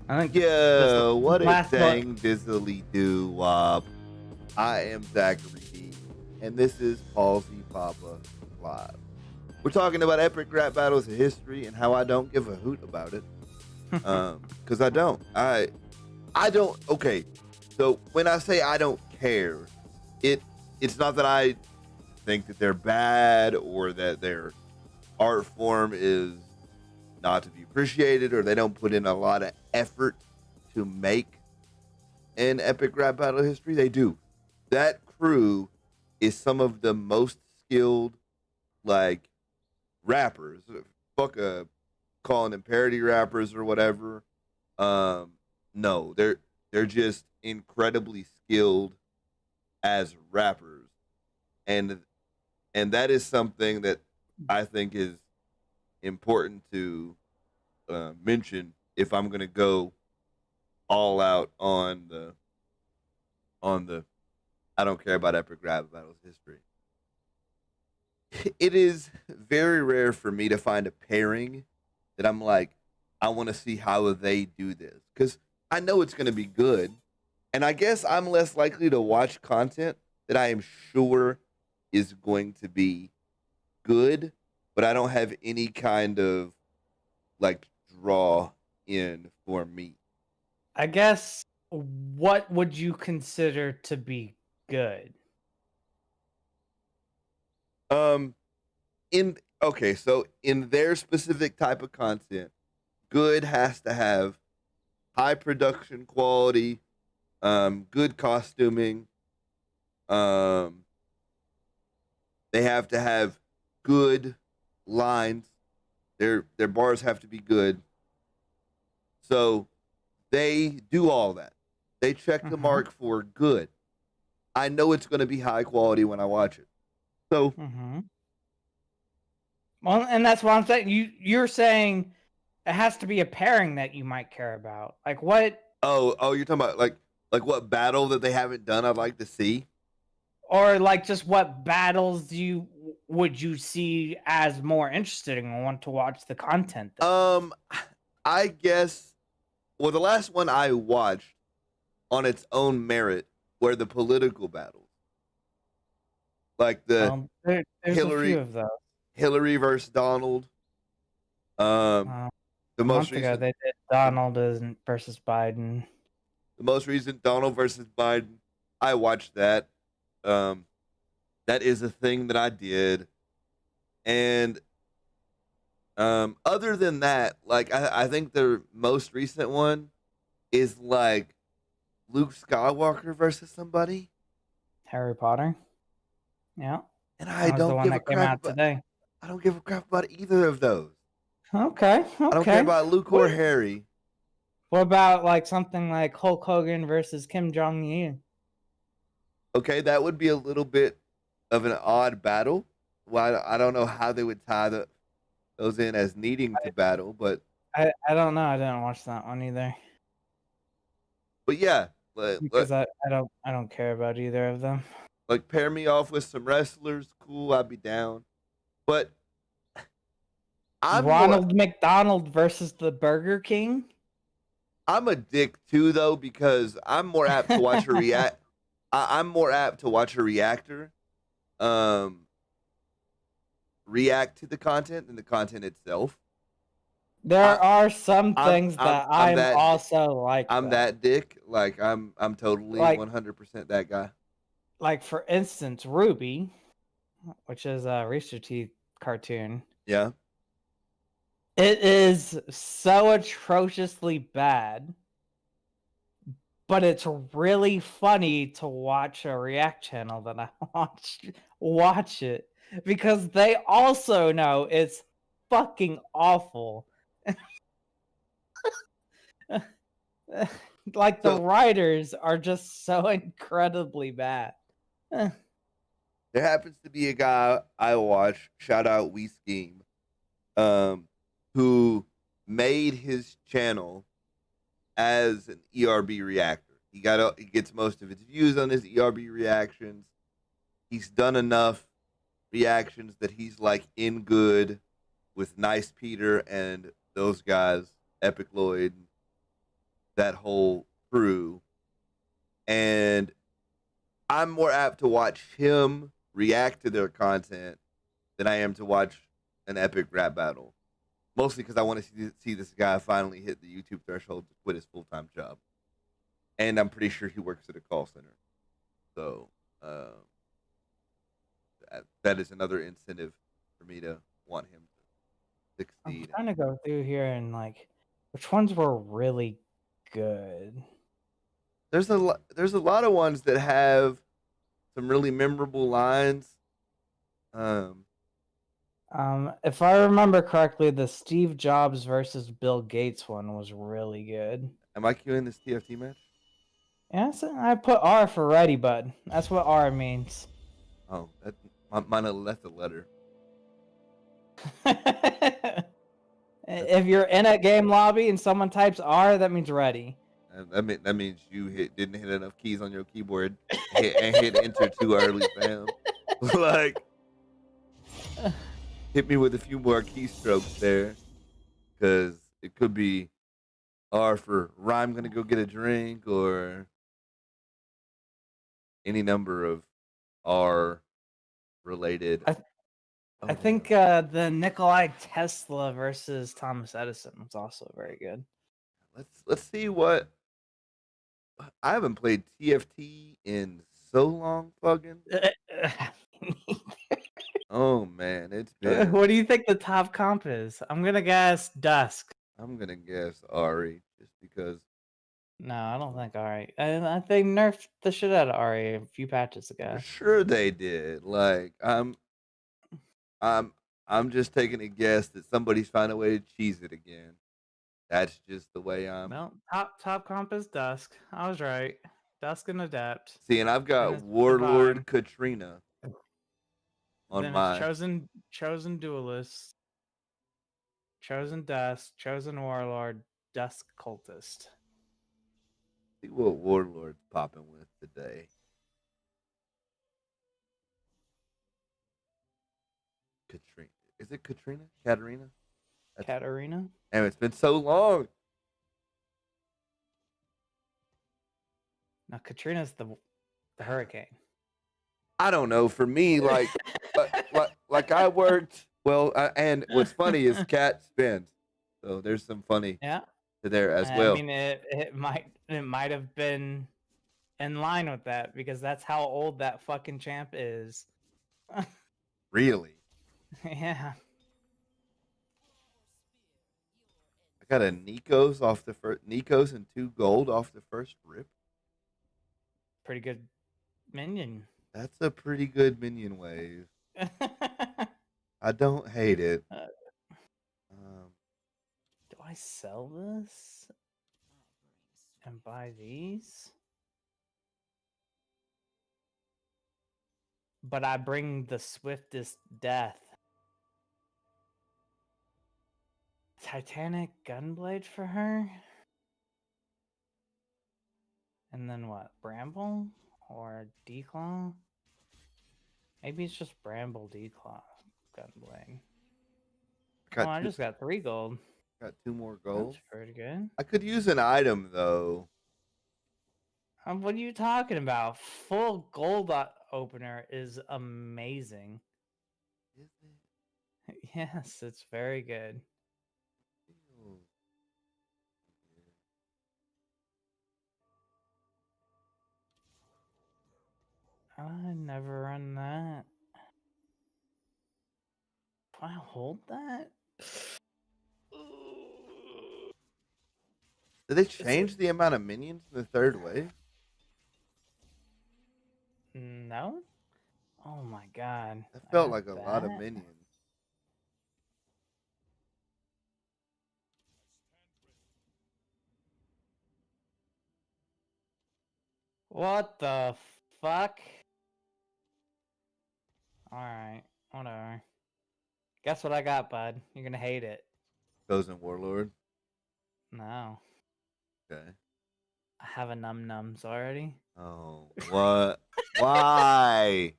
I think this Yeah, what it last book. dang dizzily do, Wop. I am Zachary D, and this is Palsy Papa Live. We're talking about epic rap battles of history and how I don't give a hoot about it. Because I don't. I don't. Okay, so when I say I don't care, it's not that I think that they're bad or that their art form is not to be appreciated or they don't put in a lot of effort to make an epic rap battle history. They do. That crew is some of the most skilled, like, rappers. Fuck calling them parody rappers or whatever. No, they're just incredibly skilled as rappers, and that is something that I think is important to mention if I'm gonna go all out on the I don't care about epic rap battles history. It is very rare for me to find a pairing that I'm like, I want to see how they do this because I know it's going to be good, and I guess I'm less likely to watch content that I am sure is going to be good, but I don't have any kind of like draw in for me. I guess what would you consider to be good? Um, in okay, so in their specific type of content, good has to have high production quality, good costuming. Um, they have to have good lines. Their bars have to be good. So they do all that. They check the mark for good. I know it's going to be high quality when I watch it. So Well, and that's what I'm saying. You're saying it has to be a pairing that you might care about. Like what? oh, you're talking about like what battle that they haven't done I'd like to see? Or like just what battles would you see as more interesting and want to watch the content? I guess well the last one I watched on its own merit were the political battles. Like the There's a few of those. Hillary versus Donald. The A most month ago recent they did Donald versus Biden. the most recent Donald versus Biden. I watched that. That is a thing that I did. And other than that, like I think the most recent one is like Luke Skywalker versus somebody. Harry Potter. Yeah. And That was the one that came out today. I don't give a crap about either of those. Okay. I don't care about Luke or Harry. What about like something like Hulk Hogan versus Kim Jong-un? Okay, that would be a little bit of an odd battle. Well, I don't know how they would tie those in as needing to battle, but I don't know. I didn't watch that one either. But yeah, because I don't care about either of them. Like pair me off with some wrestlers, cool, I'd be down. But Ronald McDonald versus the Burger King. I'm a dick too, though, because I'm more apt to watch a react. I'm more apt to watch a reactor, react to the content than the content itself. There are some things that I'm also like. I'm that dick. Like I'm totally 100% that guy. Like for instance, Ruby, which is a Rooster Teeth cartoon. Yeah. It is so atrociously bad, but it's really funny to watch a React channel that I watch it because they also know it's fucking awful. Like the writers are just so incredibly bad. There happens to be a guy I watch, shout out We Scheme, who made his channel as an ERB reactor. He gets most of his views on his ERB reactions. He's done enough reactions that he's like in good with Nice Peter and those guys, Epic Lloyd, that whole crew, and I'm more apt to watch him react to their content than I am to watch an epic rap battle. Mostly because I want to see this guy finally hit the YouTube threshold to quit his full-time job, and I'm pretty sure he works at a call center. So that is another incentive for me to want him to I'm succeed. trying to go through here and like, which ones were really good? There's a lot of ones that have some really memorable lines. If I remember correctly, the Steve Jobs versus Bill Gates one was really good. Am I queuing this TFT match? Yes, I put R for ready, bud. That's what R means. Oh, that's a letter. If you're in a game lobby and someone types R, that means ready. That means you didn't hit enough keys on your keyboard and hit enter too early, fam. Like, hit me with a few more keystrokes there, because it could be R for rhyme gonna go get a drink, or any number of R related. I think the Nikolai Tesla versus Thomas Edison was also very good. Let's see what. I haven't played TFT in so long, fucking. Oh man, it's been. What do you think the top comp is? I'm gonna guess Dusk. I'm gonna guess Ari, just because. No, I don't think Ari. I think nerfed the shit out of Ari a few patches ago. For sure they did. Like, I'm just taking a guess that somebody's found a way to cheese it again. That's just the way I'm. No, top comp is Dusk. I was right. Dusk and Adept. See, and I've got it's Warlord divine. Katrina on Then my. it's chosen duelist, chosen Dusk, chosen Warlord, Dusk cultist. See what Warlord's popping with today. Katrina. Is it Katrina? Katarina? Katarina? And it's been so long. No, Katrina's the hurricane. I don't know. For me, like I worked well, and what's funny is Cat spins, so there's some funny Yeah. to there as well. I mean, it might have been in line with that, because that's how old that fucking champ is. Really? Yeah. I got a Nikos off the first Nikos and 2 gold off the first rip. Pretty good minion. That's a pretty good minion wave. I don't hate it. Do I sell this and buy these? But I bring the swiftest death. Titanic Gunblade for her? And then what? Bramble or Declaw? Maybe it's just Bramble Declaw Gunblade. I just got 3 gold. Got 2 more gold. That's pretty good. I could use an item though. What are you talking about? Full gold opener is amazing. Is it? Yes, it's very good. I never run that. Do I hold that? Did they change the amount of minions in the 3rd wave? No. Oh my god. That felt like a lot of minions. What the fuck? Alright, whatever. Guess what I got, bud? You're gonna hate it. Chosen Warlord? No. Okay. I have a num-nums already. Oh, what? Why?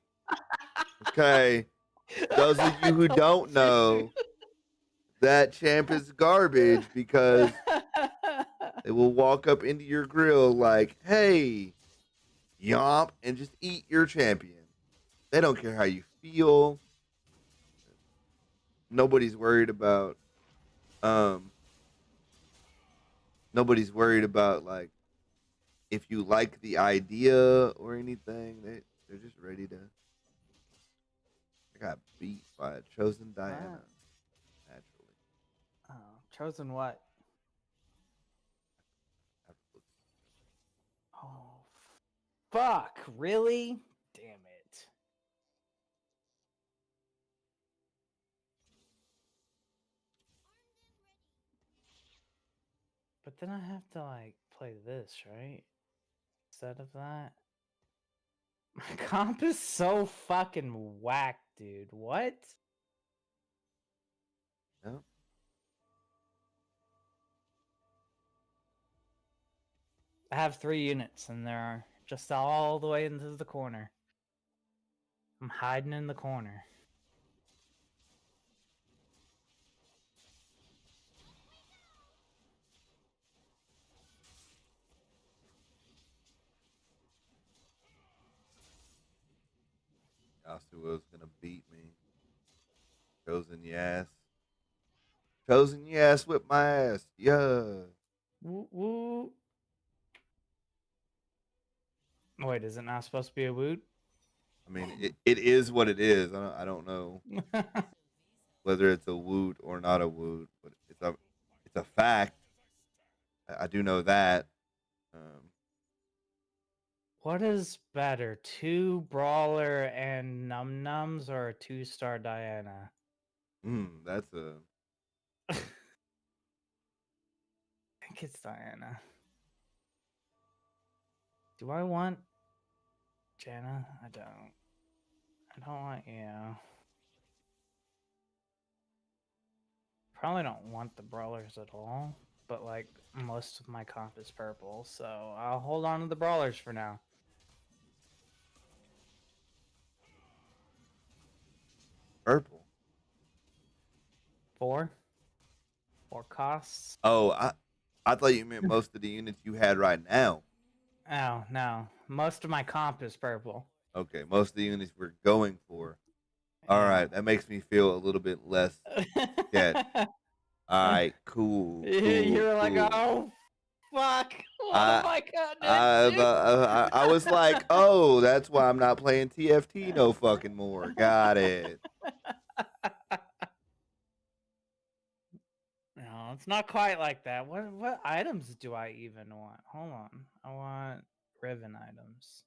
Okay. Those of you who don't know, that champ is garbage because They will walk up into your grill like, "Hey, yomp," and just eat your champion. They don't care how you feel. Nobody's worried about um nobody's worried about like if you like the idea or anything. They're just ready to. I got beat by a chosen What? Diana naturally. Oh, chosen what? I have to look. Oh, fuck! Really? Damn it! But then I have to like play this, right? Instead of that. My comp is so fucking whack, dude. What? No, I have 3 units and they're just all the way into the corner. I'm hiding in the corner. Yasuo's gonna beat me. Chosen yes. Chosen yes, whip my ass. Yeah. Woo woo. Wait, is it not supposed to be a woot? I mean, it is what it is. I don't know whether it's a woot or not a woot, but it's a fact. I do know that. Um, What is better, 2 Brawler and Num Nums or a 2-star Diana? that's a I think it's Diana. Do I want Janna? I don't. I don't want you. Probably don't want the Brawlers at all, but like most of my comp is purple, so I'll hold on to the Brawlers for now. purple. 4? 4 costs? Oh, I thought you meant most of the units you had right now. Oh, no. Most of my comp is purple. Okay, most of the units we're going for. All Yeah. right, that makes me feel a little bit less sketch. All right, cool, cool, You're like, cool. oh, fuck. What I have I gotten into? I was like, oh, that's why I'm not playing TFT no fucking more. Got it. No, it's not quite like that. What items do I even want? Hold on. I want Riven items.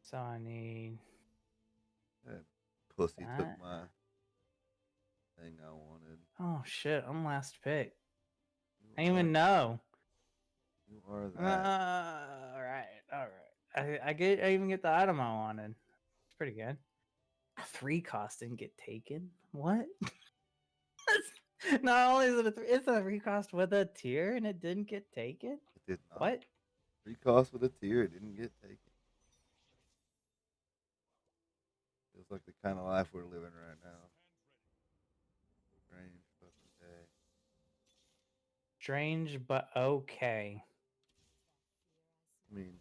So I need That pussy took that. my thing I wanted. Oh shit, I'm last pick. You I didn't are even know. you are All that. right. I even get the item I wanted. It's pretty good. 3 cost didn't get taken. What? Not only is it it's a 3 cost with a tier and it didn't get taken. It did not. What? 3 costs with a tier, it didn't get taken. Feels like the kind of life we're living right now. Strange fucking day. Strange but okay. I mean,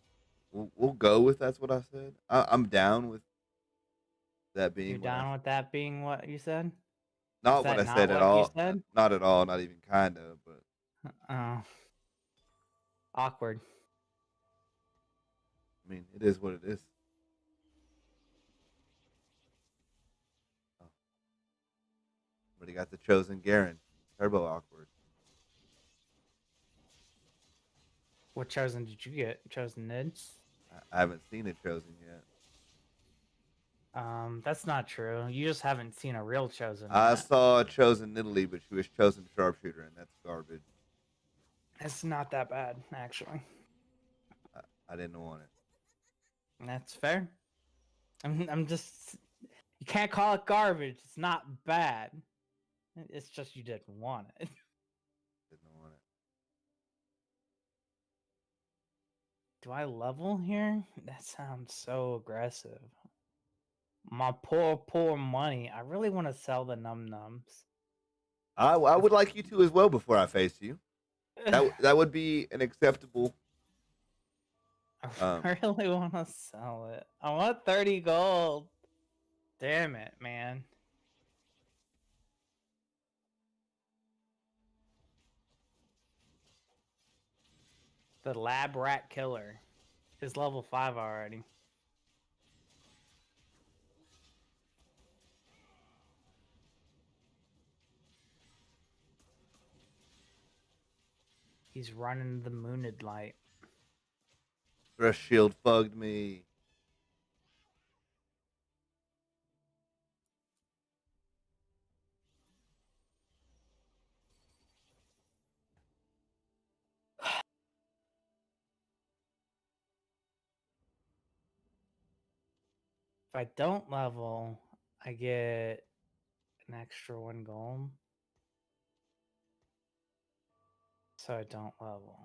we'll go with that's what I said. I'm down with that You being what I down with that being what you said? Is not what that I said not at what you all. said? Not at all. Not even kind of. But Oh, awkward. I mean, it is what it is. Oh, somebody got the chosen Garen. Turbo awkward. What chosen did you get? Chosen Nid? I haven't seen it chosen yet. That's not true. You just haven't seen a real chosen I yet. saw a chosen Italy, but she was chosen sharpshooter, and that's garbage. It's not that bad, actually. I didn't want it. That's fair. I'm just you can't call it garbage. It's not bad. It's just you didn't want it. Didn't want it. Do I level here? That sounds so aggressive. My poor money. I really want to sell the num nums. I would like you to as well before I face you. That would be an acceptable. I really want to sell it. I want 30 gold. Damn it, man. The lab rat killer is level 5 already. He's running the mooned light. Thrust shield fugged me. If I don't level, I get an extra 1 gold. So I don't level.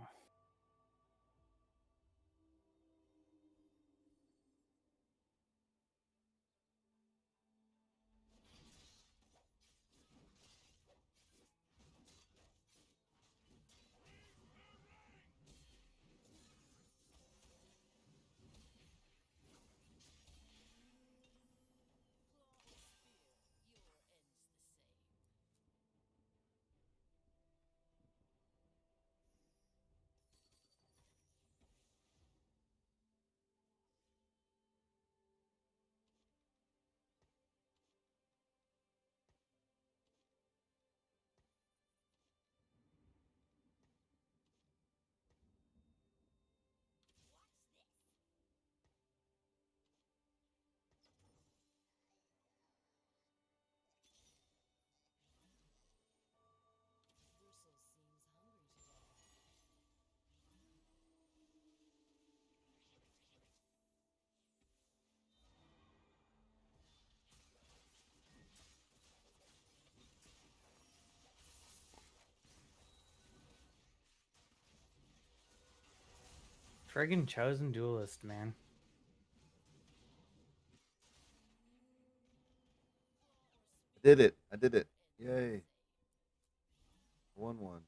Friggin' chosen duelist, man. I did it. I did it. Yay. 1-1.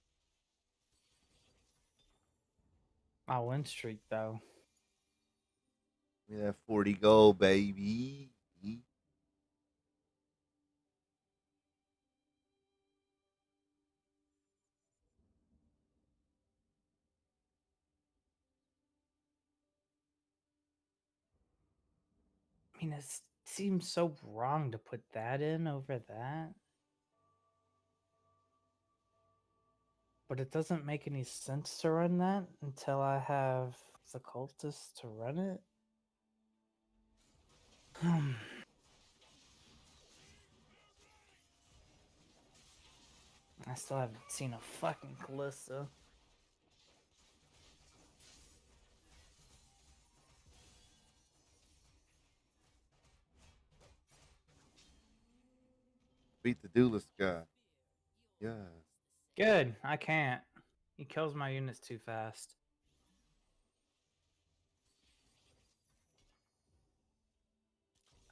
My win streak, though. Give me that 40 gold, baby. I mean, it seems so wrong to put that in over that. But it doesn't make any sense to run that until I have the cultist to run it. I still haven't seen a fucking Callisto. Beat the duelist guy. Yeah. Good, I can't. He kills my units too fast.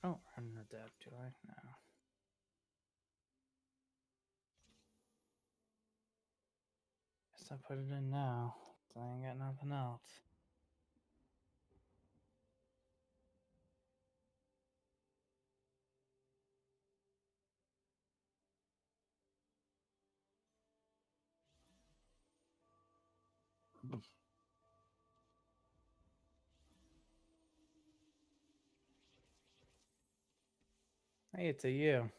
I don't run the dev, do I? No. Guess I put it in now. I ain't got nothing else. Hey, it's a you. Of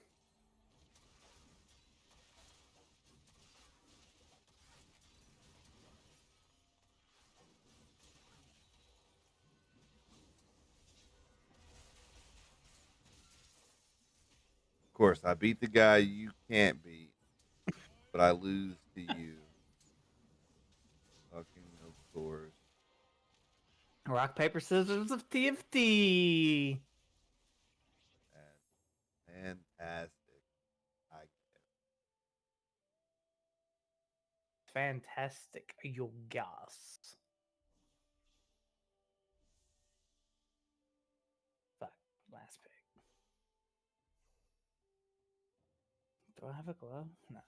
course, I beat the guy you can't beat, but I lose to you. Fucking of course. Rock, paper, scissors of TFT. Fantastic. I Fantastic, you guess. Fuck, last pick. Do I have a glove? No.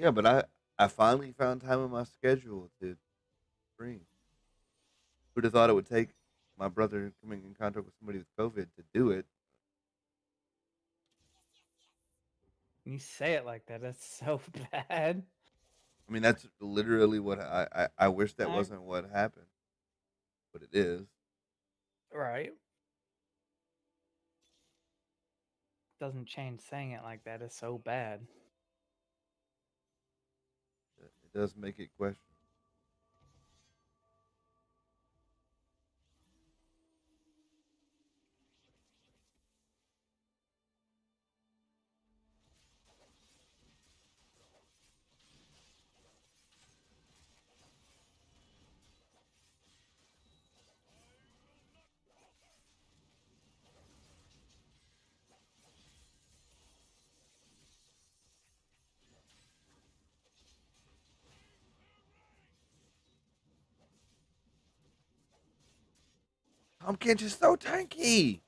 Yeah, but I finally found time in my schedule to stream. Who'd have thought it would take my brother coming in contact with somebody with COVID to do it? You say it like that. That's so bad. I mean, that's literally what I wish that I, wasn't what happened, but it is. right. Doesn't change saying it like that. It's so bad. It does make it question. Tom Kench is so tanky.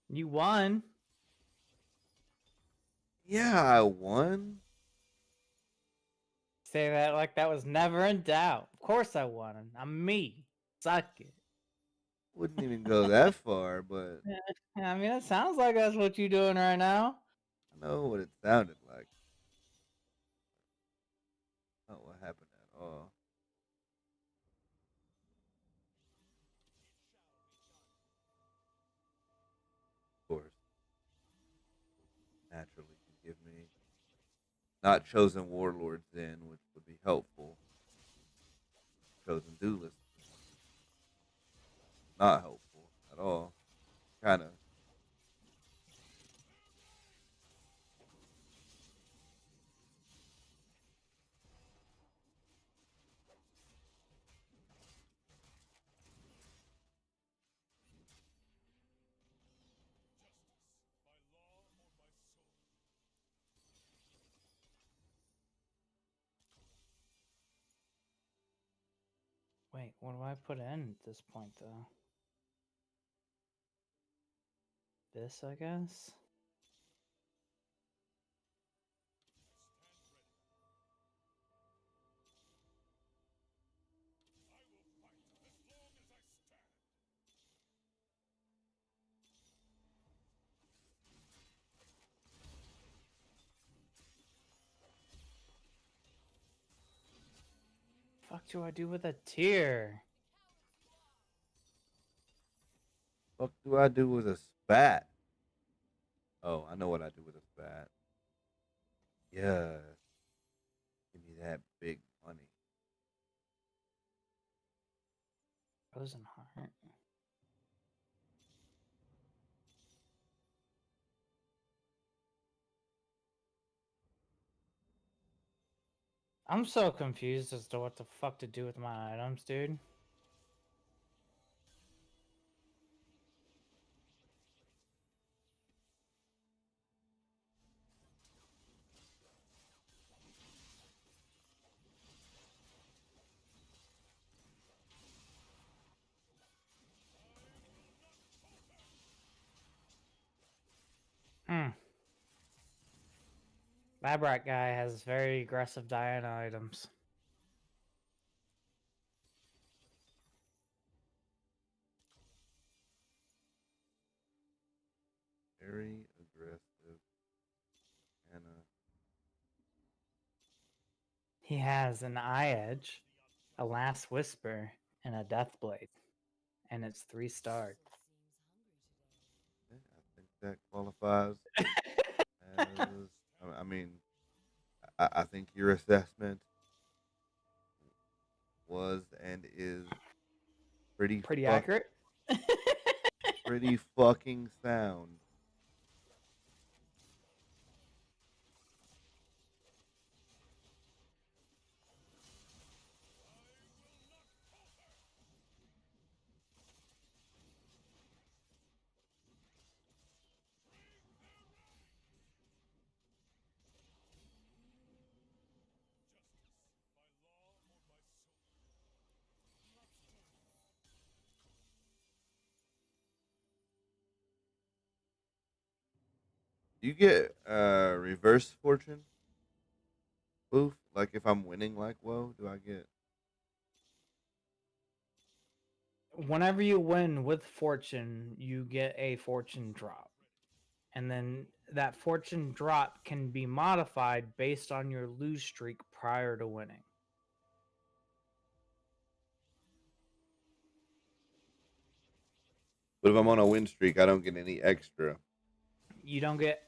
You won. Yeah, I won. Say that like that was never in doubt. Of course I won. I'm me. Suck it. Wouldn't even go that far, but I mean, it sounds like that's what you're doing right now. I know what it sounded like. Not what happened at all. Of course, naturally, you give me not chosen warlords in, which would be helpful. Chosen duelists, not helpful at all. Kind of. Wait, what do I put in at this point, though? This, I guess? Fuck do I do with a tear? What do I do with a spat? Oh, I know what I do with a spat. Yeah, give me that big money. Frozen heart. I'm so confused as to what the fuck to do with my items, dude. Hmm. Labrat guy has very aggressive Diana items. Very aggressive. And He has an Eye Edge, a Last Whisper, and a Death Blade. And it's 3-star. I think that qualifies as. I mean, I think your assessment was and is Pretty accurate. pretty fucking sound. You get reverse fortune boof? Like if I'm winning like whoa, do I get Whenever you win with fortune, you get a fortune drop. And then that fortune drop can be modified based on your lose streak prior to winning. but if I'm on a win streak, I don't get any extra. You don't get,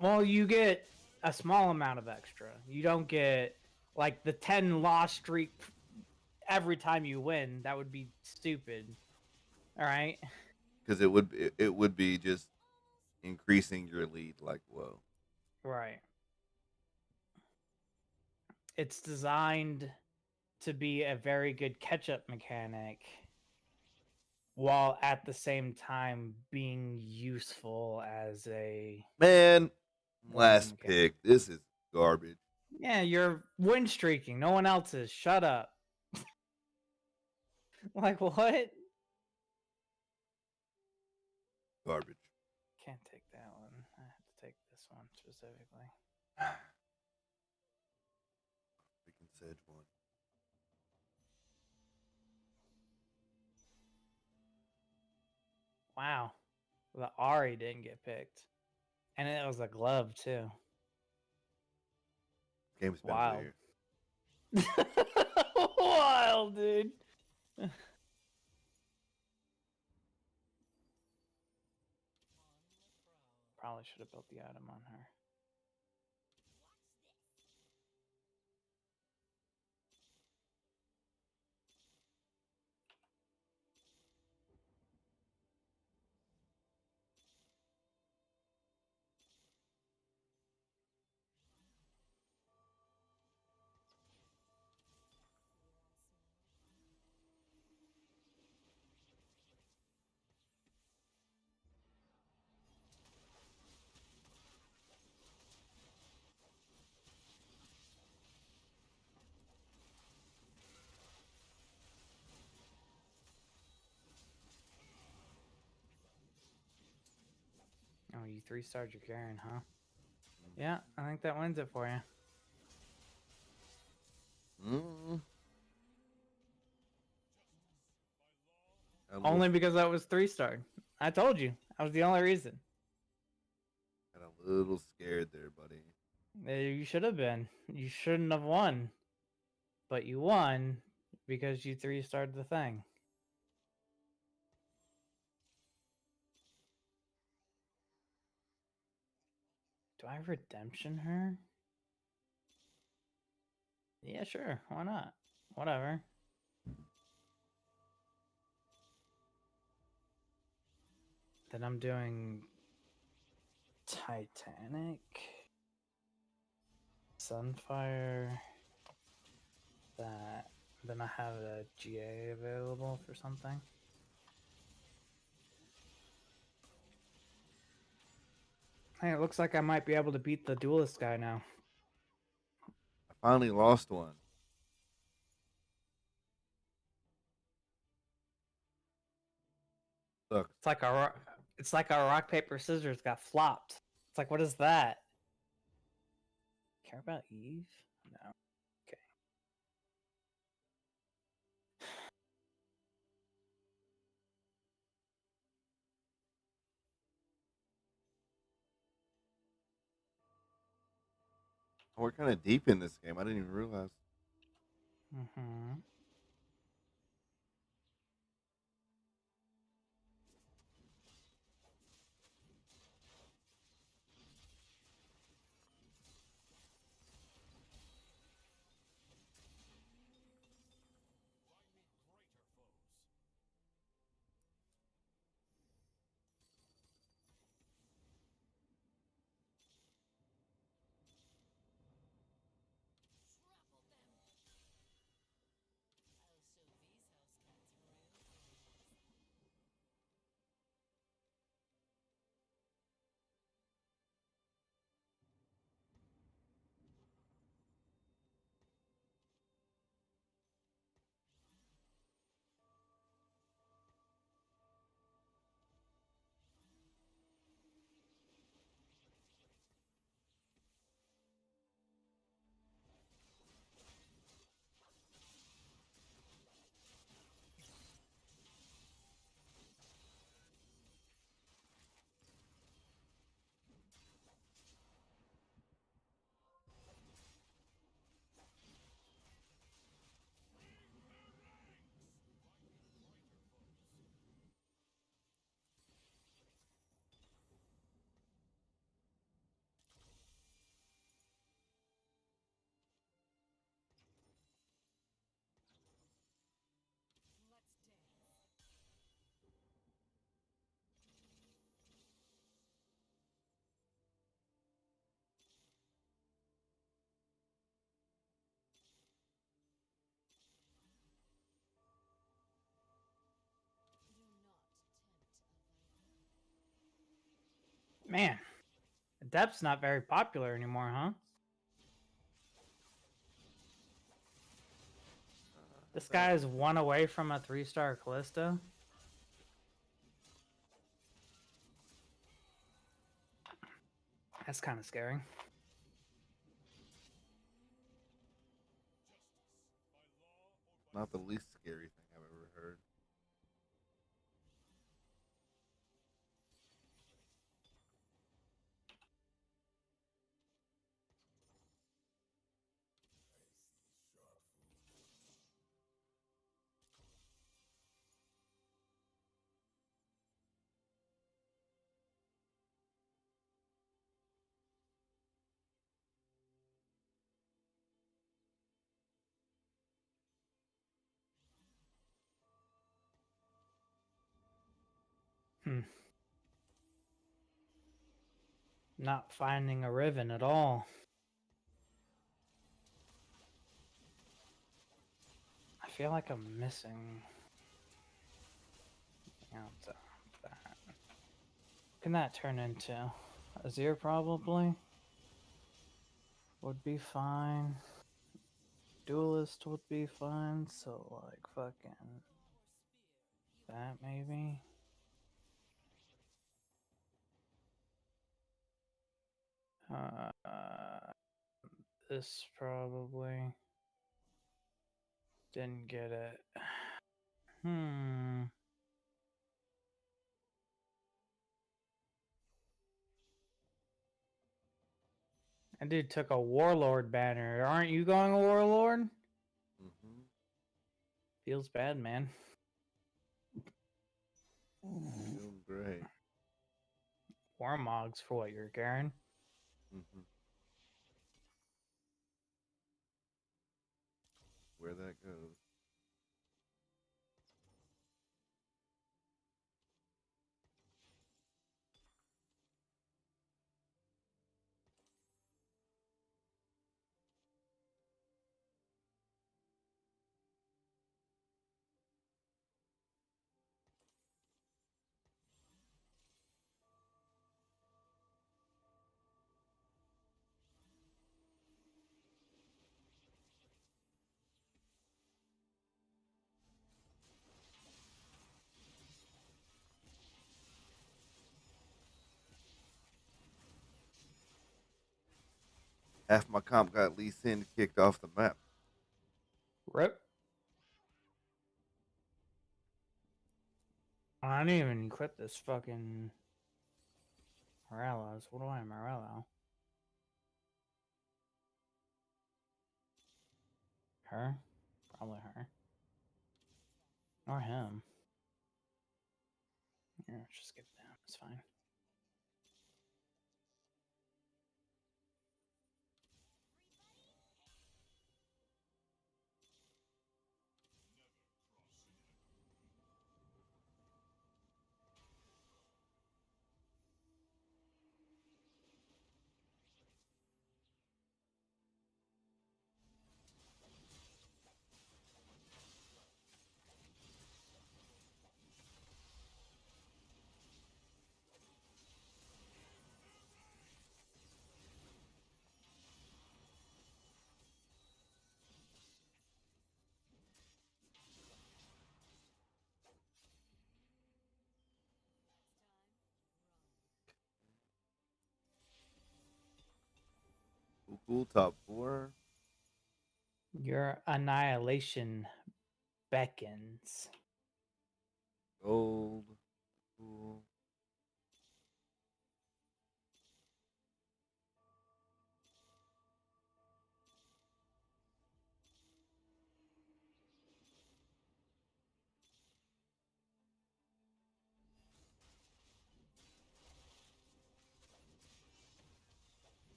well, you get a small amount of extra. You don't get like the 10 loss streak every time you win. That would be stupid. All right. Because it would be just increasing your lead like whoa. Right. It's designed to be a very good catch up mechanic while at the same time being useful as a Man, last mechanic. pick. This is garbage. Yeah, you're win streaking. No one else is. Shut up. Like what? Garbage. Can't take that one. I have to take this one specifically. Freaking Sedge one. Wow. The Ari didn't get picked. And it was a glove too. Game's been Wild. weird. Wild, dude. Probably should have built the item on her. Oh, you 3-starred your Garen, huh? Yeah, I think that wins it for you. Mm. Only because that was 3-starred. I told you. That was the only reason. Got a little scared there, buddy. You should have been. You shouldn't have won. But you won because you 3-starred the thing. Do I redemption her? Yeah, sure. Why not? Whatever. Then I'm doing Titanic, Sunfire, that. Then I have a GA available for something. Hey, it looks like I might be able to beat the duelist guy now. I finally lost one. Look. It's like our rock paper scissors got flopped. It's like, what is that? Care about Eve? No. Okay. We're kind of deep in this game. I didn't even realize. Mm-hmm. Man, Adept's not very popular anymore, huh? This guy is one away from a 3-star Callisto. That's kind of scary. Not the least scary thing I've ever heard. Not finding a Riven at all. I feel like I'm missing. What can that turn into? Azir probably would be fine. Duelist would be fine. So like fucking that maybe. This probably didn't get it. That dude took a Warlord banner. Aren't you going a Warlord? Mm-hmm. Feels bad, man. Doing great. Warmogs for what you're carrying. Mm-hmm. Where that goes. Half my comp got Lee Sin kicked off the map. Rip. I didn't even equip this fucking Morello's. What do I have, Morello? Her? Probably her. Or him. Yeah, just give it down. It's fine. Cool, top 4. Your annihilation beckons. Gold. Cool.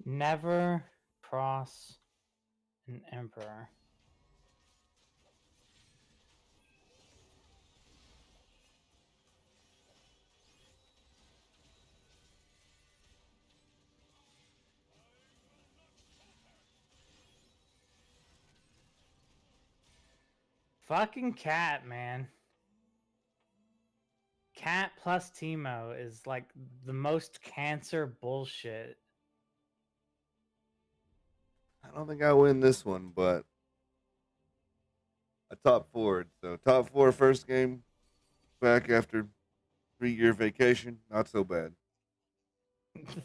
Never cross an emperor. Fucking cat, man. Cat plus Teemo is like the most cancer bullshit. I don't think I win this one, but I top four. So top four first game back after 3-year vacation. Not so bad.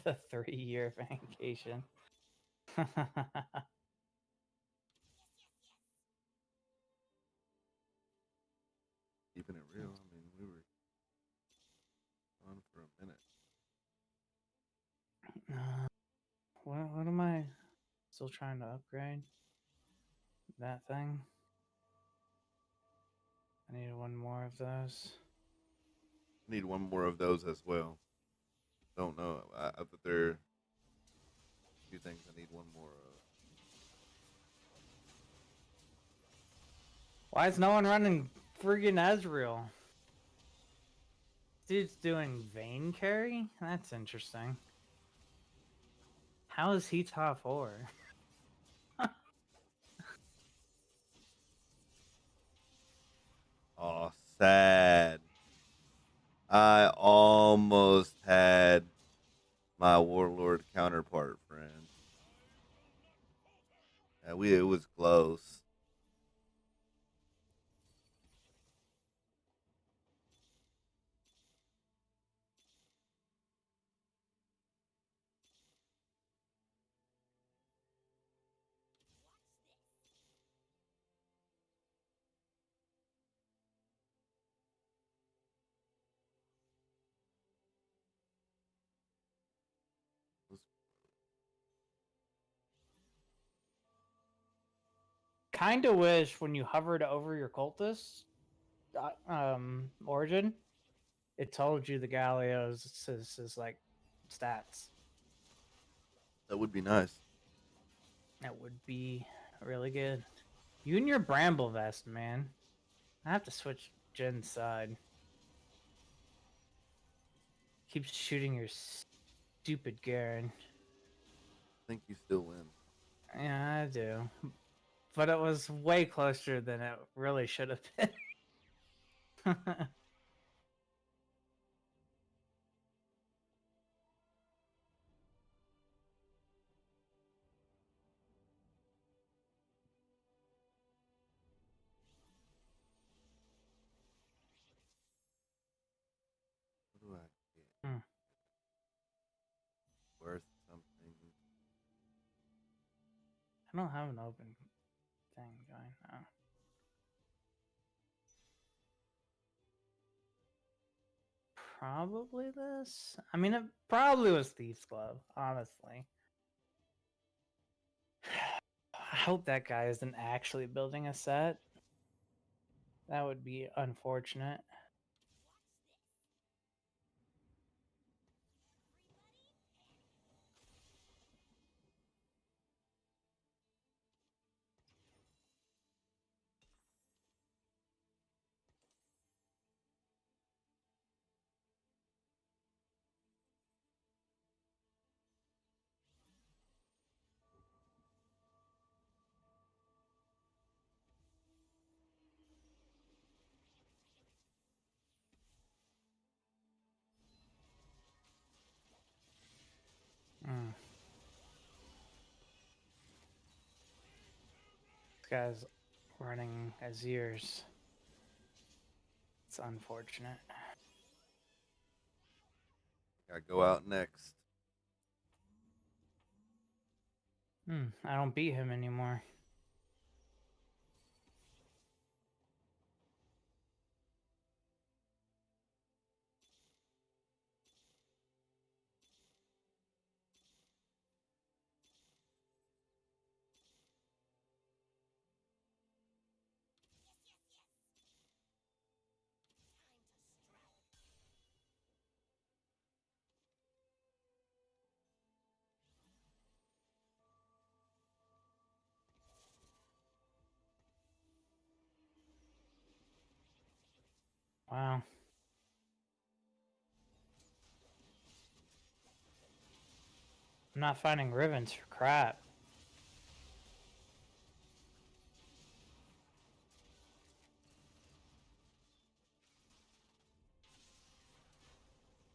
The 3-year vacation. Keeping it real. I mean, we were on for a minute. What am I still trying to upgrade? That thing? I need one more of those. Need one more of those as well. Don't know. I but there are a few things I need one more of. Why is no one running friggin' Ezreal? Dude's doing Vayne carry? That's interesting. How is he top 4? Oh, sad. I almost had my warlord counterpart, friend. It was close. Kinda wish when you hovered over your cultist origin, it told you the Galio's his like stats. That would be nice. That would be really good. You and your bramble vest, man. I have to switch Jen's side. Keeps shooting your stupid Garen. I think you still win. Yeah, I do. But it was way closer than it really should have been. What do I get? Hmm. Worth something. I don't have an open thing going now. Probably this. I mean, it probably was Thief's Glove, honestly. I hope that guy isn't actually building a set. That would be unfortunate. Mm. This guy's running Azir's. It's unfortunate. Gotta go out next. I don't beat him anymore. Wow. I'm not finding ribbons for crap.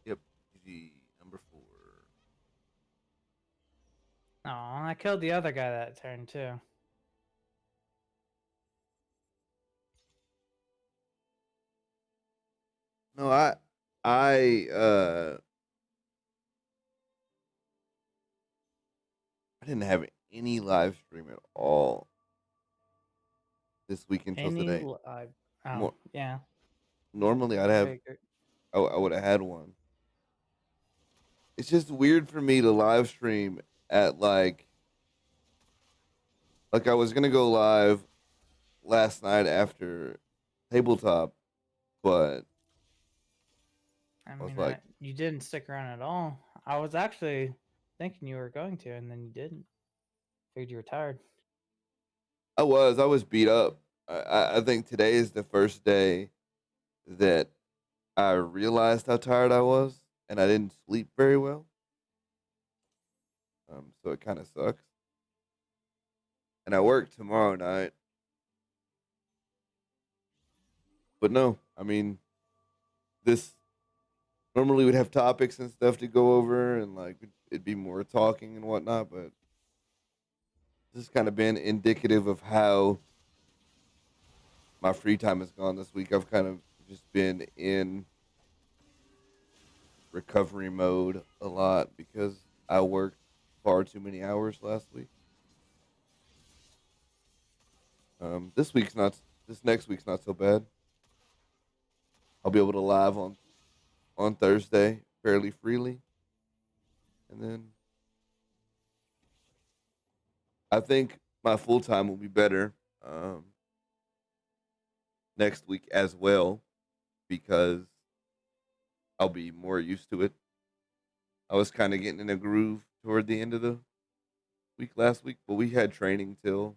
Yep. GG, number 4. Oh, I killed the other guy that turn too. No, I I didn't have any live stream at all this week until Any today. live? Oh, More, yeah. normally I'd I have figured. I would have had one. It's just weird for me to live stream at like I was gonna go live last night after tabletop, but I I was mean, like, you didn't stick around at all. I was actually thinking you were going to, and then you didn't. Figured you were tired. I was beat up. I think today is the first day that I realized how tired I was, and I didn't sleep very well. So it kind of sucks. And I work tomorrow night, but no, I mean, this normally we'd have topics and stuff to go over, and like it'd be more talking and whatnot. But this has kind of been indicative of how my free time has gone this week. I've kind of just been in recovery mode a lot because I worked far too many hours last week. This week's not. This next week's not so bad. I'll be able to live on Thursday fairly freely, and then I think my full time will be better next week as well because I'll be more used to it. I was kind of getting in a groove toward the end of the week last week, but we had training till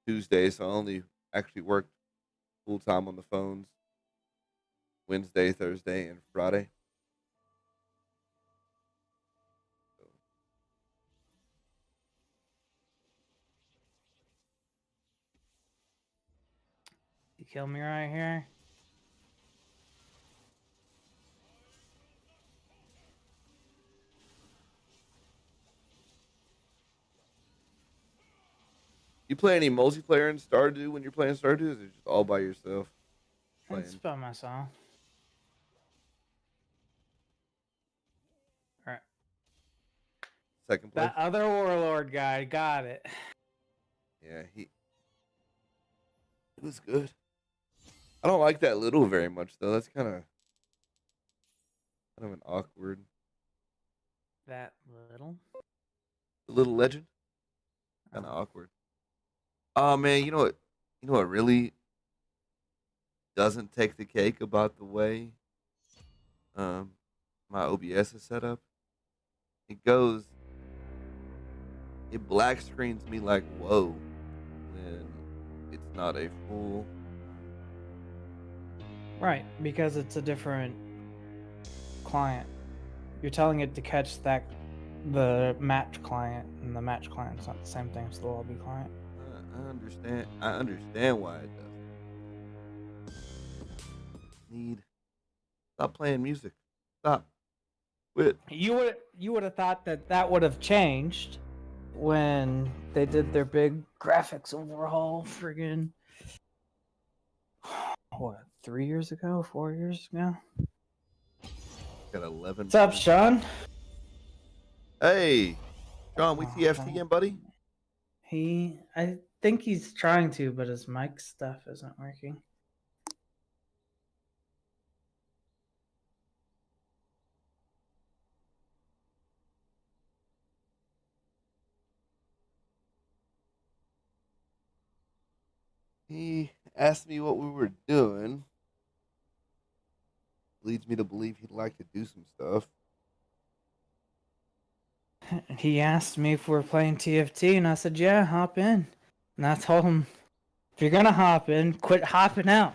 Tuesday, so I only actually worked full time on the phones Wednesday, Thursday, and Friday. So, You kill me right here. you play any multiplayer in Stardew when you're playing Stardew? Or is it just all by yourself It's playing by myself. All right. second place? That other warlord guy got it. Yeah, it was good. I don't like that little very much though. That's kind of an awkward That little. little legend. Kind of Oh. awkward. Oh man, you know what? You know what really doesn't take the cake about the way um my OBS is set up? It goes, it black screens me like whoa when it's not a full. Right, because it's a different client. You're telling it to catch the match client, and the match client's not the same thing as the lobby client. I understand. I understand why it does. Need stop playing music. Stop. Quit. You would have thought that would have changed when they did their big graphics overhaul friggin' what, 3 years ago, 4 years ago? Got 11. What's up, Sean? Hey, Sean, we Oh, TFTing, buddy. I think he's trying to, but his mic stuff isn't working. He asked me what we were doing. Leads me to believe he'd like to do some stuff. He asked me if we're playing TFT, and I said, yeah, hop in. And I told him, if you're gonna hop in, quit hopping out.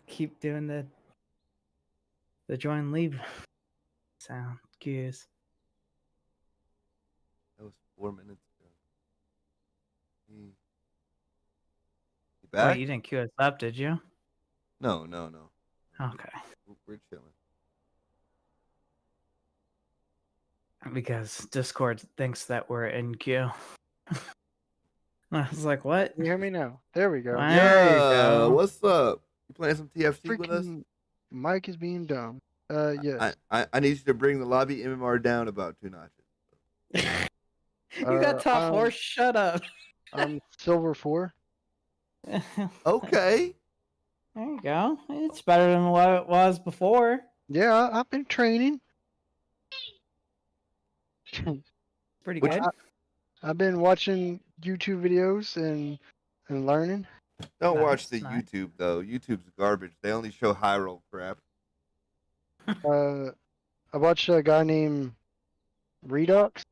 Keep doing the join leave sound cues. That was 4 minutes ago. You Wait, back? you didn't queue us up, did you? No. Okay. We're chilling. Because Discord thinks that we're in queue. I was like, what? Can you hear me now? There we go. There you go. What's up? You playing some TFT with us? Freaking Mike is being dumb. Yes. I need you to bring the lobby MMR down about 2 notches. You got top 4? Shut up. I'm silver 4. Okay. There you go. It's better than what it was before. Yeah, I've been training. Pretty Which- good. I've been watching YouTube videos and learning. Don't Nice, watch the nice. YouTube though. YouTube's garbage. They only show high roll crap. I watched a guy named Redux.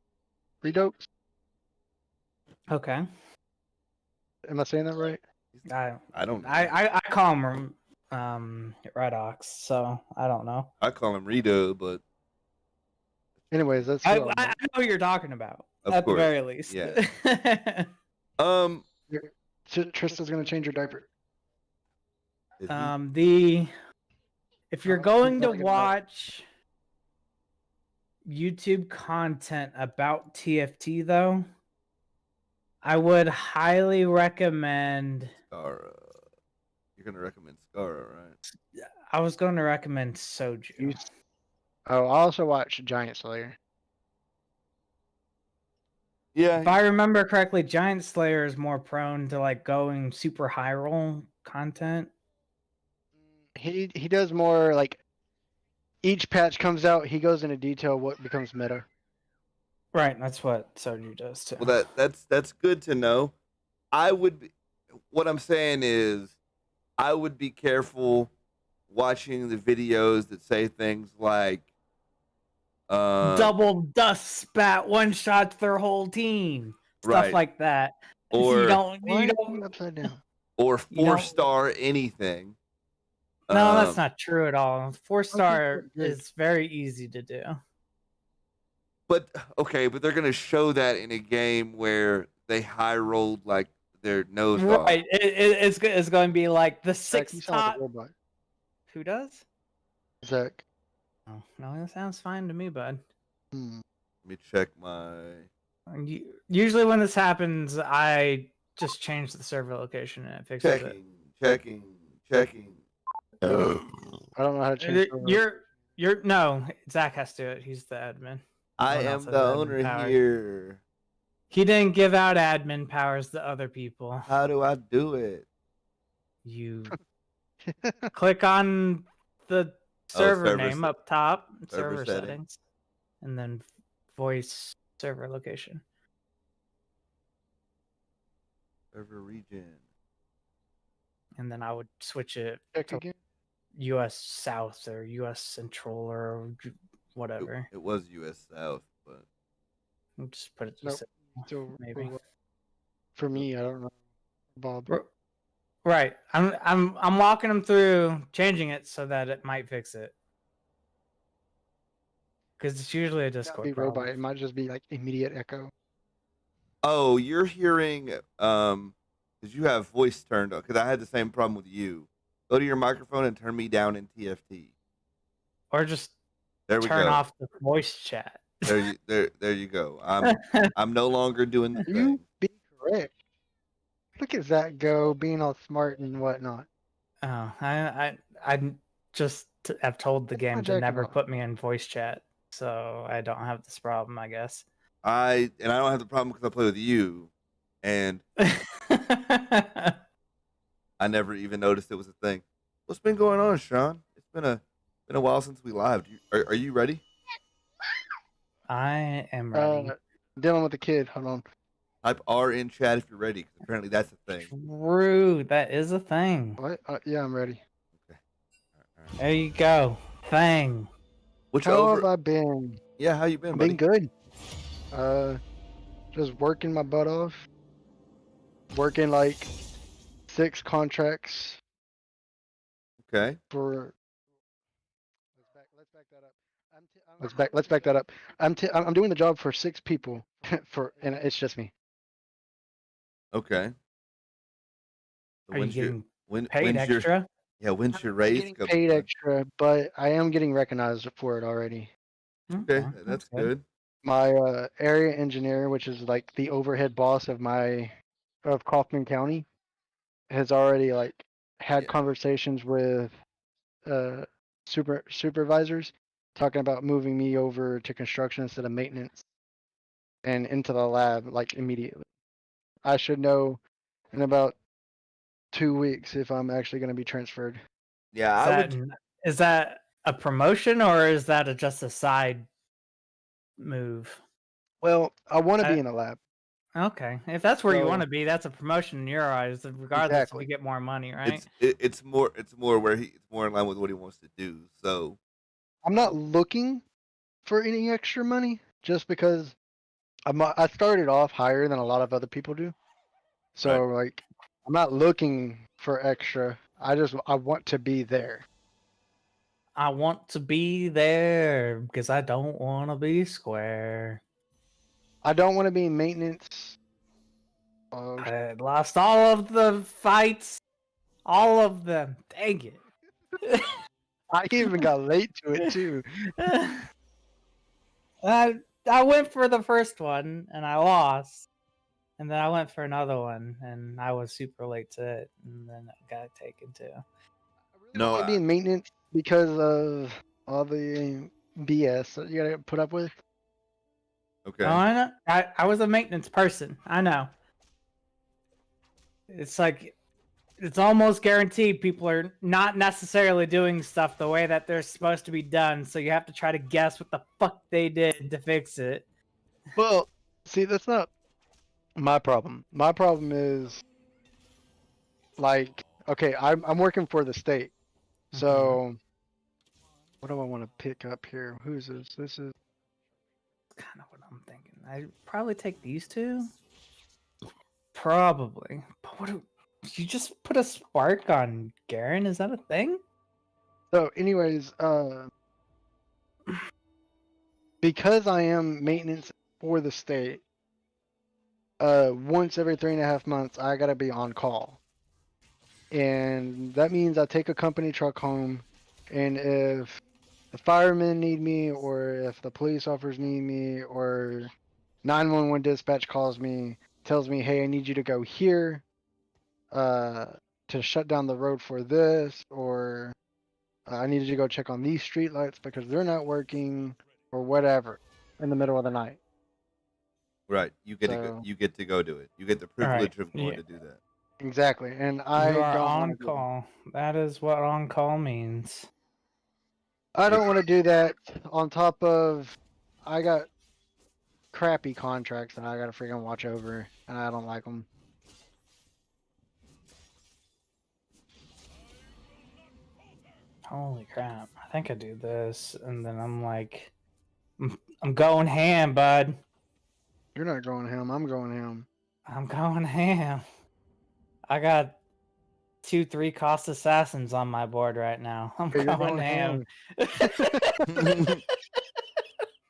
Okay. Am I saying that right? I don't know. I call him Redox, so I don't know. I call him Rito, but Anyways, that's I who know who you're talking about. Of at course, the very least. yeah. Trista's gonna change her diaper. is If you're Oh, going to talking about- watch YouTube content about TFT though, I would highly recommend Skara. You're gonna recommend Skara, right? I was going to recommend Soju. Oh, I also watched Giant Slayer. Yeah. If I remember correctly, Giant Slayer is more prone to like going super high roll content. He does more like each patch comes out, he goes into detail what becomes meta. Right, that's what Soju does too. Well, that's good to know. What I'm saying is, I would be careful watching the videos that say things like, double dust spat one shots their whole team. Stuff Right. like that. or you don't Why you is don't he upside down? or you don't- 4-star anything. No, that's not true at all. 4-star great. is very easy to do. But okay, but they're gonna show that in a game where they high rolled like their nose off. Right. It's going to be like the Zach, 6 you sound like top. a robot. Who does? Zach. Oh, no, that sounds fine to me, bud. Hmm. Let me check my. Usually when this happens, I just change the server location and it fixes it. Checking. I don't know how to change server. You're no, Zach has to do it. He's the admin. I one am else has the admin owner power. here. He didn't give out admin powers to other people. How do I do it? You click on the server server name se- up top, server server settings. settings, and then voice server location. Server region. And then I would switch it Check to again. US South or US Central or whatever. It was US South, but Just put it to Nope. Central, So maybe. for me, I don't know. Bob. Right. I'm walking them through changing it so that it might fix it. Because it's usually a Not Discord be problem. robot. It might just be like immediate echo. oh, you're hearing because you have voice turned on. Because I had the same problem with you. Go to your microphone and turn me down in TFT. Or just There we turn go. off the voice chat. There you go. I'm no longer doing the You thing. be correct. Look at Zach go, being all smart and whatnot. Oh, I just have told the That's game not to jacking never off. put me in voice chat, so I don't have this problem, I guess. I don't have the problem because I play with you, and I never even noticed it was a thing. What's been going on, Sean? It's been a while since we lived. Are you ready? I am ready. Dealing with the kid. Hold on. Type R in chat if you're ready, because apparently that's a thing. True, that is a thing. What? Yeah, I'm ready. All right. There you go. Thing. Which How over? have I been? Yeah, how you been, I've buddy? been good. Just working my butt off. Working like 6 contracts Okay. for. Let's back that up. Let's back that up. I'm doing the job for 6 people and it's just me. Okay. So Are you when's your getting when paid when's your extra? when's your I'm not raise getting coming, paid bud? extra, but I am getting recognized for it already. Okay, Okay, that's that's good. good. My area engineer, which is like the overhead boss of Kaufman County, has already like had Yeah. conversations with uh supervisors talking about moving me over to construction instead of maintenance and into the lab like immediately. I should know in about 2 weeks if I'm actually going to be transferred. Yeah, Is I that would. is that a promotion or is that just a side move? Well, I want to I, be in the lab. okay, if that's where you want So to be, that's a promotion in your eyes, regardless if you exactly. get more money, right? It's more where it's more in line with what he wants to do. So, I'm not looking for any extra money just because I started off higher than a lot of other people do. So right. like I'm not looking for extra. I want to be there. I want to be there because I don't want to be square. I don't want to be in maintenance. Oh, I lost all of the fights, all of them. Dang it. I even got late to it too. I went for the first one and I lost. And then I went for another one and I was super late to it. And then it got taken too. I really don't No. want to be in maintenance because of all the BS that you gotta put up with. Oh, Okay. I know. I was a maintenance person. I know. It's like it's almost guaranteed people are not necessarily doing stuff the way that they're supposed to be done, so you have to try to guess what the fuck they did to fix it. Well, see, that's not my problem. My problem is like, okay, I'm working for the state, so what do I want to pick up here? Who's this? This is Kind of what I'm thinking. I probably take these two. Probably. But what do you just put a spark on Garen? Is that a thing? so. Anyways, because I am maintenance for the state, once every 3.5 months, I gotta be on call, and that means I take a company truck home, and if the firemen need me, or if the police officers need me, or 911 dispatch calls me, tells me, hey, I need you to go here, uh, to shut down the road for this, or I need you to go check on these street lights because they're not working, or whatever, in the middle of the night. Right. So You get to go do it. You get the All right. privilege of going to do that. exactly, and You I are don't want on to do that. call. That is what on call means. I Yep. don't want to do that. On top of, I got crappy contracts that I got to freaking watch over, and I don't like them. Holy crap. I think I do this, and then I'm like, I'm going ham, bud. You're not going ham. I'm going ham. I'm going ham. I got 2-3 cost assassins on my board right now. I'm Yeah, you're going going ham. ham.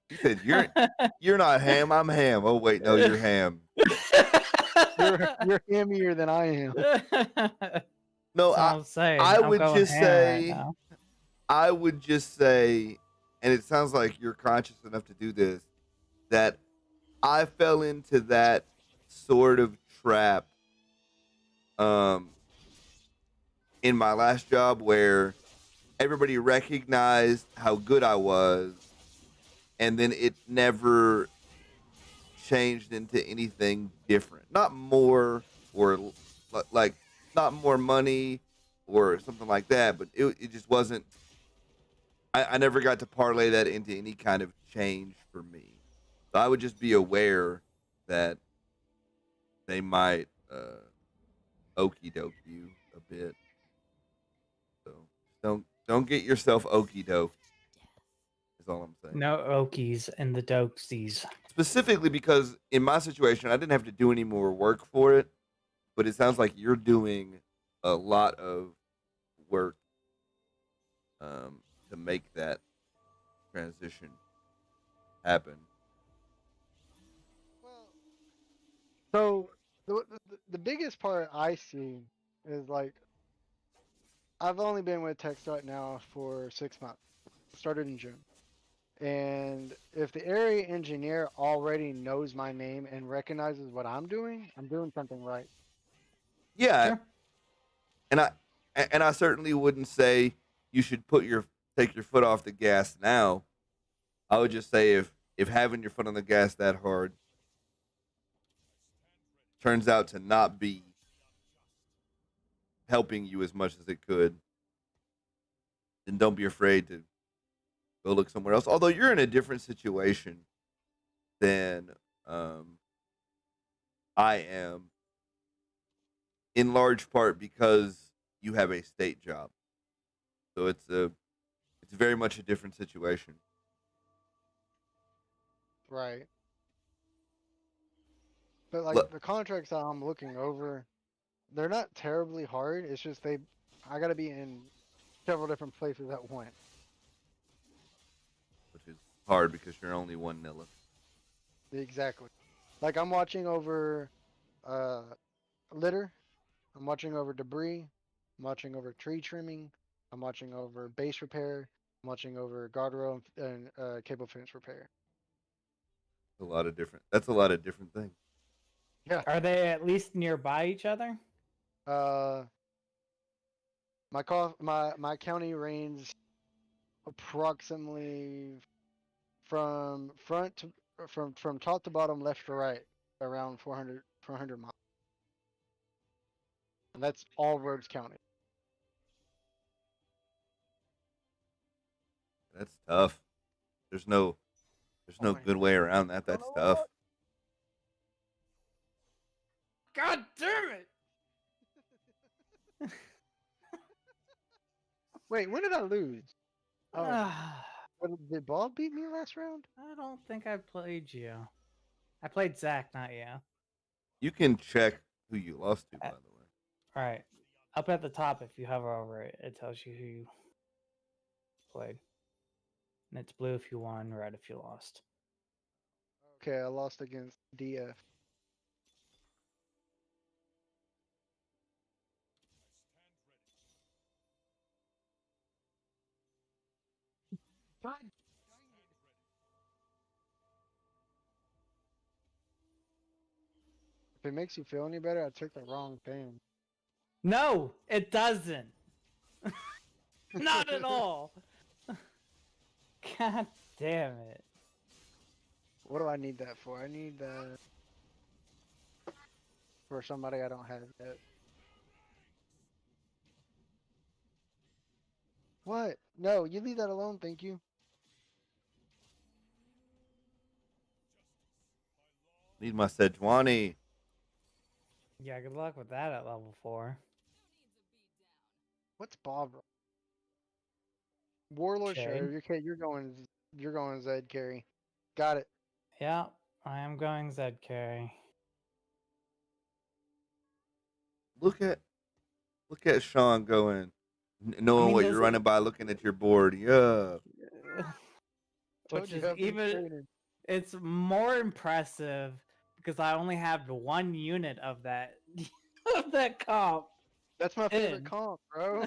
He said, "You're not ham. I'm ham." Oh wait, no, you're ham. You're hammier than I am. No, That's all I'm saying. I I'm would going just ham right say, now. I would just say, and it sounds like you're conscious enough to do this, that I fell into that sort of trap in my last job where everybody recognized how good I was, and then it never changed into anything different. Not more or like not more money or something like that, but it just wasn't. I never got to parlay that into any kind of change for me. So I would just be aware that they might okey doke you a bit. So don't get yourself okey doked. Is all I'm saying. No Okies and the Doksies. Specifically because in my situation, I didn't have to do any more work for it, but it sounds like you're doing a lot of work to make that transition happen. Well, so the biggest part I see is like I've only been with TechStart now for 6 months. Started in June. And if the area engineer already knows my name and recognizes what I'm doing something right. Yeah, Sure. and I certainly wouldn't say you should take your foot off the gas now. I would just say if having your foot on the gas that hard turns out to not be helping you as much as it could, then don't be afraid to go look somewhere else. Although you're in a different situation than um, I am, in large part because you have a state job. So it's very much a different situation. Right. But like Look, the contracts that I'm looking over, they're not terribly hard. It's just I gotta be in several different places at once. which is hard because you're only one Nilla. Exactly. Like I'm watching over uh litter, I'm watching over debris, I'm watching over tree trimming, I'm watching over base repair, I'm watching over guardrail and cable fence repair. A lot of different. That's a lot of different things. Yeah. Are they at least nearby each other? Uh, my county range approximately from front to from top to bottom, left to right, around 400 miles, and that's all roads counted. That's tough. There's no there's Oh no my! good way around that. That's tough. God damn it! Wait, when did I lose? Oh, I did Bob beat me last round? don't think I played you. I played Zach, not you. You can check who you lost to, by the way. All right. Up at the top, if you hover over it, it tells you who you played. And it's blue if you won, red if you lost. Okay, I lost against DF. God. If it makes you feel any better, I took the wrong thing. No, it doesn't. Not at all. God damn it. What do I need that for? I need that for somebody I don't have yet. What? No, you leave that alone, thank you. Need my Sejuani. Yeah, good luck with that at level 4. What's Bob? Warlord Shade. Sheriff. You're going Zed carry. Got it. Yeah, I am going ZK. Look at Sean going, knowing what you're does running by, looking at your board. Yeah. Told Which you is I've been even, training. it's more impressive because I only have one unit of that of that comp. That's my favorite In. comp, bro.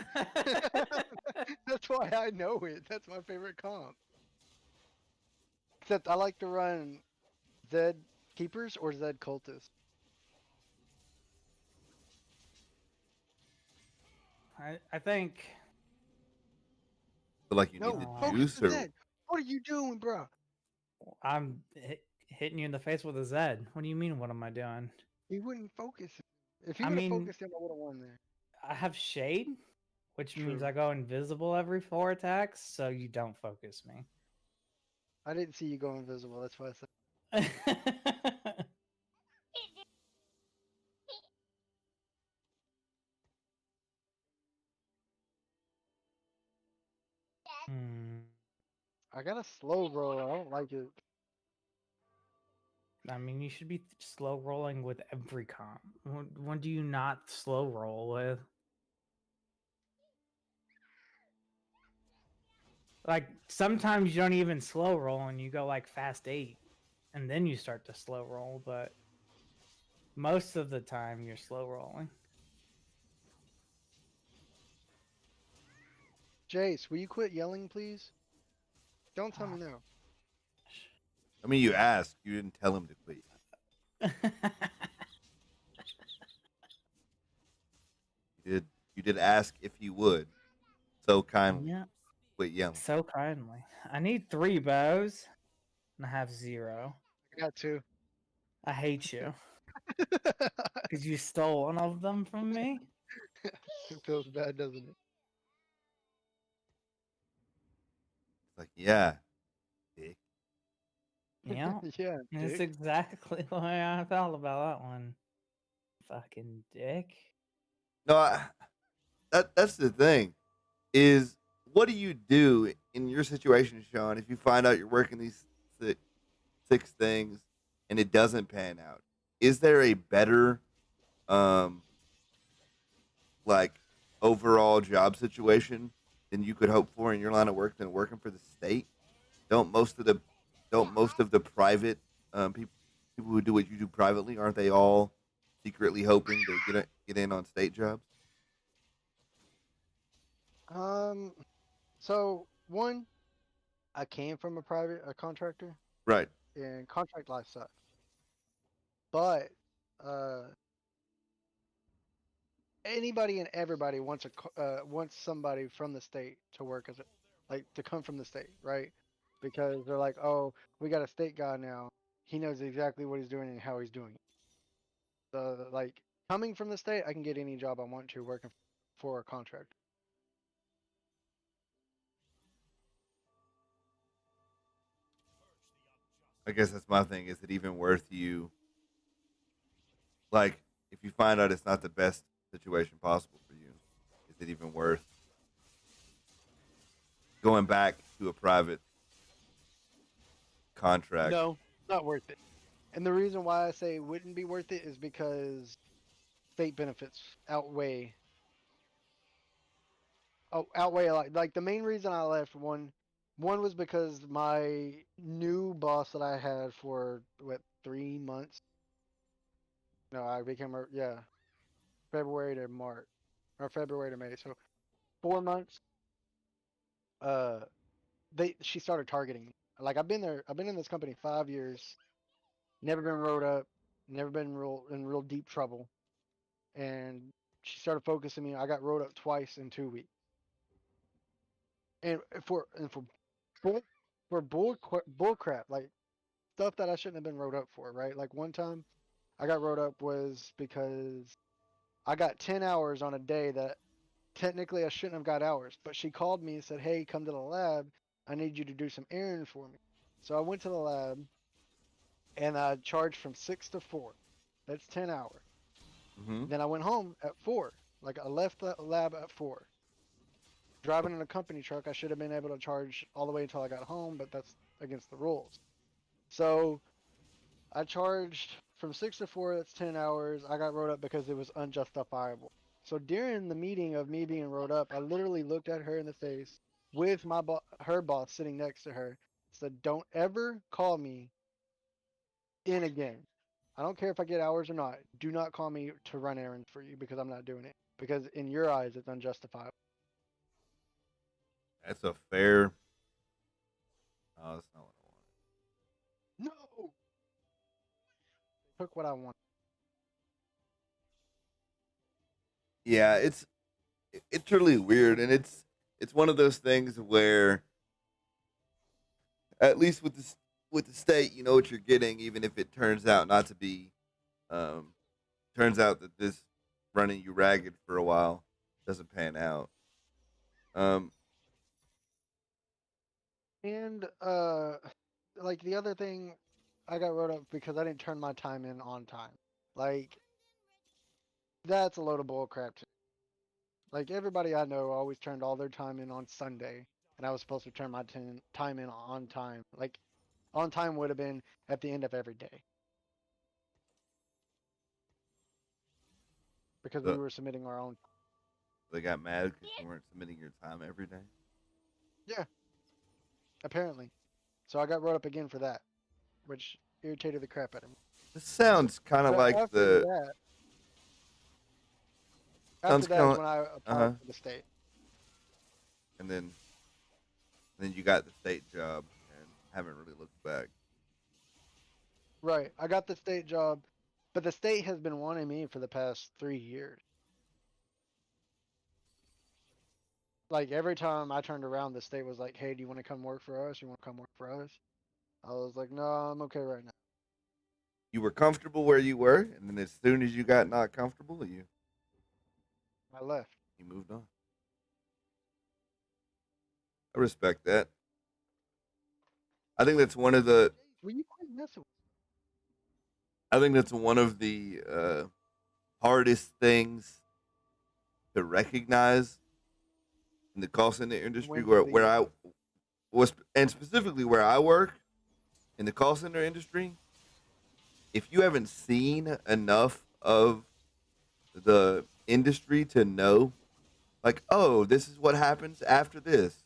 That's why I know it. That's my favorite comp. Except I like to run Zed Keepers or Zed Cultists. I think Feel like you need No, the Oh. focus juice, the or Zed. What are you doing, bro? I'm hitting you in the face with a Z. What do you mean? What am I doing? He wouldn't focus. If he I would have mean, focused him, I would have won there. I have shade, which means True. I go invisible every 4 attacks, so you don't focus me. I didn't see you go invisible. That's why I said. Hmm. I got a slow roll. I don't like it. I mean, you should be slow rolling with every comp. When do you not slow roll with? Like sometimes you don't even slow roll and you go like fast 8 and then you start to slow roll, but most of the time you're slow rolling. Jace, will you quit yelling, please? Don't tell Oh, me no. I mean, you asked. You didn't tell him to quit. You did. You did ask if he would, so kindly. yeah, Quit yelling. so kindly. I need 3 bows and I have 0. I got two. I hate you because you stole one of them from me. It feels bad, doesn't it? It's like, yeah, dick. Yeah, Yeah, that's dick. exactly the way I felt about that one. Fucking dick. No, that's the thing. Is what do you do in your situation, Sean, if you find out you're working these six, six things and it doesn't pan out? Is there a better, um, like overall job situation than you could hope for in your line of work than working for the state? Don't most of the private people who do what you do privately, aren't they all secretly hoping to get in on state jobs? Um, so one, I came from a contractor, Right. and contract life sucks. But uh, anybody and everybody wants somebody from the state to work as a, like to come from the state, right? Because they're like, oh, we got a state guy now. He knows exactly what he's doing and how he's doing it. So like coming from the state, I can get any job I want to working for a contract. I guess that's my thing. Is it even worth you? Like, if you find out it's not the best situation possible for you, is it even worth going back to a private contract? No, not worth it. And the reason why I say it wouldn't be worth it is because state benefits outweigh a lot. Like the main reason I left one was because my new boss that I had for what 3 months. No, I became a yeah February to March or February to May. So 4 months. Uh, she started targeting me. Like I've been there. I've been in this company 5 years. Never been wrote up. Never been real deep trouble. And she started focusing me. I got wrote up twice in 2 weeks. And for bull bull crap like stuff that I shouldn't have been wrote up for, right? Like one time I got wrote up was because I got 10 hours on a day that technically I shouldn't have got hours, but she called me and said, "Hey, come to the lab. I need you to do some errands for me." So I went to the lab and I charged from 6 to 4. That's 10 hours. Mm-hmm. Then I went home at 4. Like I left the lab at 4. Driving in a company truck, I should have been able to charge all the way until I got home, but that's against the rules. So I charged from 6 to 4, that's 10 hours. I got wrote up because it was unjustifiable. So during the meeting of me being wrote up, I literally looked at her in the face with her boss sitting next to her, said, "Don't ever call me in again. I don't care if I get hours or not. Do not call me to run errands for you because I'm not doing it. Because in your eyes, it's unjustifiable." That's a fair. Oh, that's not what I wanted. No! Took what I want. Yeah, it's really weird, and it's one of those things where at least with the state, you know what you're getting, even if it turns out not to be. Um, turns out that this running you ragged for a while doesn't pan out. Um, And like the other thing, I got wrote up because I didn't turn my time in on time. Like that's a load of bull crap. Like everybody I know always turned all their time in on Sunday, and I was supposed to turn my time in on time. Like on time would have been at the end of every day because we so were submitting our own. they got mad because you weren't submitting your time every day. Yeah, apparently. So I got wrote up again for that, which irritated the crap out of me. This sounds kind of But like the. after Sounds that kind is of. when I Uh applied huh. for the state. And then you got the state job and haven't really looked back. Right. I got the state job, but the state has been wanting me for the past 3 years. Like every time I turned around, the state was like, "Hey, do you want to come work for us? You want to come work for us?" I was like, "No, I'm okay right now." You were comfortable where you were, and then as soon as you got not comfortable, I left. you moved on. I respect that. I think that's one of the. Will you quit messing I think that's one of the hardest things to recognize in the call center industry, with where I was, and specifically where I work in the call center industry. If you haven't seen enough of the industry to know, like, oh, this is what happens after this.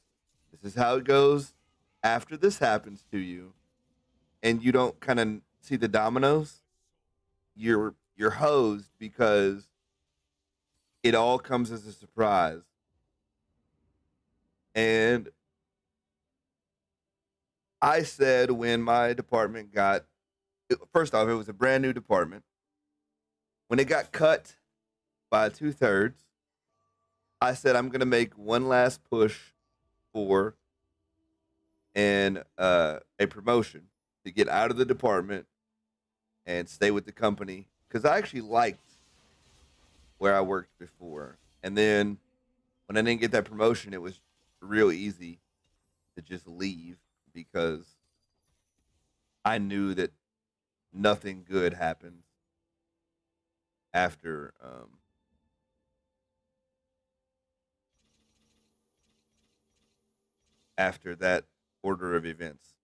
This is how it goes after this happens to you, and you don't kind of see the dominoes. You're hosed because it all comes as a surprise. And I said when my department got, first off, it was a brand new department. When it got cut by 2/3, I said I'm gonna make one last push for a promotion to get out of the department and stay with the company because I actually liked where I worked before. And then when I didn't get that promotion, it was real easy to just leave because I knew that nothing good happens after after that order of events.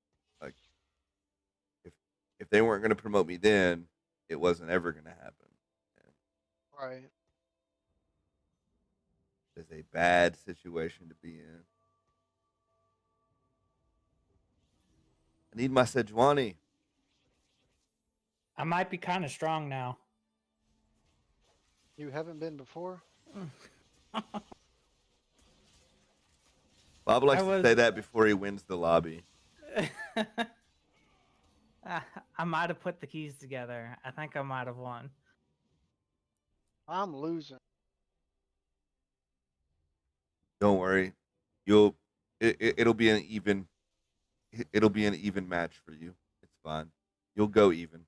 Like if if they weren't going to promote me then, it wasn't ever going to happen. And right. it's a bad situation to be in. I need my Sejuani. I might be kind of strong now. You haven't been before? Bob likes I to was. say that before he wins the lobby. I might have put the keys together. I think I might have won. I'm losing. Don't worry, you'll it'll be an even match for you. It's fine. You'll go even.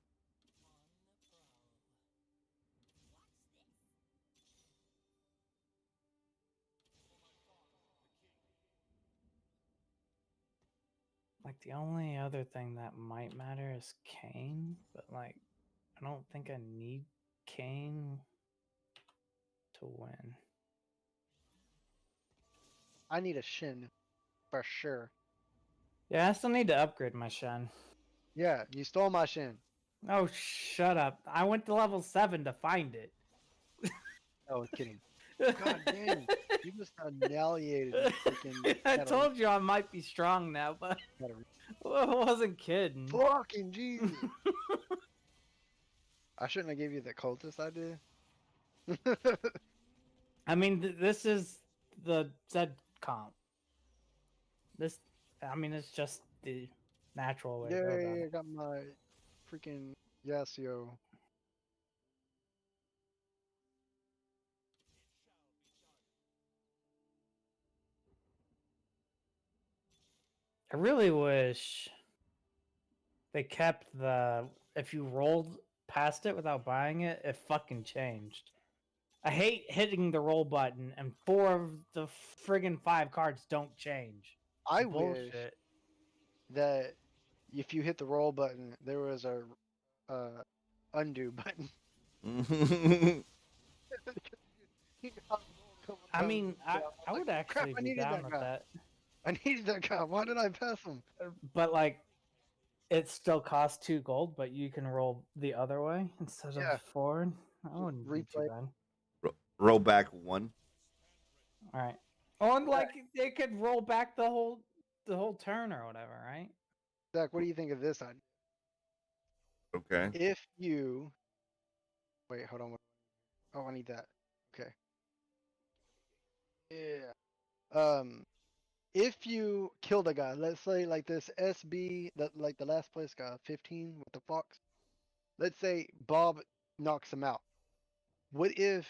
Like the only other thing that might matter is Kane, but like I don't think I need Kane to win. I need a shin for sure. Yeah, I still need to upgrade my Shen. Yeah, you stole my shin. Oh, shut up. I went to level 7 to find it. I was kidding. God dang. You just annihilated me freaking. I told you I might be strong now, but I wasn't kidding. Fucking Jesus. I shouldn't have gave you the cultist idea. I mean, this is the Z comp. This, I mean, it's just the natural way to go about Yay, I it. got my freaking Yasuo. I really wish they kept the if you rolled past it without buying it, it fucking changed. I hate hitting the roll button and 4 of the friggin' 5 cards don't change. I Bullshit. wish that if you hit the roll button, there was a undo button. I mean, I would actually I be needed down that with guy. that. I needed that guy. Why did I pass him? But like, it still costs 2 gold, but you can roll the other way instead Yeah. of 4. That wouldn't be too Replay. bad. Roll back one. All right. Oh, and like it could roll back the whole whole turn or whatever, right? Zach, what do you think of this idea? Okay. If you wait, hold on. Oh, I need that. Okay. Yeah. If you killed a guy, let's say like this SB, that like the last place guy, 15 with the fox. Let's say Bob knocks him out. What if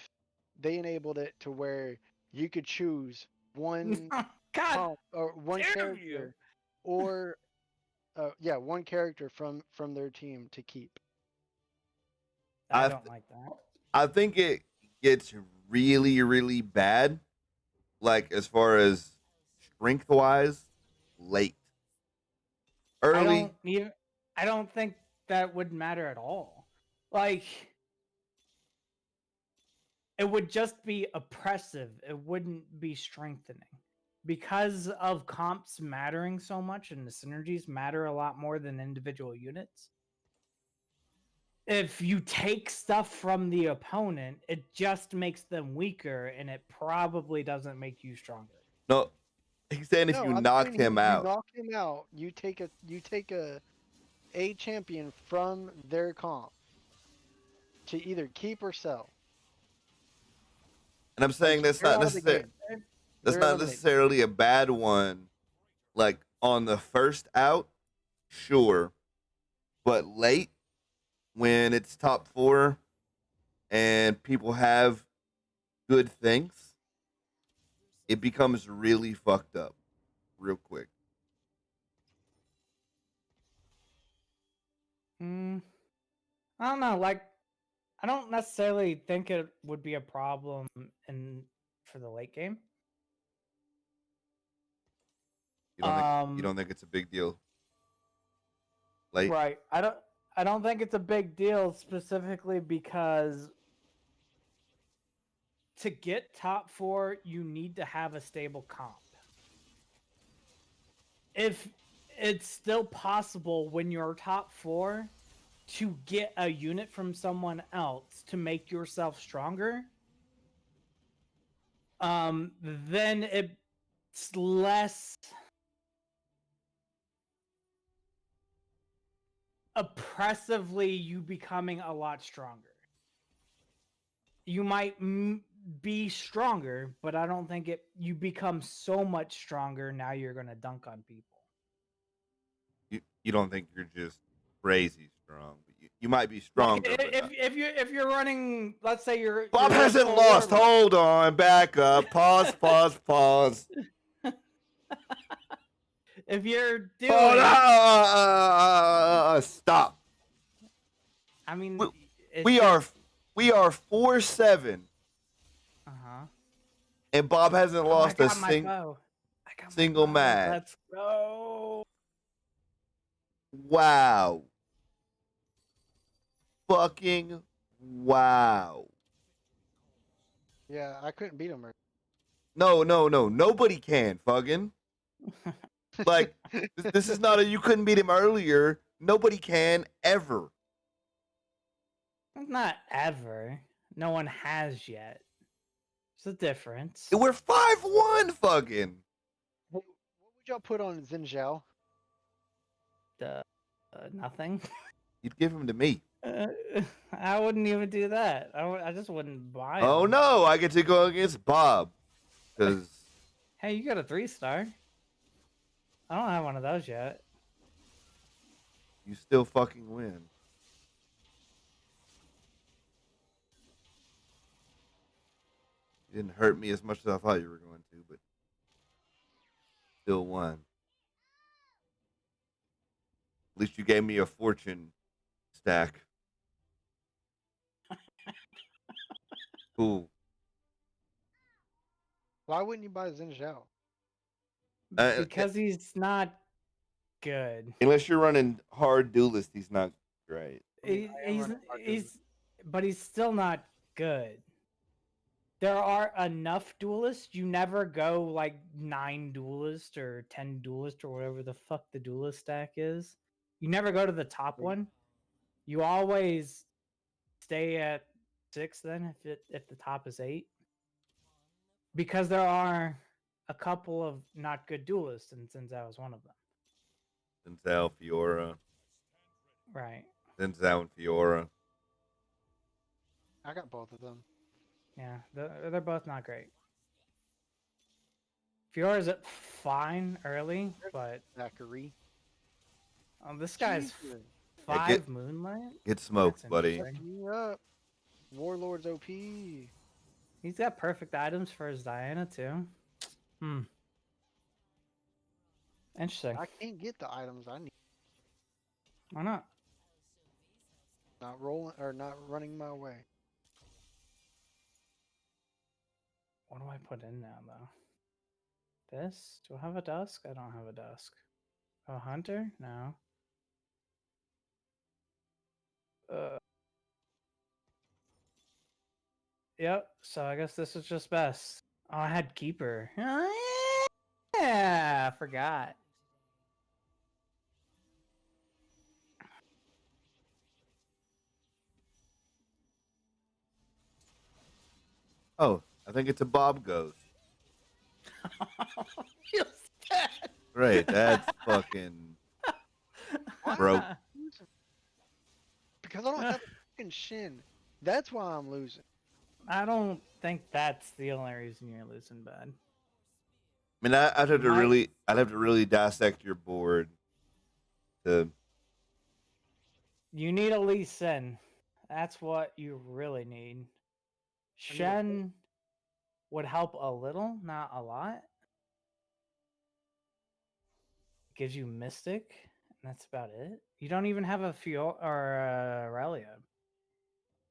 they enabled it to where you could choose one God comp or one damn you! character, or yeah, one character from their team to keep? I I don't like that. I think it gets really, really bad, like as far as strength wise, late. I Early, don't even. I don't think that would matter at all. Like, it would just be oppressive. It wouldn't be strengthening. Because of comps mattering so much and the synergies matter a lot more than individual units. If you take stuff from the opponent, it just makes them weaker and it probably doesn't make you stronger. no, he's saying if No, you I'm knocked saying him you out. knock him out. You take a champion from their comp to either keep or sell. And I'm saying Like they're out of the game. that's They're not eliminated. necessarily a bad one. Like on the first out, sure, but late when it's top 4 and people have good things, it becomes really fucked up real quick. I don't know. Like, I don't necessarily think it would be a problem for the late game. You don't think it's a big deal? Late? Right. I don't think it's a big deal specifically because to get top 4, you need to have a stable comp. If it's still possible when you're top 4 to get a unit from someone else to make yourself stronger, then it's less oppressively you becoming a lot stronger. You might be stronger, but I don't think you become so much stronger now you're going to dunk on people. You don't think you're just crazy strong, but you might be stronger. Like, But not. if you're running, let's say Bob you're hasn't full lost. warlock. Hold on, back up. Pause. Pause. Pause. If you're doing, Hold on. Stop. I mean, We are 4-7, and Bob hasn't lost a single match. Let's go. Wow. Fucking wow. Yeah, I couldn't beat him. No. Nobody can, fucking. Like, this is not you couldn't beat him earlier. Nobody can ever. Not ever. No one has yet. There's a difference. We're 5-1, fucking. What would y'all put on Xin Zhao? Nothing. You'd give him to me. I wouldn't even do that. I just wouldn't buy him. Oh no, I get to go against Bob. Because hey, you got a 3-star. I don't have one of those yet. you still fucking win. You didn't hurt me as much as I thought you were going to, but still won. At least you gave me a fortune stack. Cool. Why wouldn't you buy Xin Zhao? Because he's not good. Unless you're running hard duelist, he's not great. But he's still not good. There are enough duelists. You never go like 9 duelist or 10 duelist or whatever the fuck the duelist stack is. You never go to the top one. You always stay at 6 then if the top is 8. Because there are a couple of not good duelists, and Zinzao was one of them. Zinzao, Fiora. Right. Zinzao and Fiora. I got both of them. Yeah, they're both not great. Fiora's fine early, but Zachary. this guy's Jesus. 5 Moonlight. Get smoked, That's buddy. interesting. You up. Warlord's OP. He's got perfect items for his Diana too. Interesting. I can't get the items I need. Why not? Not rolling or not running my way. What do I put in now though? This? Do I have a dusk? I don't have a dusk. A hunter? No. Yep. So I guess this is just best. Oh, I had keeper. Oh, yeah, I forgot. Oh, I think it's a Bob Ghost. Feels bad. Right, that's fucking broke. Because I don't have a fucking shin. That's why I'm losing. I don't think that's the only reason you're losing, bud. I mean, I'd have to Might- I'd have to really dissect your board to. You need a Lee Sin. That's what you really need. Shen would help a little, not a lot. Gives you Mystic, and that's about it. You don't even have a Fiora or a Aurelia.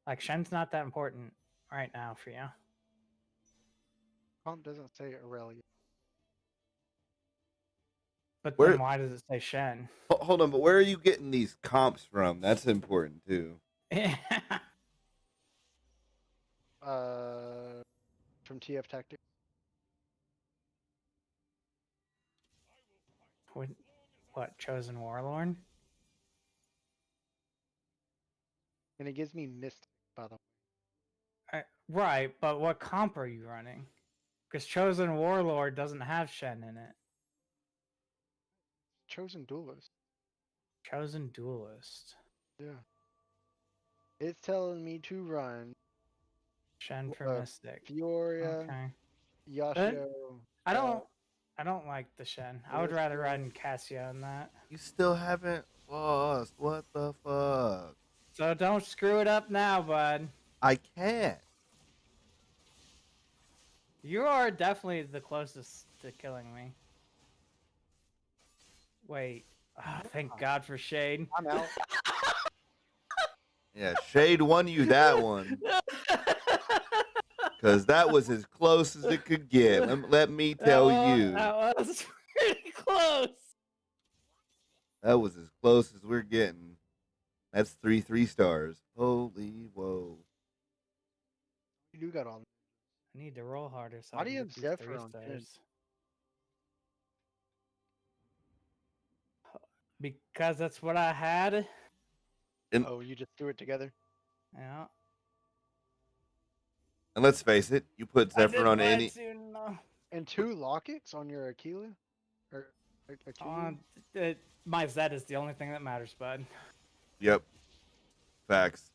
Like, Shen's not that important right now for you. Comp doesn't say Aurelia. But Where- then why does it say Shen? Hold on, but where are you getting these comps from? That's important too. From TF Tactics. What, Chosen Warlord? And it gives me Mystic, by the way. Right, but what comp are you running? Because Chosen Warlord doesn't have Shen in it. Chosen Duelist. Chosen Duelist. Yeah. It's telling me to run Shen for Mystic. Fioria, Okay. Yashio. I don't like the Shen. I would rather run Cassia in that. You still haven't lost. What the fuck? So don't screw it up now, bud. I can't. You are definitely the closest to killing me. Wait. Oh, thank God for Shade. I'm out. Yeah, Shade won you that one. Because that was as close as it could get. Let me tell you. That was pretty close. That was as close as we're getting. That's 3 stars. Holy whoa. You do got all. I need to roll harder. So Why I do can you get have these Zephyr 3 on 10? stars. Because that's what I had. Oh, you just threw it together? Yeah. And let's face it, you put Zephyr on any. And 2 lockets on your Aquila? Or Aquila? My Zed is the only thing that matters, bud. Yep. Facts.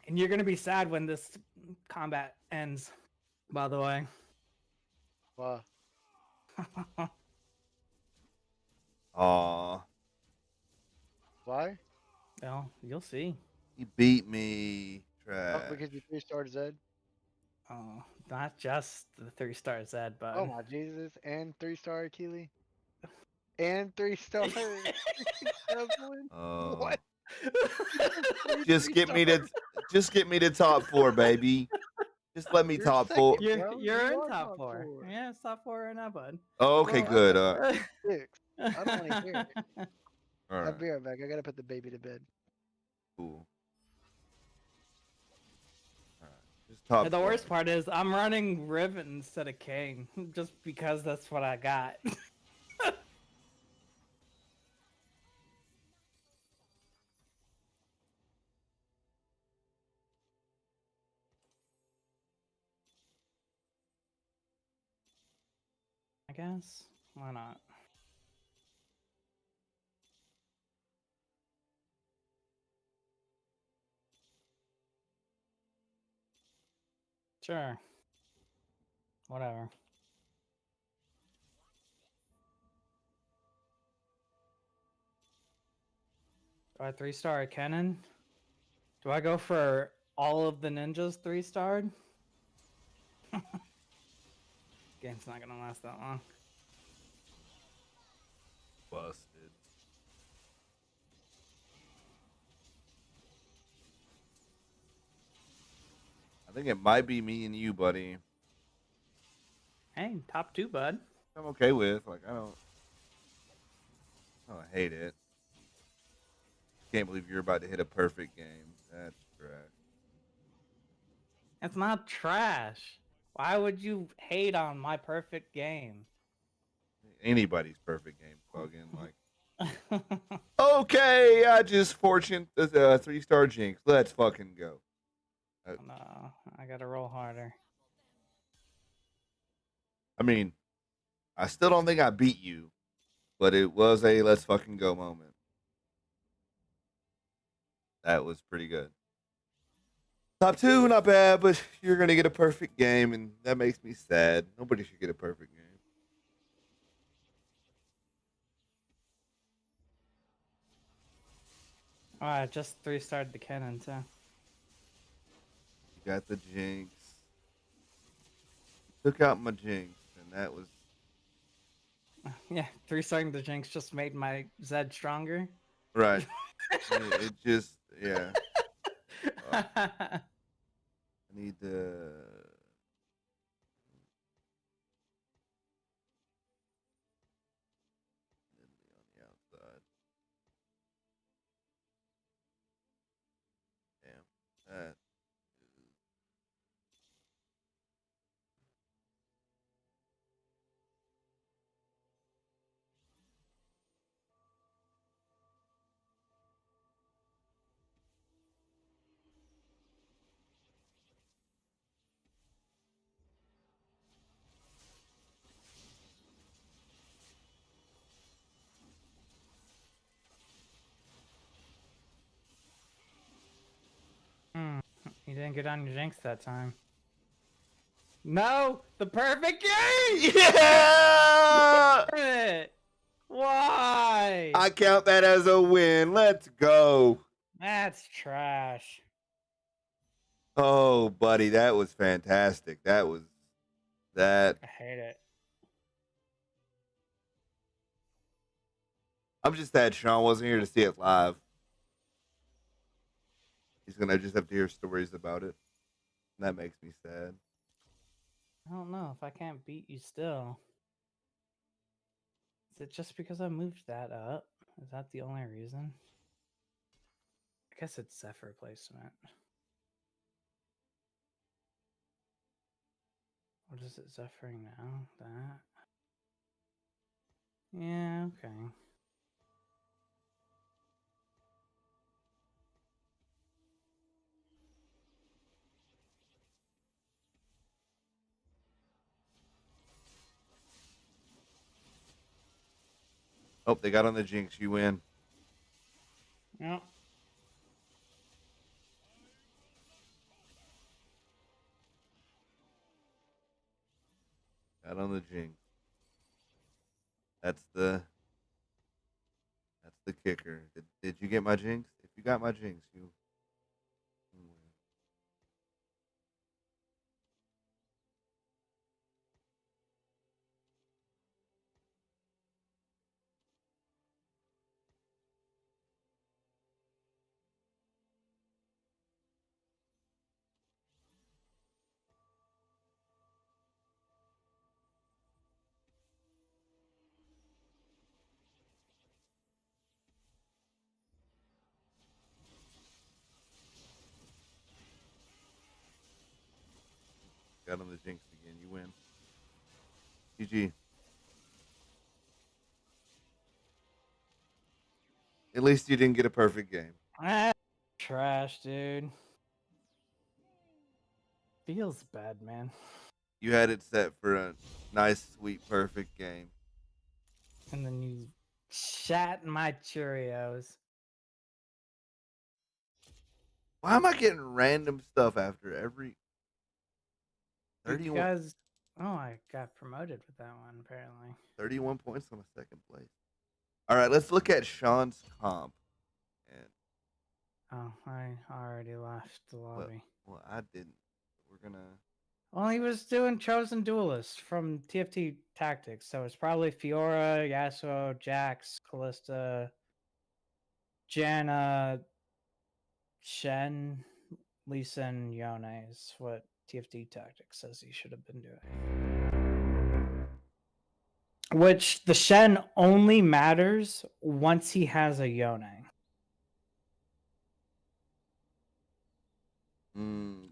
And you're gonna be sad when this combat ends. By the way. Wow. Aw. Why? Well, you'll see. He beat me. Oh, Trash. because you 3-star Zed? Oh, not just the 3-star Zed, bud. Oh my Jesus. And 3-star Aquila? And 3-star Evelyn? Oh. What? Just get me to top 4, baby. Just let me You're top second. 4. You're, Bro, you're you in are top top 4. 4. Yeah, it's top 4 right now, bud. Oh, okay, Well, good. 6. I don't want to hear it. All I'll right. be right back. I gotta put the baby to bed. Cool. All right. Just top And the 4. worst part is I'm running Riven instead of King, just because that's what I got. guess. Why not? Sure. Whatever. Do I 3-star a cannon? Do I go for all of the ninjas 3-starred? Game's not gonna last that long. Busted. I think it might be me and you, buddy. Hey, top 2, bud. I'm okay with. Like, I don't hate it. Can't believe you're about to hit a perfect game. That's trash. It's not trash. Why would you hate on my perfect game? Anybody's perfect game, fucking like. Okay, I just fortuned 3-star jinx. Let's fucking go. No, I gotta roll harder. I mean, I still don't think I beat you, but it was a let's fucking go moment. That was pretty good. Top 2, not bad, but you're gonna get a perfect game, and that makes me sad. Nobody should get a perfect game. Oh, I just 3-starred the cannon too. You got the jinx. Took out my jinx, and that was Yeah, 3-starring the jinx just made my Zed stronger. right. it just, yeah. I need to. On the outside. Damn. That. You didn't get on your jinx that time. No, the perfect game. Yeah! Damn it. Why? I count that as a win. Let's go. That's trash. Oh, buddy, that was fantastic. That. I hate it. I'm just sad Sean wasn't here to see it live. He's gonna just have to hear stories about it. And that makes me sad. I don't know if I can't beat you still. Is it just because I moved that up? Is that the only reason? I guess it's Zephyr placement. What is it Zephyring now? That? Yeah, okay. Oh, they got on the jinx. You win. Yep. Got on the jinx. That's the kicker. Did you get my jinx? If you got my jinx, you win. Got on the jinx again. You win. GG. At least you didn't get a perfect game. Ah, trash, dude. Feels bad, man. You had it set for a nice, sweet, perfect game. And then you shat my Cheerios. Why am I getting random stuff after every 31, Because I got promoted with that one apparently. 31 points on a second place? All right, let's look at Sean's comp. And Oh, I already left the lobby. well, I didn't. We're gonna. Well, he was doing Chosen Duelist from TFT Tactics, so it's probably Fiora, Yasuo, Jax, Callista, Janna, Shen, Lisa, and Yone is what TFT Tactics says he should have been doing. Which the Shen only matters once he has a Yone.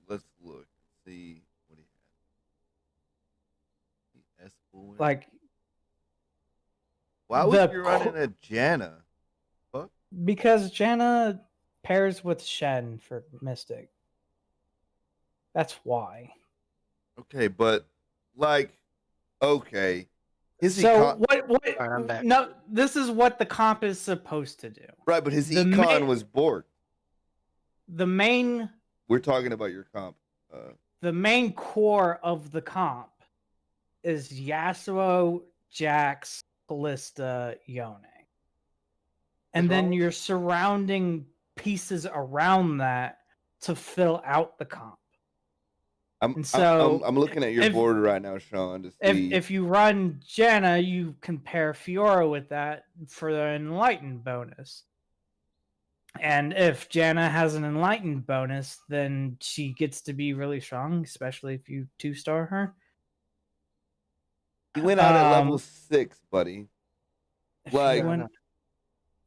Let's look and see what he has. The S4. Like, why would you running a Janna? Fuck. Because Janna pairs with Shen for Mystic. That's why. Okay, but like, okay. So what? Alright, I'm back. No, this is what the comp is supposed to do. Right, but his econ was borked. The main. We're talking about your comp. The main core of the comp is Yasuo, Jax, Callista, Yone, and then your surrounding pieces around that to fill out the comp. I'm looking at your board right now, Sean. To see if you run Janna, you can pair Fiora with that for the Enlightened bonus. And if Janna has an Enlightened bonus, then she gets to be really strong, especially if you 2-star her. you went out at level 6, buddy. Like,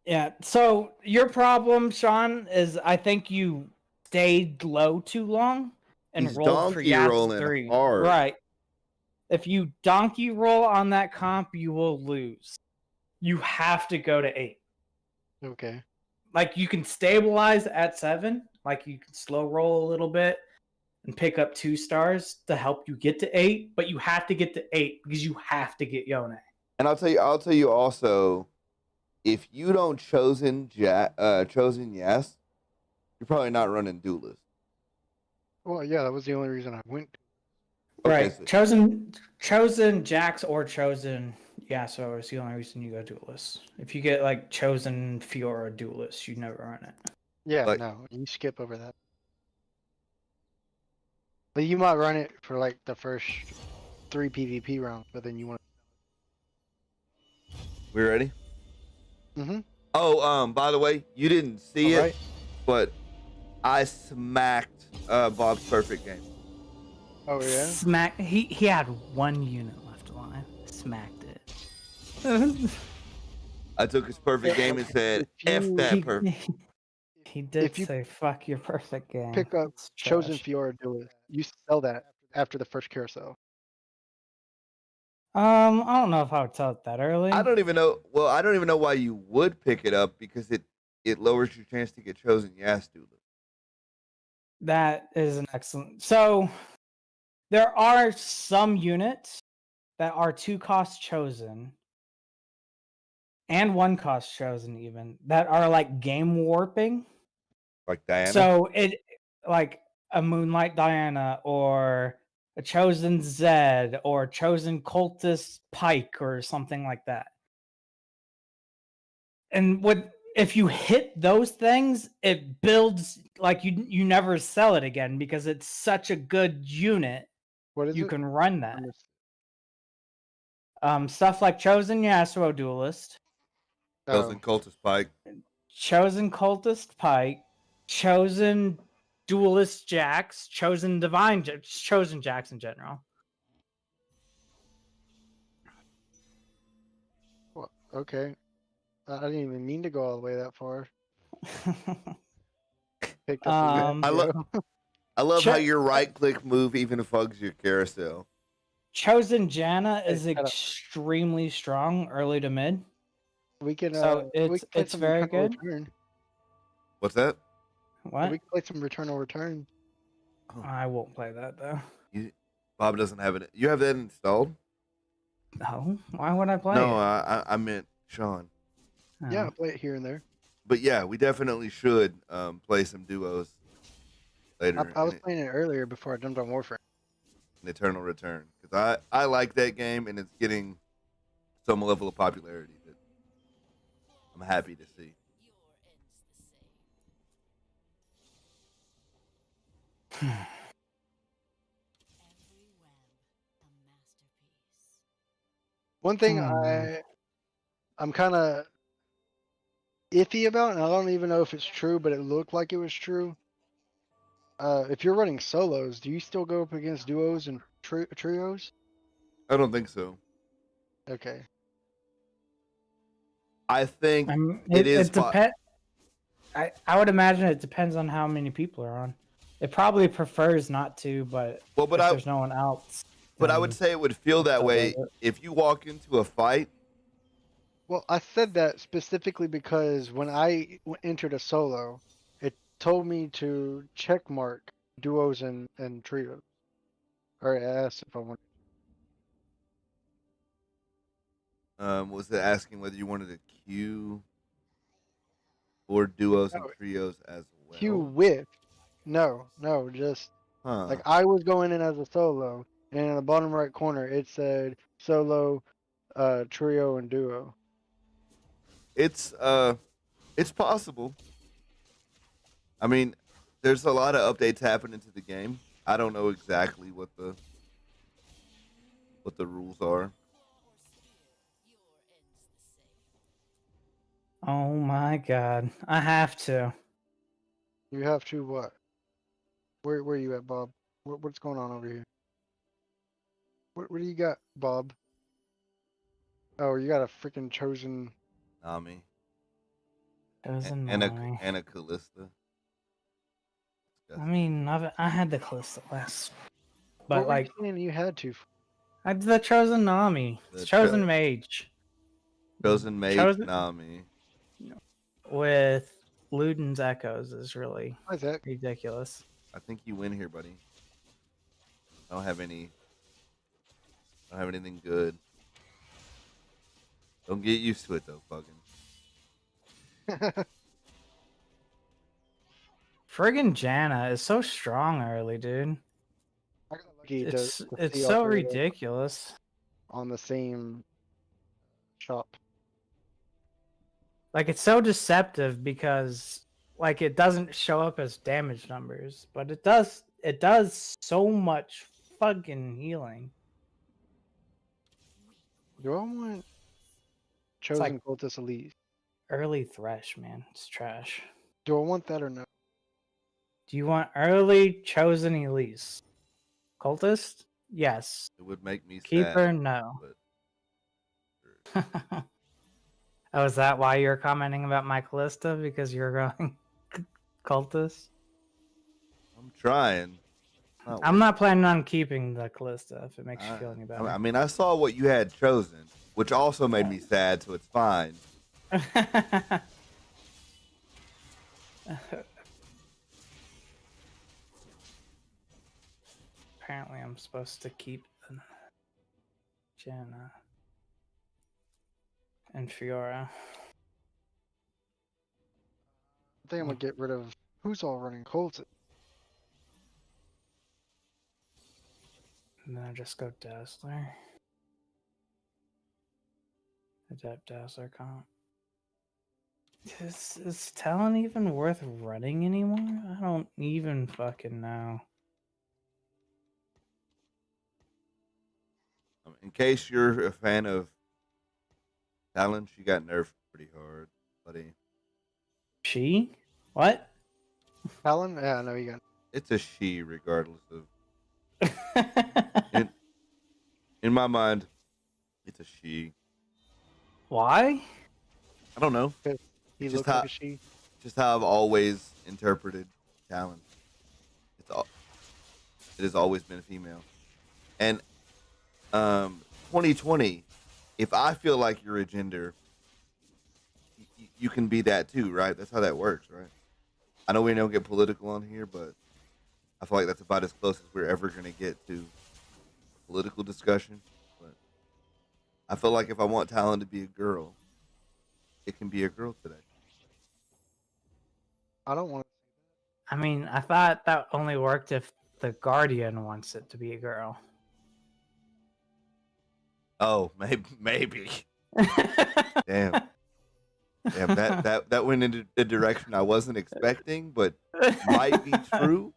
yeah. So your problem, Sean, is I think you stayed low too long and rolled for Yasuo 3. Hard. Right. If you donkey roll on that comp, you will lose. You have to go to 8. Okay. Like, you can stabilize at 7. Like, you can slow roll a little bit and pick up 2 stars to help you get to 8. But you have to get to 8 because you have to get Yone. And I'll tell you also, if you don't chosen yes, you're probably not running Duelist. Well, yeah, that was the only reason I went. Right. So chosen Jax or chosen Yasuo is the only reason you go Duelist. If you get like chosen Fiora Duelist, you never run it. Yeah, no, you skip over that. But you might run it for like the first 3 PvP rounds, but then you want to. We ready? Mm-hmm. Oh, by the way, you didn't see it, but I smacked Bob's perfect game. Oh yeah. He had 1 unit left alive. Smacked it. I took his perfect game and said, "F that perfect." He did say, "Fuck your perfect game." Pick up chosen Fiora Duelist. You sell that after the first carousel. I don't know if I would tell it that early. I don't even know. Well, I don't even know why you would pick it up because it lowers your chance to get chosen. Yes, Duelist. That is an excellent. So there are some units that are 2 cost chosen and 1 cost chosen even that are like game warping. Like Diana. So it like a Moonlight Diana or a chosen Zed or chosen Cultist Pike or something like that. And if you hit those things, it builds like you never sell it again because it's such a good unit. What is you it? can run that. Stuff like chosen Yasuo Duelist, chosen Cultist Pike, chosen Cultist Pike, chosen Duelist Jax, chosen Divine, chosen Jax in general. Well, okay. I didn't even mean to go all the way that far. Picked up I love how your right-click move even fugs your carousel. Chosen Janna is extremely strong early to mid. We can so it's very good. Return. What's that? What? We can play some Return. I won't play that though. Bob doesn't have it. You have that installed? No, why would I play No, it? I meant Sean. Yeah, Oh. I play it here and there. But yeah, we definitely should play some duos later I was playing it earlier before I jumped on Warframe. in Eternal Return because I like that game and it's getting some level of popularity that I'm happy to see. One thing Hmm. I'm kind of iffy about, and I don't even know if it's true, but it looked like it was true. If you're running solos, do you still go up against duos and trios? I don't think so. Okay. I think I mean, it it, is. it depends. I would imagine it depends on how many people are on. It probably prefers not to, but Well, if there's no one else, but I would then say it would feel it that still does way it. if you walk into a fight. Well, I said that specifically because when I entered a solo, it told me to check mark duos and trios, or it asked if I want. Was it asking whether you wanted to queue or duos and No, trios as queue well? with. No, just Huh. like I was going in as a solo, and in the bottom right corner it said solo, trio, and duo. It's possible. I mean, there's a lot of updates happening to the game. I don't know exactly what the rules are. Oh my god, I have to. You have to what? Where you at, Bob? What's going on over here? What do you got, Bob? Oh, you got a freaking chosen. Nami Doesn't and a lie. and a Callista. I mean, I had the Callisto last, What but were you like saying you had to? I did the chosen Nami, The chosen mage, chosen mage chosen Nami. with Luden's echoes is really Hi, Zach. ridiculous. I think you win here, buddy. I don't have any. I don't have anything good. Don't get used to it though, fucking. Friggin' Janna is so strong early, dude. I got lucky It's to it's see all so three of those ridiculous. on the same shop. Like it's so deceptive because like it doesn't show up as damage numbers, but it does so much fucking healing. Do I want It's like chosen cultist elite? early thresh, man. It's trash. Do I want that or no? Do you want early chosen Elise? Cultist? Yes. It would make me sad. Keeper? No. But Oh, is that why you're commenting about my Callista? Because you're going cultist? I'm trying. I'm not planning on keeping the Callista if it makes you feel any better. I mean, I saw what you had chosen, which also made me sad, so it's fine. Apparently, I'm supposed to keep Janna and Fiora. I think I'm gonna get rid of who's all running cultist. And then I just go Dazzler. Adept Dazzler comp. Is Talon even worth running anymore? I don't even fucking know. In case you're a fan of Talon, she got nerfed pretty hard, buddy. She? What? Talon? Yeah, no, you got. It's a she, regardless of. In my mind, it's a she. Why? I don't know. He Just looks like a she. Just how I've always interpreted Talon. It has always been a female. And 2020, if I feel like you're a gender, you can be that too, right? That's how that works, right? I know we don't get political on here, but I feel like that's about as close as we're ever going to get to political discussion, but I feel like if I want Talon to be a girl, it can be a girl today. I don't want I mean, I thought that only worked if the Guardian wants it to be a girl. Oh, maybe. Damn. Damn, that went into a direction I wasn't expecting, but might be true.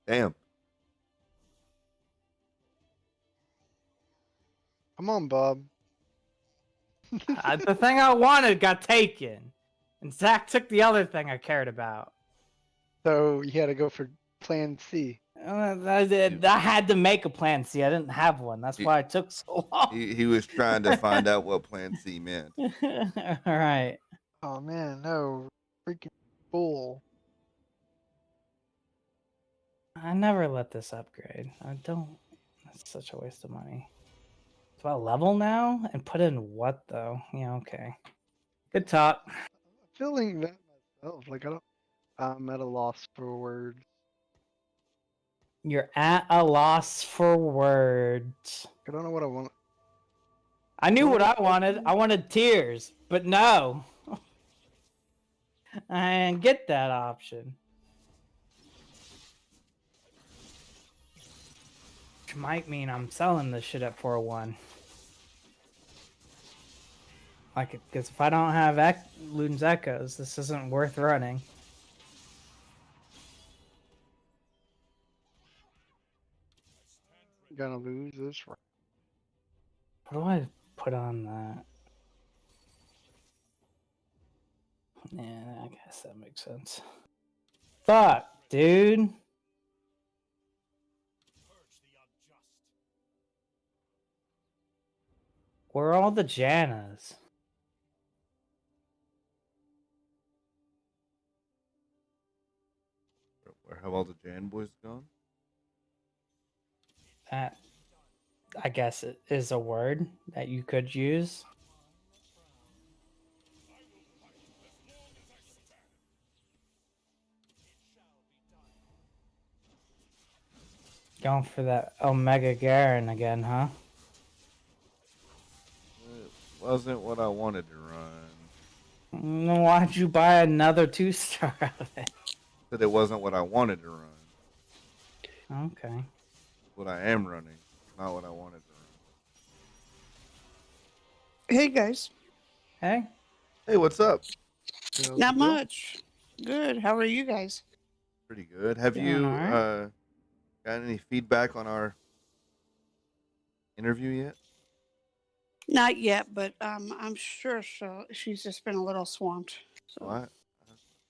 Damn. Come on, Bob. The thing I wanted got taken, and Zach took the other thing I cared about. So you had to go for Plan C. I had to make a plan C. I didn't have one. That's why it took so long. He was trying to find out what Plan C meant. All right. Oh man, no, freaking fool. I never let this upgrade. I don't. That's such a waste of money. Do I level now and put in what though? Yeah, okay. Good talk. I'm feeling that myself. Like I'm at a loss for words. You're at a loss for words. I don't know what I want. I knew what I wanted. I wanted tears, but no. I didn't get that option. Which might mean I'm selling this shit at 401. Like, because if I don't have Luden's Echoes, this isn't worth running. Gonna lose this round. What do I put on that? Yeah, I guess that makes sense. Fuck, dude. Where are all the Jannas? Where have all the Jan boys gone? That, I guess, it is a word that you could use. Going for that Omega Garen again, huh? It wasn't what I wanted to run. Then why'd you buy another 2-star out of it? Said it wasn't what I wanted to run. Okay. What I am running, not what I wanted to run. Hey guys, Hey. Hey, what's up? not much. Good. How are you guys? Pretty good. Have Doing you all right. got any feedback on our interview yet? Not yet, but I'm sure she's just been a little swamped. So Well,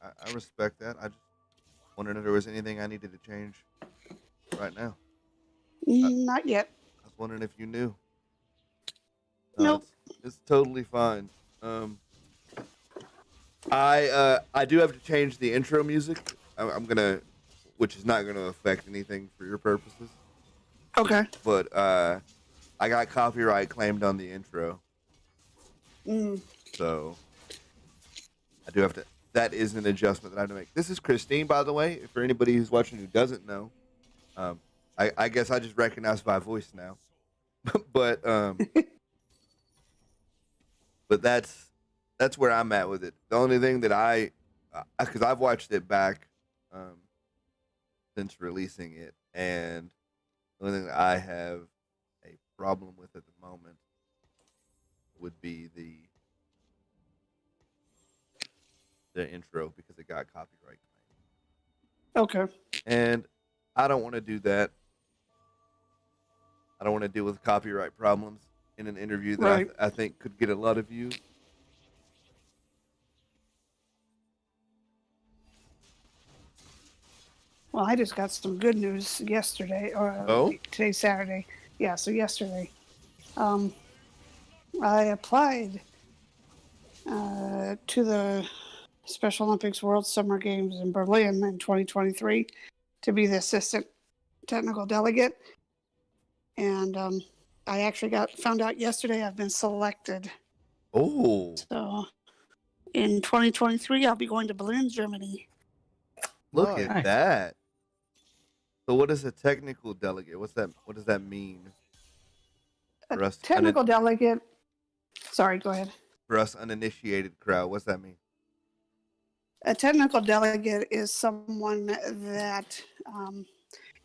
I respect that. I just wondered if there was anything I needed to change right now. not yet. I was wondering if you knew. Nope. It's totally fine. I do have to change the intro music. I'm gonna, which is not gonna affect anything for your purposes. Okay. But I got copyright claimed on the intro, so I do have to. That is an adjustment that I have to make. This is Christine, by the way. For anybody who's watching who doesn't know, I guess I just recognize my voice now. but but that's where I'm at with it. The only thing that because I've watched it back since releasing it, and the only thing that I have a problem with at the moment would be the intro, because it got copyright claim. Okay. And I don't want to do that. I don't want to deal with copyright problems in an interview that Right. I think could get a lot of views. Well, I just got some good news yesterday, or today's Saturday. Yeah, so yesterday, I applied to the Special Olympics World Summer Games in Berlin in 2023 to be the assistant technical delegate. And I actually found out yesterday I've been selected. Oh, So in 2023, I'll be going to Berlin, Germany. look Nice. at that. So what is a technical delegate? What's that? What does that mean A for us? technical delegate. Sorry, go ahead. For us uninitiated crowd, what's that mean? A technical delegate is someone that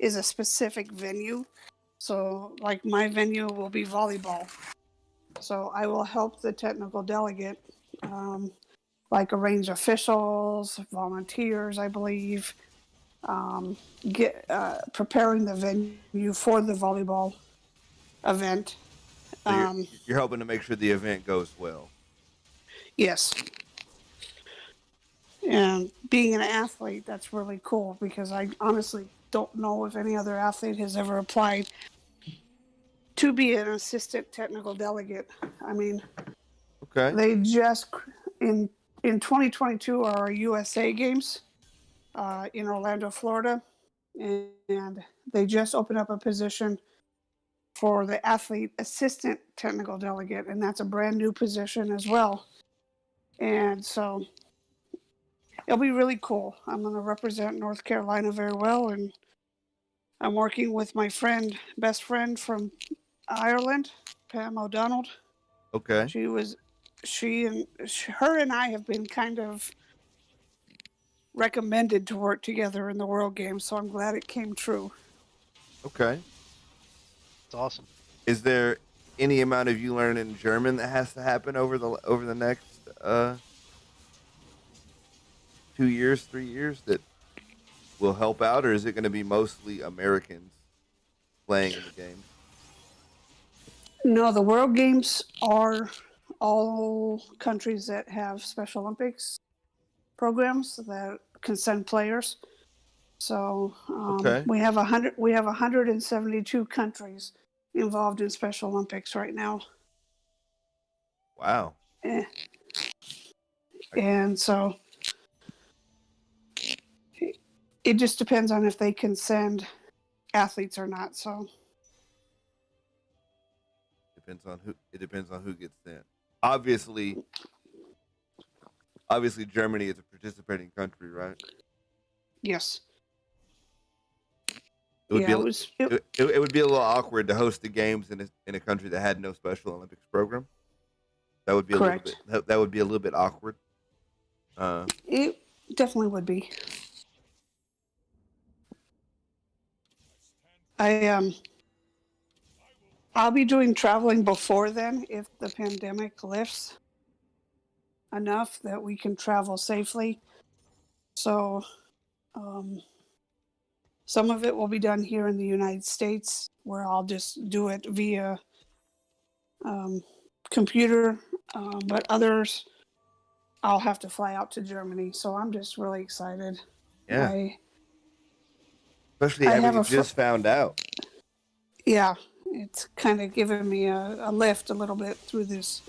is a specific venue. So, like my venue will be volleyball. So I will help the technical delegate, like arrange officials, volunteers, I believe, get preparing the venue for the volleyball event. So you're helping to make sure the event goes well. Yes. And being an athlete, that's really cool because I honestly don't know if any other athlete has ever applied to be an assistant technical delegate. I mean, Okay. they just in 2022 are our USA games in Orlando, Florida, and they just opened up a position for the athlete assistant technical delegate, and that's a brand new position as well. And so it'll be really cool. I'm going to represent North Carolina very well, and I'm working with my best friend from Ireland, Pam O'Donnell. Okay. Her and I have been kind of recommended to work together in the World Games, so I'm glad it came true. Okay. It's awesome. Is there any amount of you learning German that has to happen over the next 2 years, 3 years that will help out, or is it going to be mostly Americans playing in the game? No, the World Games are all countries that have Special Olympics programs that can send players. So Okay. we have 172 countries involved in Special Olympics right now. Wow. And so it just depends on if they can send athletes or not. So It depends on who gets sent. Obviously Germany is a participating country, right? yes. It would Yeah, be it it would be a little awkward to host the games in a country that had no Special Olympics program. That would be Correct. that would be a little bit awkward. It definitely would be. I'll be doing traveling before then if the pandemic lifts enough that we can travel safely. So some of it will be done here in the United States where I'll just do it via computer, but others I'll have to fly out to Germany. So I'm just really excited. Yeah. Especially having just found out. Yeah, it's kind of given me a lift a little bit through this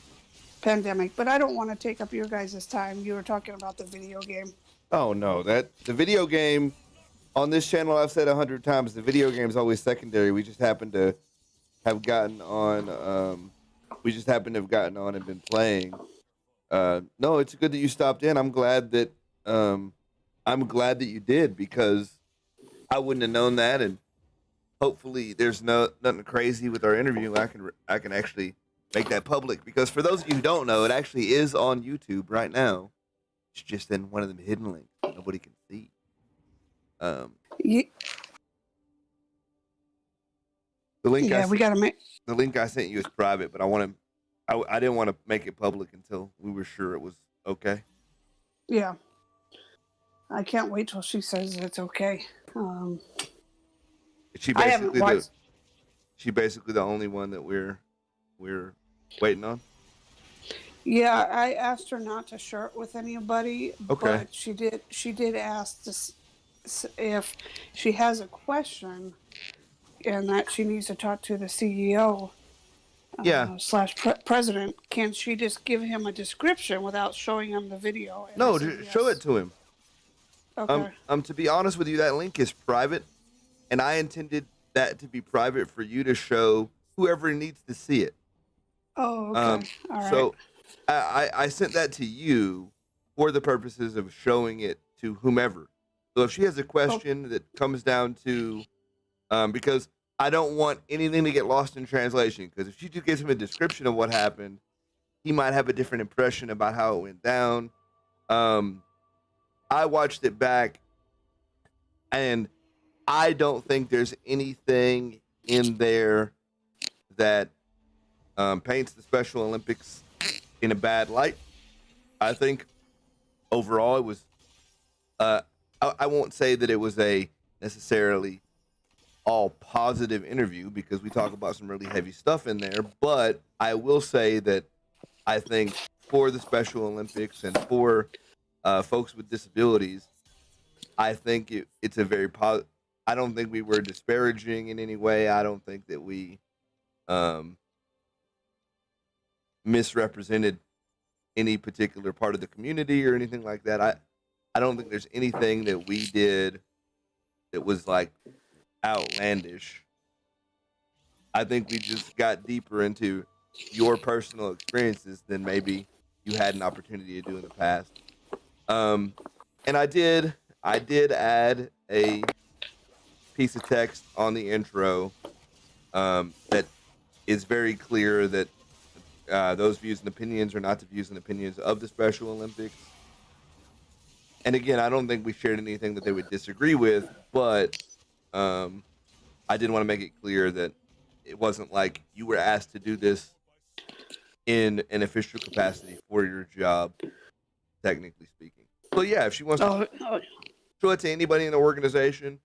pandemic, but I don't want to take up your guys' time. You were talking about the video game. Oh no, the video game on this channel, I've said 100 times, the video game is always secondary. We just happen to have gotten on. We just happen to have gotten on and been playing. No, it's good that you stopped in. I'm glad that you did, because I wouldn't have known that, and hopefully there's nothing crazy with our interview. I can actually make that public, because for those of you who don't know, it actually is on YouTube right now. It's just in one of them hidden links that nobody can see. Yeah, The link we got to make. the link I sent you is private, but I didn't want to make it public until we were sure it was okay. Yeah, I can't wait till she says it's okay. I haven't watched. She basically the only one that we're waiting on. Yeah, I asked her not to share it with anybody, Okay. but she did ask if she has a question and that she needs to talk to the CEO. Yeah. Slash president. Can she just give him a description without showing him the video? And No, I said just show yes. it to him. Okay. To be honest with you, that link is private, and I intended that to be private for you to show whoever needs to see it. Oh, okay. All right. So I sent that to you for the purposes of showing it to whomever. So if she has a question that comes down to because I don't want anything to get lost in translation. Because if she just gives him a description of what happened, he might have a different impression about how it went down. I watched it back, and I don't think there's anything in there that paints the Special Olympics in a bad light. I think overall it was. I won't say that it was a necessarily all positive interview because we talk about some really heavy stuff in there, but I will say that I think for the Special Olympics and for folks with disabilities, I think it's a very positive. I don't think we were disparaging in any way. I don't think that we misrepresented any particular part of the community or anything like that. I don't think there's anything that we did that was like outlandish. I think we just got deeper into your personal experiences than maybe you had an opportunity to do in the past. And I did add a piece of text on the intro that is very clear that those views and opinions are not the views and opinions of the Special Olympics. And again, I don't think we shared anything that they would disagree with, but I did want to make it clear that it wasn't like you were asked to do this in an official capacity for your job, technically speaking. So yeah, if she wants to show it to anybody in the organization,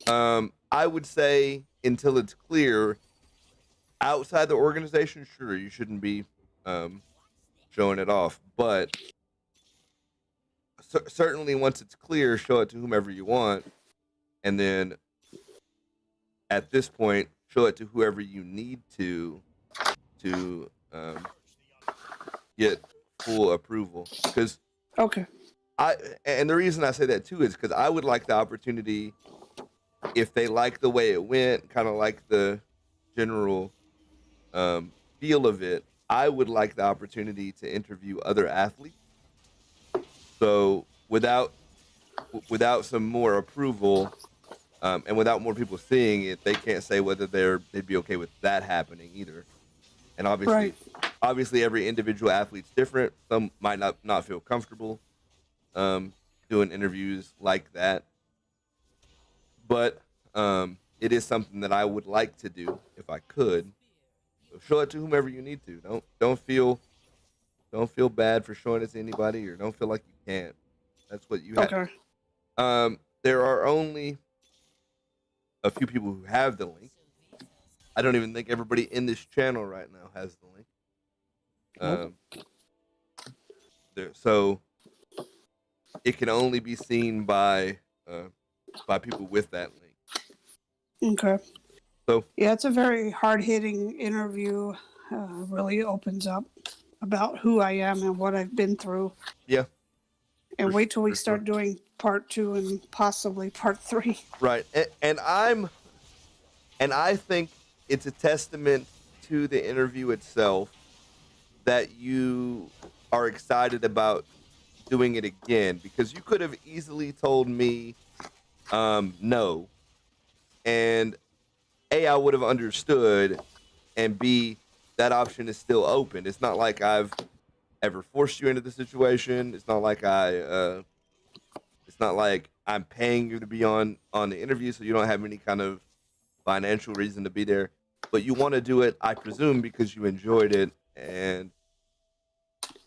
I would say until it's clear outside the organization, sure, you shouldn't be showing it off. But certainly once it's clear, show it to whomever you want. And then at this point, show it to whoever you need to get full approval. Because and the reason I say that too is because I would like the opportunity, if they like the way it went, kind of like the general feel of it, I would like the opportunity to interview other athletes. So without some more approval, and without more people seeing it, they can't say whether they'd be okay with that happening either. And obviously every individual athlete's different. Some might not feel comfortable doing interviews like that. But it is something that I would like to do if I could. So show it to whomever you need to. Don't feel bad for showing it to anybody, or don't feel like you can't. That's what you have. Okay. There are only a few people who have the link. I don't even think everybody in this channel right now has the link. So it can only be seen by people with that link. Okay. So yeah, it's a very hard-hitting interview. Really opens up about who I am and what I've been through. Yeah. And wait till we start doing part 2 and possibly part 3. Right. And I think it's a testament to the interview itself that you are excited about doing it again, because you could have easily told me no, and A, I would have understood, and B, that option is still open. It's not like I've ever forced you into the situation. It's not like I'm paying you to be on the interview, so you don't have any kind of financial reason to be there. But you want to do it, I presume, because you enjoyed it, and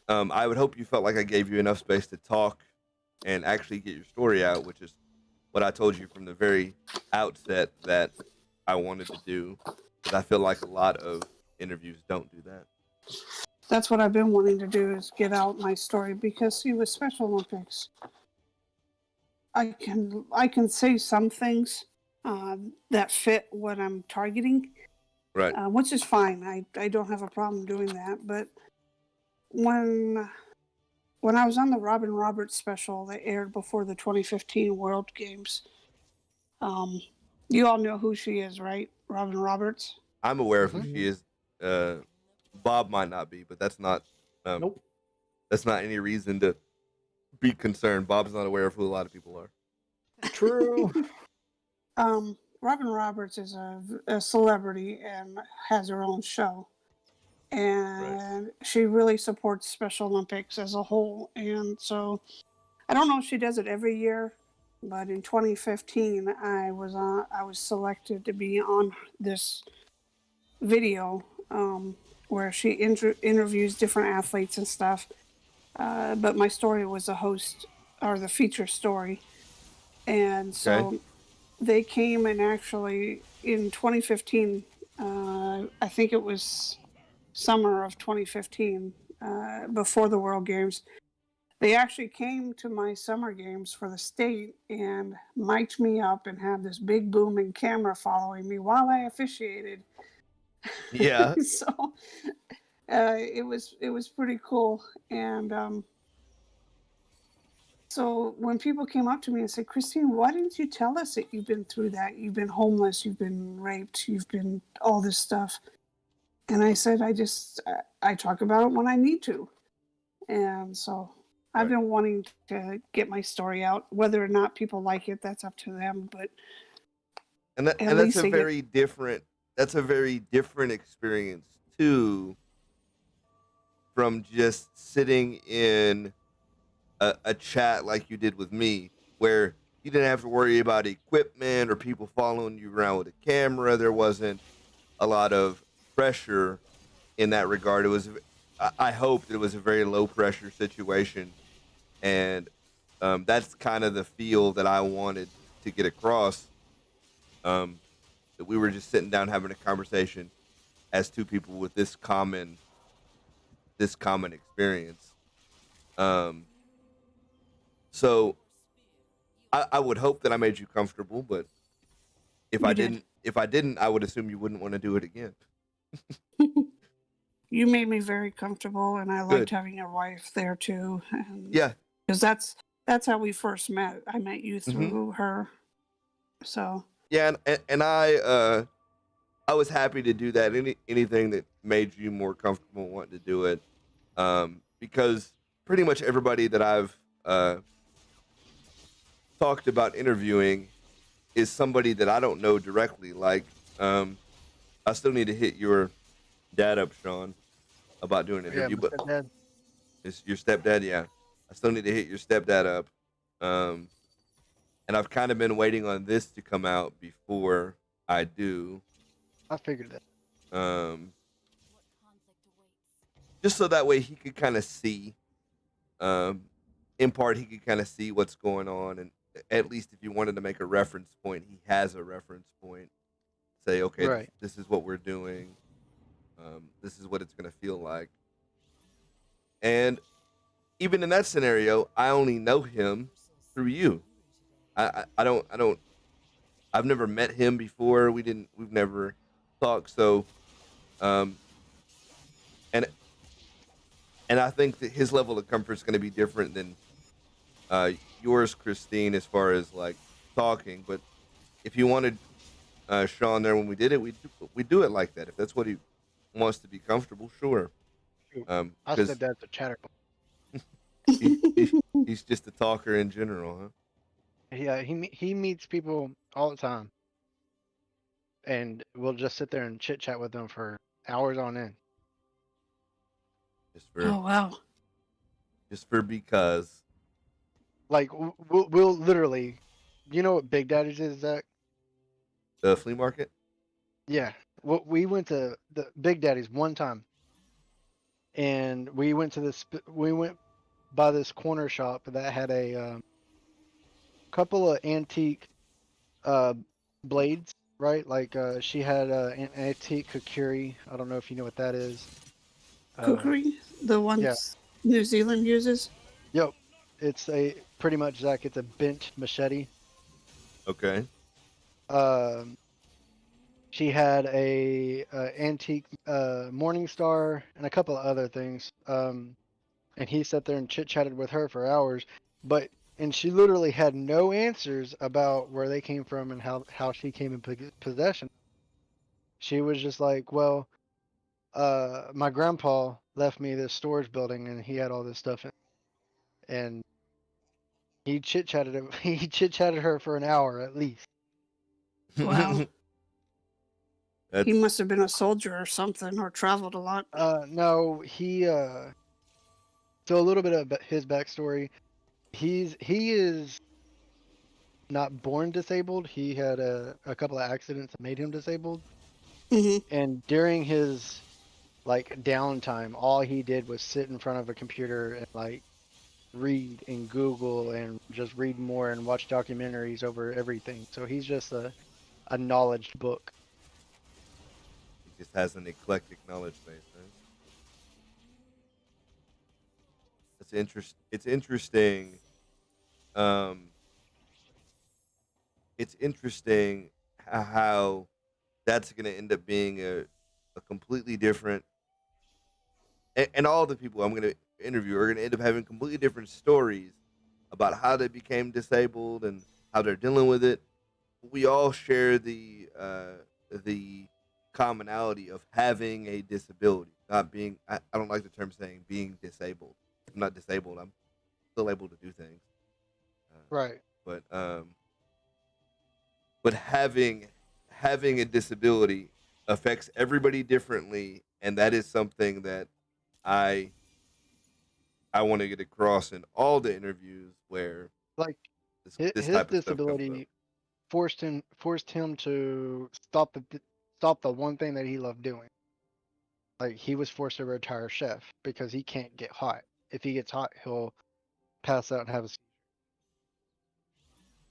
I would hope you felt like I gave you enough space to talk and actually get your story out, which is what I told you from the very outset that I wanted to do, because I feel like a lot of interviews don't do that. That's what I've been wanting to do, is get out my story, because see, with Special Olympics, I can say some things that fit what I'm targeting, right? Which is fine. I don't have a problem doing that. But when I was on the Robin Roberts special that aired before the 2015 World Games, you all know who she is, right? Robin Roberts. I'm aware of who she is. Bob might not be, but that's not. Nope. That's not any reason to be concerned. Bob's not aware of who a lot of people are. True. Robin Roberts is a celebrity and has her own show. And she really supports Special Olympics as a whole. And so I don't know if she does it every year, but in 2015 I was selected to be on this video where she interviews different athletes and stuff. But my story was the host or the feature story. And so Okay. they came and actually in 2015, I think it was summer of 2015, before the World Games, they actually came to my summer games for the state and mic'd me up and had this big booming camera following me while I officiated. Yeah. So it was pretty cool. And so when people came up to me and said, Christine, why didn't you tell us that you've been through that? You've been homeless, you've been raped, you've been all this stuff. And I said, I talk about it when I need to. And so I've been wanting to get my story out. Whether or not people like it, that's up to them. But And that's a very different experience too, from just sitting in a chat like you did with me, where you didn't have to worry about equipment or people following you around with a camera. There wasn't a lot of pressure in that regard. It was, I hoped it was a very low pressure situation, and that's kind of the feel that I wanted to get across. That we were just sitting down having a conversation as two people with this common experience. So I would hope that I made you comfortable, but if You I did. didn't, I would assume you wouldn't want to do it again. You made me very comfortable, and I liked Good. having your wife there too. And Yeah. because that's how we first met. I met you through her. So Yeah, and I was happy to do that. Anything that made you more comfortable wanting to do it, because pretty much everybody that I've talked about interviewing is somebody that I don't know directly. Like, I still need to hit your dad up, Sean, about doing an Yeah, interview. my But stepdad. it's your stepdad, yeah. I still need to hit your stepdad up. And I've kind of been waiting on this to come out before I do. I figured that. Just so that way he could kind of see, in part, he could kind of see what's going on. And at least if you wanted to make a reference point, he has a reference point. Say, okay, Right. this is what we're doing. This is what it's going to feel like. And even in that scenario, I only know him through you. I've never met him before. We've never talked. So, and I think that his level of comfort is going to be different than yours, Christine, as far as like talking. But if you wanted Sean there when we did it, we do it like that. If that's what he wants to be comfortable, sure. My 'Cause stepdad's a chatterbox. he's just a talker in general, huh? Yeah, he meets people all the time, and we'll just sit there and chit chat with them for hours on end. oh wow. Just for because. Like we'll literally, you know what Big Daddy's is, Zach? The flea market? Yeah. We went to the Big Daddy's one time, and we went by this corner shop that had a couple of antique blades, right? Like she had an antique kukuri. I don't know if you know what that is. Kukri, the ones New Zealand uses. Yep. It's a pretty much, Zach, it's a bent machete. Okay. She had a antique Morning Star and a couple of other things. And he sat there and chit chatted with her for hours, and she literally had no answers about where they came from and how she came in possession. She was just like, well, my grandpa left me this storage building and he had all this stuff in it. And he chit chatted her for an hour at least. Wow. That's He must have been a soldier or something, or traveled a lot. No, so a little bit of his backstory. He is not born disabled. He had a couple of accidents that made him disabled. Hmm. And during his like downtime, all he did was sit in front of a computer and like read and Google and just read more and watch documentaries over everything. So he's just a knowledge book. He just has an eclectic knowledge base, right? It's interesting. Um, it's interesting how that's going to end up being a completely different, and all the people I'm going to interview are going to end up having completely different stories about how they became disabled and how they're dealing with it. We all share the commonality of having a disability, not being. I don't like the term saying being disabled. I'm not disabled. I'm still able to do things. Right. But having a disability affects everybody differently, and that is something that I want to get across in all the interviews where Like this his type of stuff comes up. disability forced him to stop the one thing that he loved doing. Like he was forced to retire chef because he can't get hot. If he gets hot, he'll pass out and have a seizure.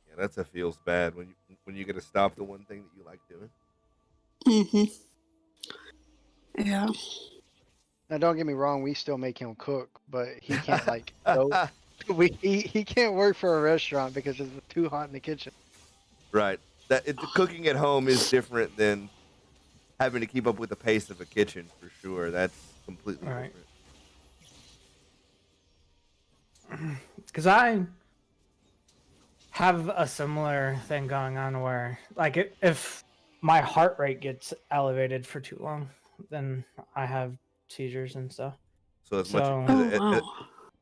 Yeah, that's a feels bad when you get to stop the one thing that you like doing. Hmm. Yeah. Now, don't get me wrong, we still make him cook, but he can't like go. He can't work for a restaurant because it's too hot in the kitchen. Right. The cooking at home is different than having to keep up with the pace of a kitchen for sure. That's completely Right. different. Because I have a similar thing going on where, like, if my heart rate gets elevated for too long, then I have seizures and stuff. So Oh, wow.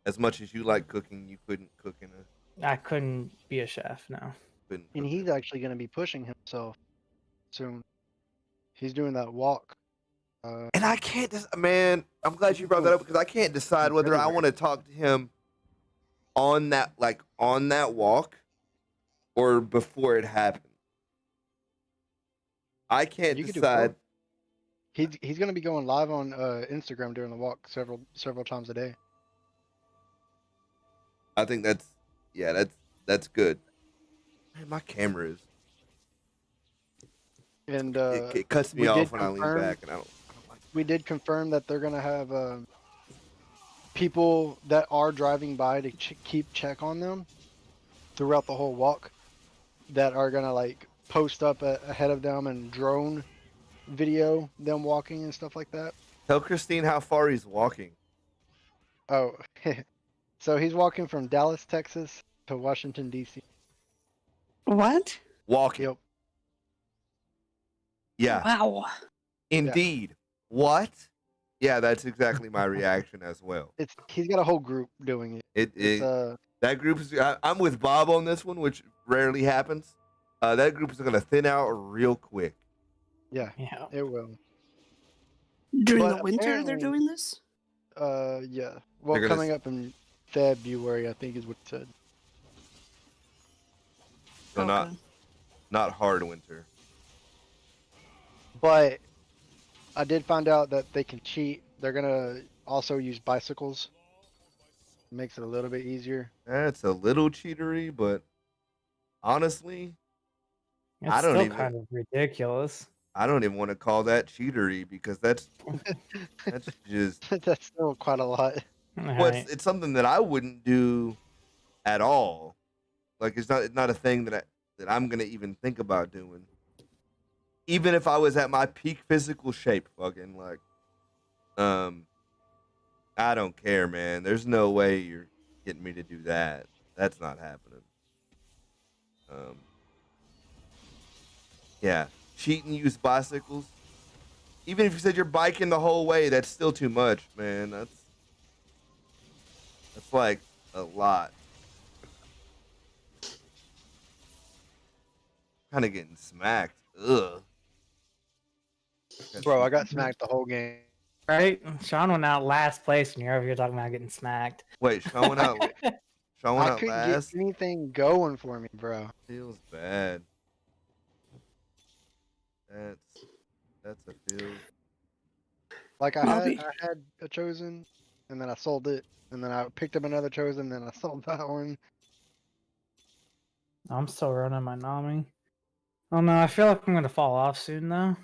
as much as you like cooking, you couldn't cook in a I couldn't be a chef now. couldn't And cook he's actually going to be pushing himself soon. He's doing that walk. And I can't man, I'm glad you brought that up because I can't decide whether I want to talk to him on that walk or before it happened. I can't You could do decide. both. He's going to be going live on Instagram during the walk several times a day. I think that's good. Man, my camera is And it cuts me we off did when I lean confirm- back, and I don't like we did confirm that they're going to have people that are driving by to keep check on them throughout the whole walk that are going to like post up ahead of them and drone video them walking and stuff like that. Tell Christine how far he's walking. Oh, so he's walking from Dallas, Texas to Washington, D.C. What? Walking. Yep. Yeah. Wow. Indeed. What? Yeah, that's exactly my reaction as well. He's got a whole group doing it. That group is. I'm with Bob on this one, which rarely happens. That group is going to thin out real quick. Yeah, Yeah. it will. During But the winter, they're apparently- doing this? Yeah. Well, They're gonna coming up in February, I think is what it said. So Okay. not hard winter. But I did find out that they can cheat. They're gonna also use bicycles. Makes it a little bit easier. That's a little cheatery, but honestly, It's I don't still even- kind of ridiculous. I don't even want to call that cheatery because that's just That's still quite a lot. Right. it's something that I wouldn't do at all. Like it's not a thing that I'm gonna even think about doing. Even if I was at my peak physical shape, fucking like, I don't care, man. There's no way you're getting me to do that. That's not happening. Yeah, cheat and use bicycles. Even if you said you're biking the whole way, that's still too much, man. That's like a lot. kind of getting smacked. Ugh. Bro, I got smacked the whole game. Right? Sean went out last place, and you're over here talking about getting smacked. Wait, showing out. Showing I out couldn't get last anything going for me, bro. feels bad. That's a feel. Like I'll I be- had a chosen, and then I sold it, and then I picked up another chosen, and then I sold that one. I'm still running my Nami. Oh no, I feel like I'm gonna fall off soon though.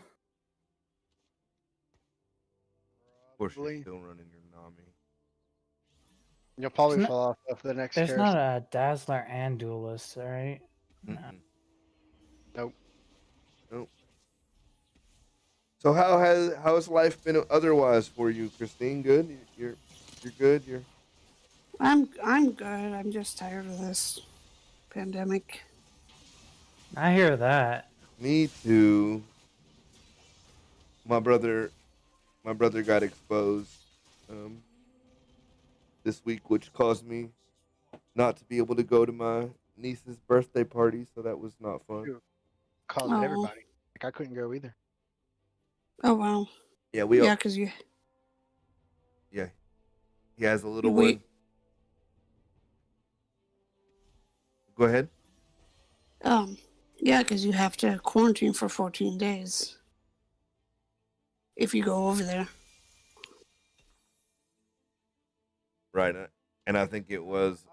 Of course, you're Probably. still running your Nami. You'll probably There's fall off after the next There's carousel. not a Dazzler and Duelist, right? No. Mm-mm. Nope. Nope. So how's life been otherwise for you, Christine? Good. You're good. You're I'm good. I'm just tired of this pandemic. I hear that. me too. My brother got exposed this week, which caused me not to be able to go to my niece's birthday party, so that was not fun. Dude. Caused Oh. everybody. Like I couldn't go either. Oh wow. Yeah, we Yeah, because you. yeah. He has a little We- one. Go ahead. Yeah, because you have to quarantine for 14 days if you go over there. Right. And I think it was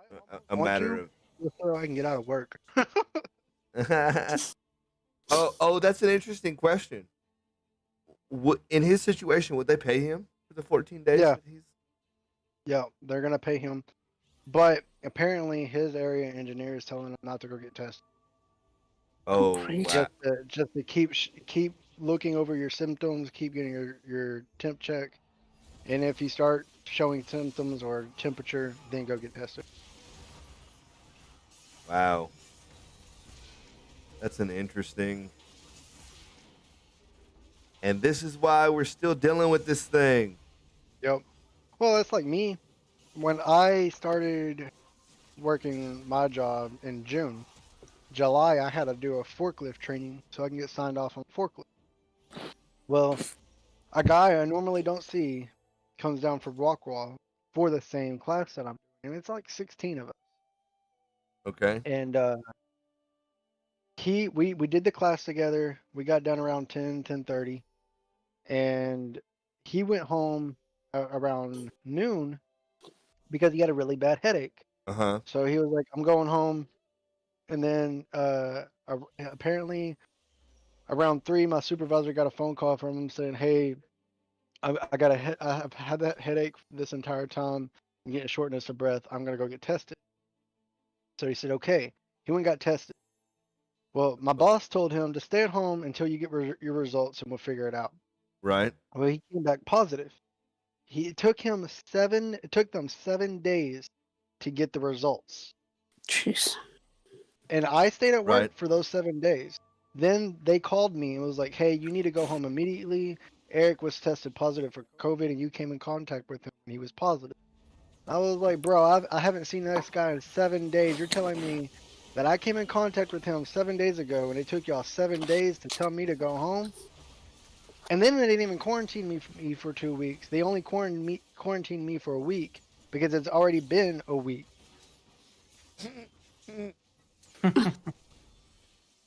a matter of Just so I can get out of work. oh, that's an interesting question. In his situation, would they pay him for the 14 days? Yeah. that he's... Yeah, they're gonna pay him, but apparently his area engineer is telling him not to go get tested. Oh, Great. wow. Just to keep looking over your symptoms, keep getting your temp check, and if you start showing symptoms or temperature, then go get tested. Wow. That's an interesting. And this is why we're still dealing with this thing. Yep. Well, that's like me. When I started working my job in June, July, I had to do a forklift training so I can get signed off on forklift. Well, a guy I normally don't see comes down for Rockwall for the same class that I'm doing, and it's like 16 of us. Okay. And we did the class together. We got done around 10:30, and he went home around noon because he had a really bad headache. Uh-huh. So he was like, "I'm going home," and then apparently around 3, my supervisor got a phone call from him saying, "Hey, I've had that headache this entire time. I'm getting shortness of breath. I'm gonna go get tested." So he said, "Okay." He went and got tested. Well, my boss told him to stay at home until you get your results, and we'll figure it out. Right. Well, he came back positive. It took them 7 days to get the results. Jeez. And I stayed at work Right. for those 7 days. Then they called me and was like, "Hey, you need to go home immediately. Eric was tested positive for COVID, and you came in contact with him, and he was positive." I was like, "Bro, I haven't seen this guy in 7 days. You're telling me that I came in contact with him 7 days ago, and it took y'all 7 days to tell me to go home?" And then they didn't even quarantine me for 2 weeks. They only quarantined me for a week because it's already been a week.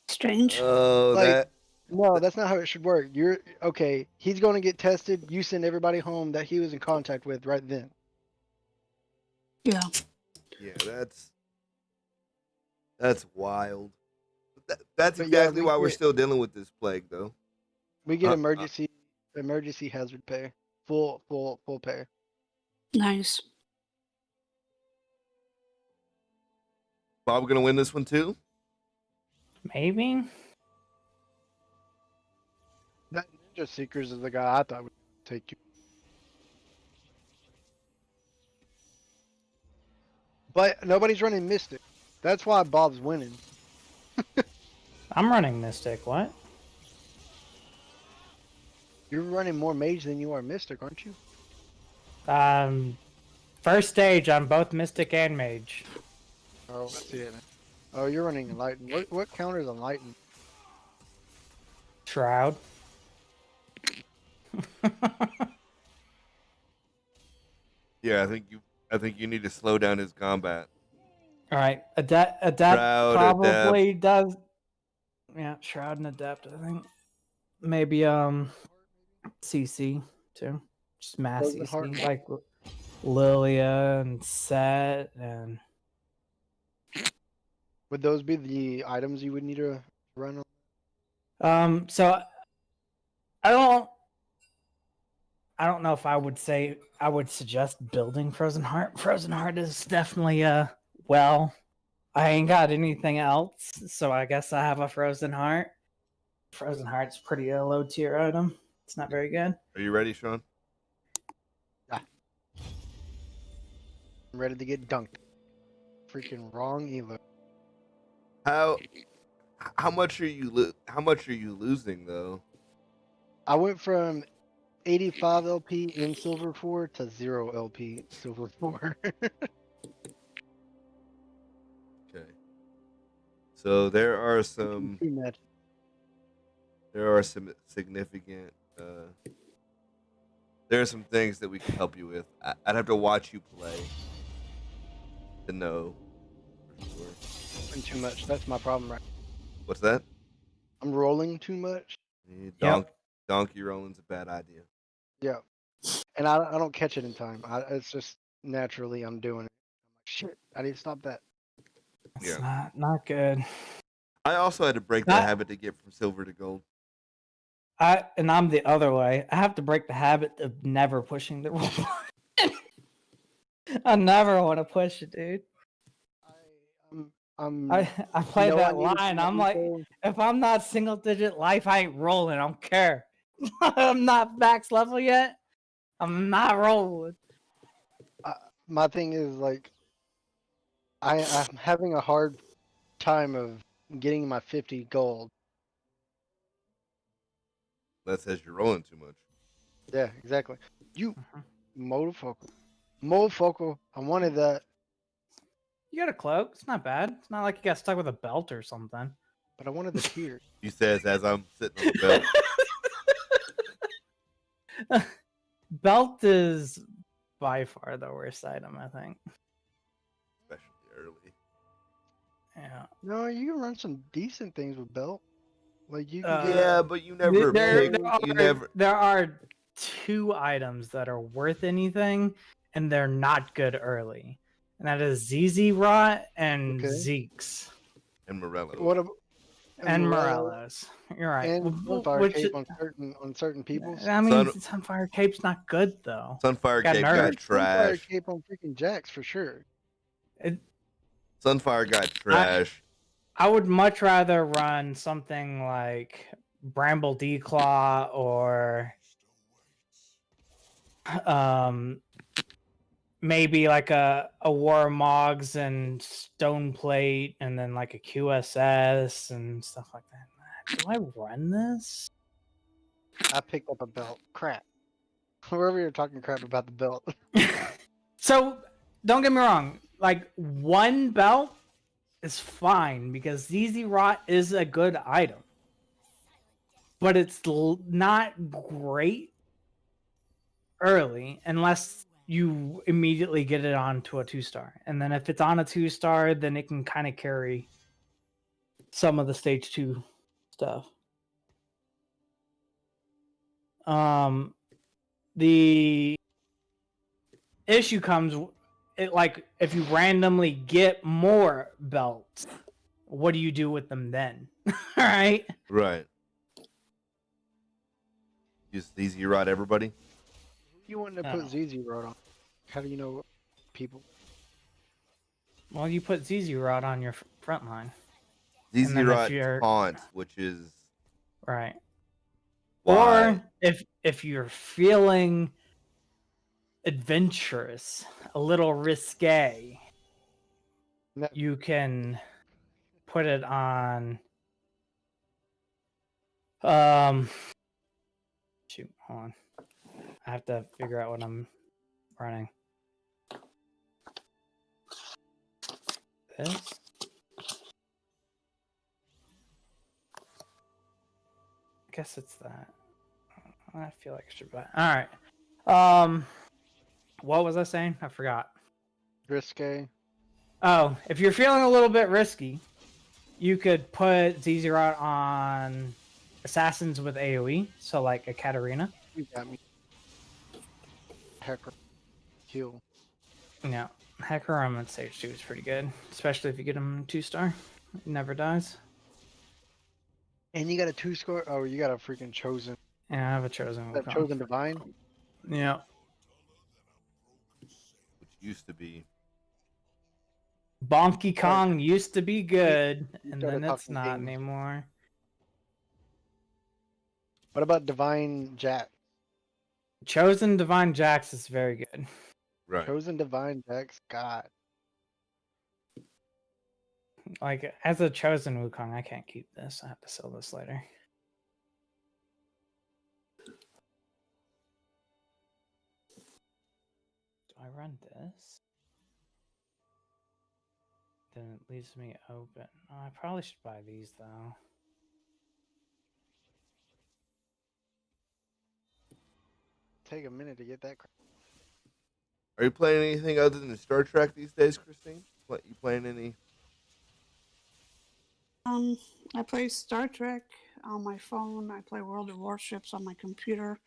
Strange. Oh, Like- that. No, that's not how it should work. You're okay. He's going to get tested. You send everybody home that he was in contact with right then. Yeah. Yeah, that's wild. That's But yeah, exactly we why we're get- still dealing with this plague, though. We get Uh, emergency hazard pay, full pay. Nice. Bob gonna win this one too. Maybe. That Ninja Seekers is the guy I thought would take you. But nobody's running Mystic. That's why Bob's winning. I'm running Mystic. What? You're running more Mage than you are Mystic, aren't you? First stage, I'm both Mystic and Mage. Oh, I see it. Oh, you're running Enlighten. What counters Enlighten? Shroud. Yeah, I think you need to slow down his combat. All right, adept Shroud, probably does. Yeah, shroud and adept. I think maybe CC too, just mass Frozen Heart. CC like Lilia and Set and Would those be the items you would need to run on? So I don't know if I would say I would suggest building Frozen Heart. Frozen Heart is definitely well, I ain't got anything else, so I guess I have a Frozen Heart. Frozen Heart's pretty low tier item. It's not very good. Are you ready, Sean? I'm ready to get dunked. Freaking wrong elo. How much are you losing though? I went from 85 LP in Silver 4 to 0 LP Silver 4. Okay. So there are some significant there are some things that we can help you with. I'd have to watch you play to know for sure. Rolling too much. That's my problem, right? What's that? I'm rolling too much. Donkey rolling's a bad idea. Yeah. And I don't catch it in time. It's just naturally I'm doing it. I'm like, shit, I need to stop that. It's Yeah. not good. I also had to break that habit to get from silver to gold. I'm the other way. I have to break the habit of never pushing the roll. I never want to push it, dude. I play that line. I'm like, if I'm not single digit life, I ain't rolling. I don't care. I'm not max level yet. I'm not rolling. My thing is like, I'm having a hard time of getting my 50 gold. That says you're rolling too much. Yeah, exactly. You mofocal. I wanted that, You got a cloak. It's not bad. It's not like you got stuck with a belt or something. but I wanted the tears. He says as I'm sitting on the belt. Belt is by far the worst item, I think. Especially early. Yeah. No, you can run some decent things with belt. Like you can Yeah, but you never There are two items that are worth anything, and they're not good early. And that is ZZ Rot and Zeke's. And Morello. What about Morello's. You're right. And Sunfire Cape on certain people. I mean, Sunfire Cape's not good though. Sunfire Cape got trash. Sunfire Cape on freaking Jax for sure. Sunfire got trash. I would much rather run something like Bramble Declaw or maybe like a War Mogs and Stone Plate and then like a QSS and stuff like that. Do I run this? I picked up a belt. Crap. Whoever you're talking crap about the belt. So don't get me wrong. Like one belt is fine because ZZ Rot is a good item, but it's not great early unless you immediately get it onto a 2-star, and then if it's on a 2-star, then it can kind of carry some of the stage 2 stuff. The issue comes like if you randomly get more belts, what do you do with them then? Right. Use ZZ Rod everybody. You want to put ZZ Rod on? How do you know people? Well, you put ZZ Rod on your front line. ZZ Rod taunt, which is right. Why? Or if you're feeling adventurous, a little risque, you can put it on shoot, hold on. I have to figure out what I'm running. This. guess it's that. I feel like I should buy. All right. What was I saying? I forgot. Risque. Oh, if you're feeling a little bit risky, you could put ZZ Rot on assassins with AoE, so like a Katarina. You got me. Hacker. Heal. Yeah, Hacker on stage 2 is pretty good, especially if you get him 2-star. It never dies. And you got a 2-score? Oh, you got a freaking chosen. Yeah, I have a chosen That Wukong. chosen divine? Yeah. Which used to be. Bonky Kong used to be good, you and started then it's talking not games. anymore. What about divine Jack? Chosen Divine Jax is very good. Right. Chosen divine Jack's God. Like, as a chosen Wukong, I can't keep this. I have to sell this later. Do I run this? Then it leaves me open. Oh, I probably should buy these, though. Take a minute to get that. Are you playing anything other than Star Trek these days, Christine? You playing any? I play Star Trek on my phone. I play World of Warships on my computer,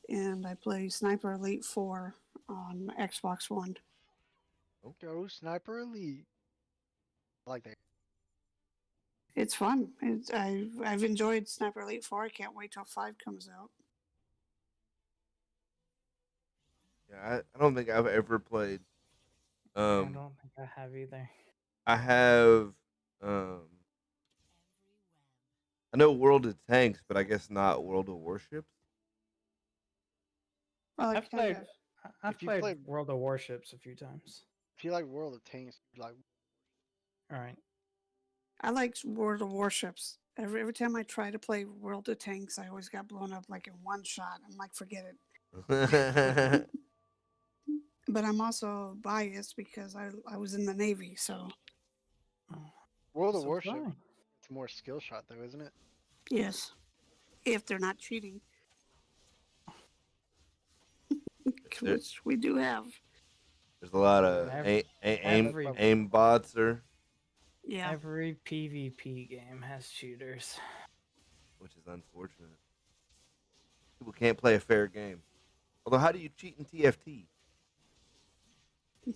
and I play Sniper Elite 4 on Xbox One. Go Sniper Elite. I like that. It's fun. I've enjoyed Sniper Elite 4. I can't wait till 5 comes out. Yeah, I don't think I've ever played. I don't think I have either. I have. I know World of Tanks, but I guess not World of Warships. Well, I've played played- World of Warships a few times. If you like World of Tanks, you like All right. I like World of Warships. Every time I try to play World of Tanks, I always got blown up like in one shot. I'm like, forget it. But I'm also biased because I was in the Navy, so World of So Warship. fine. It's more skill shot though, isn't it? yes, if they're not cheating, which we do have. There's a lot of Every- aim bots or, Yeah, Every PvP game has shooters. which is unfortunate. People can't play a fair game. Although, how do you cheat in TFT?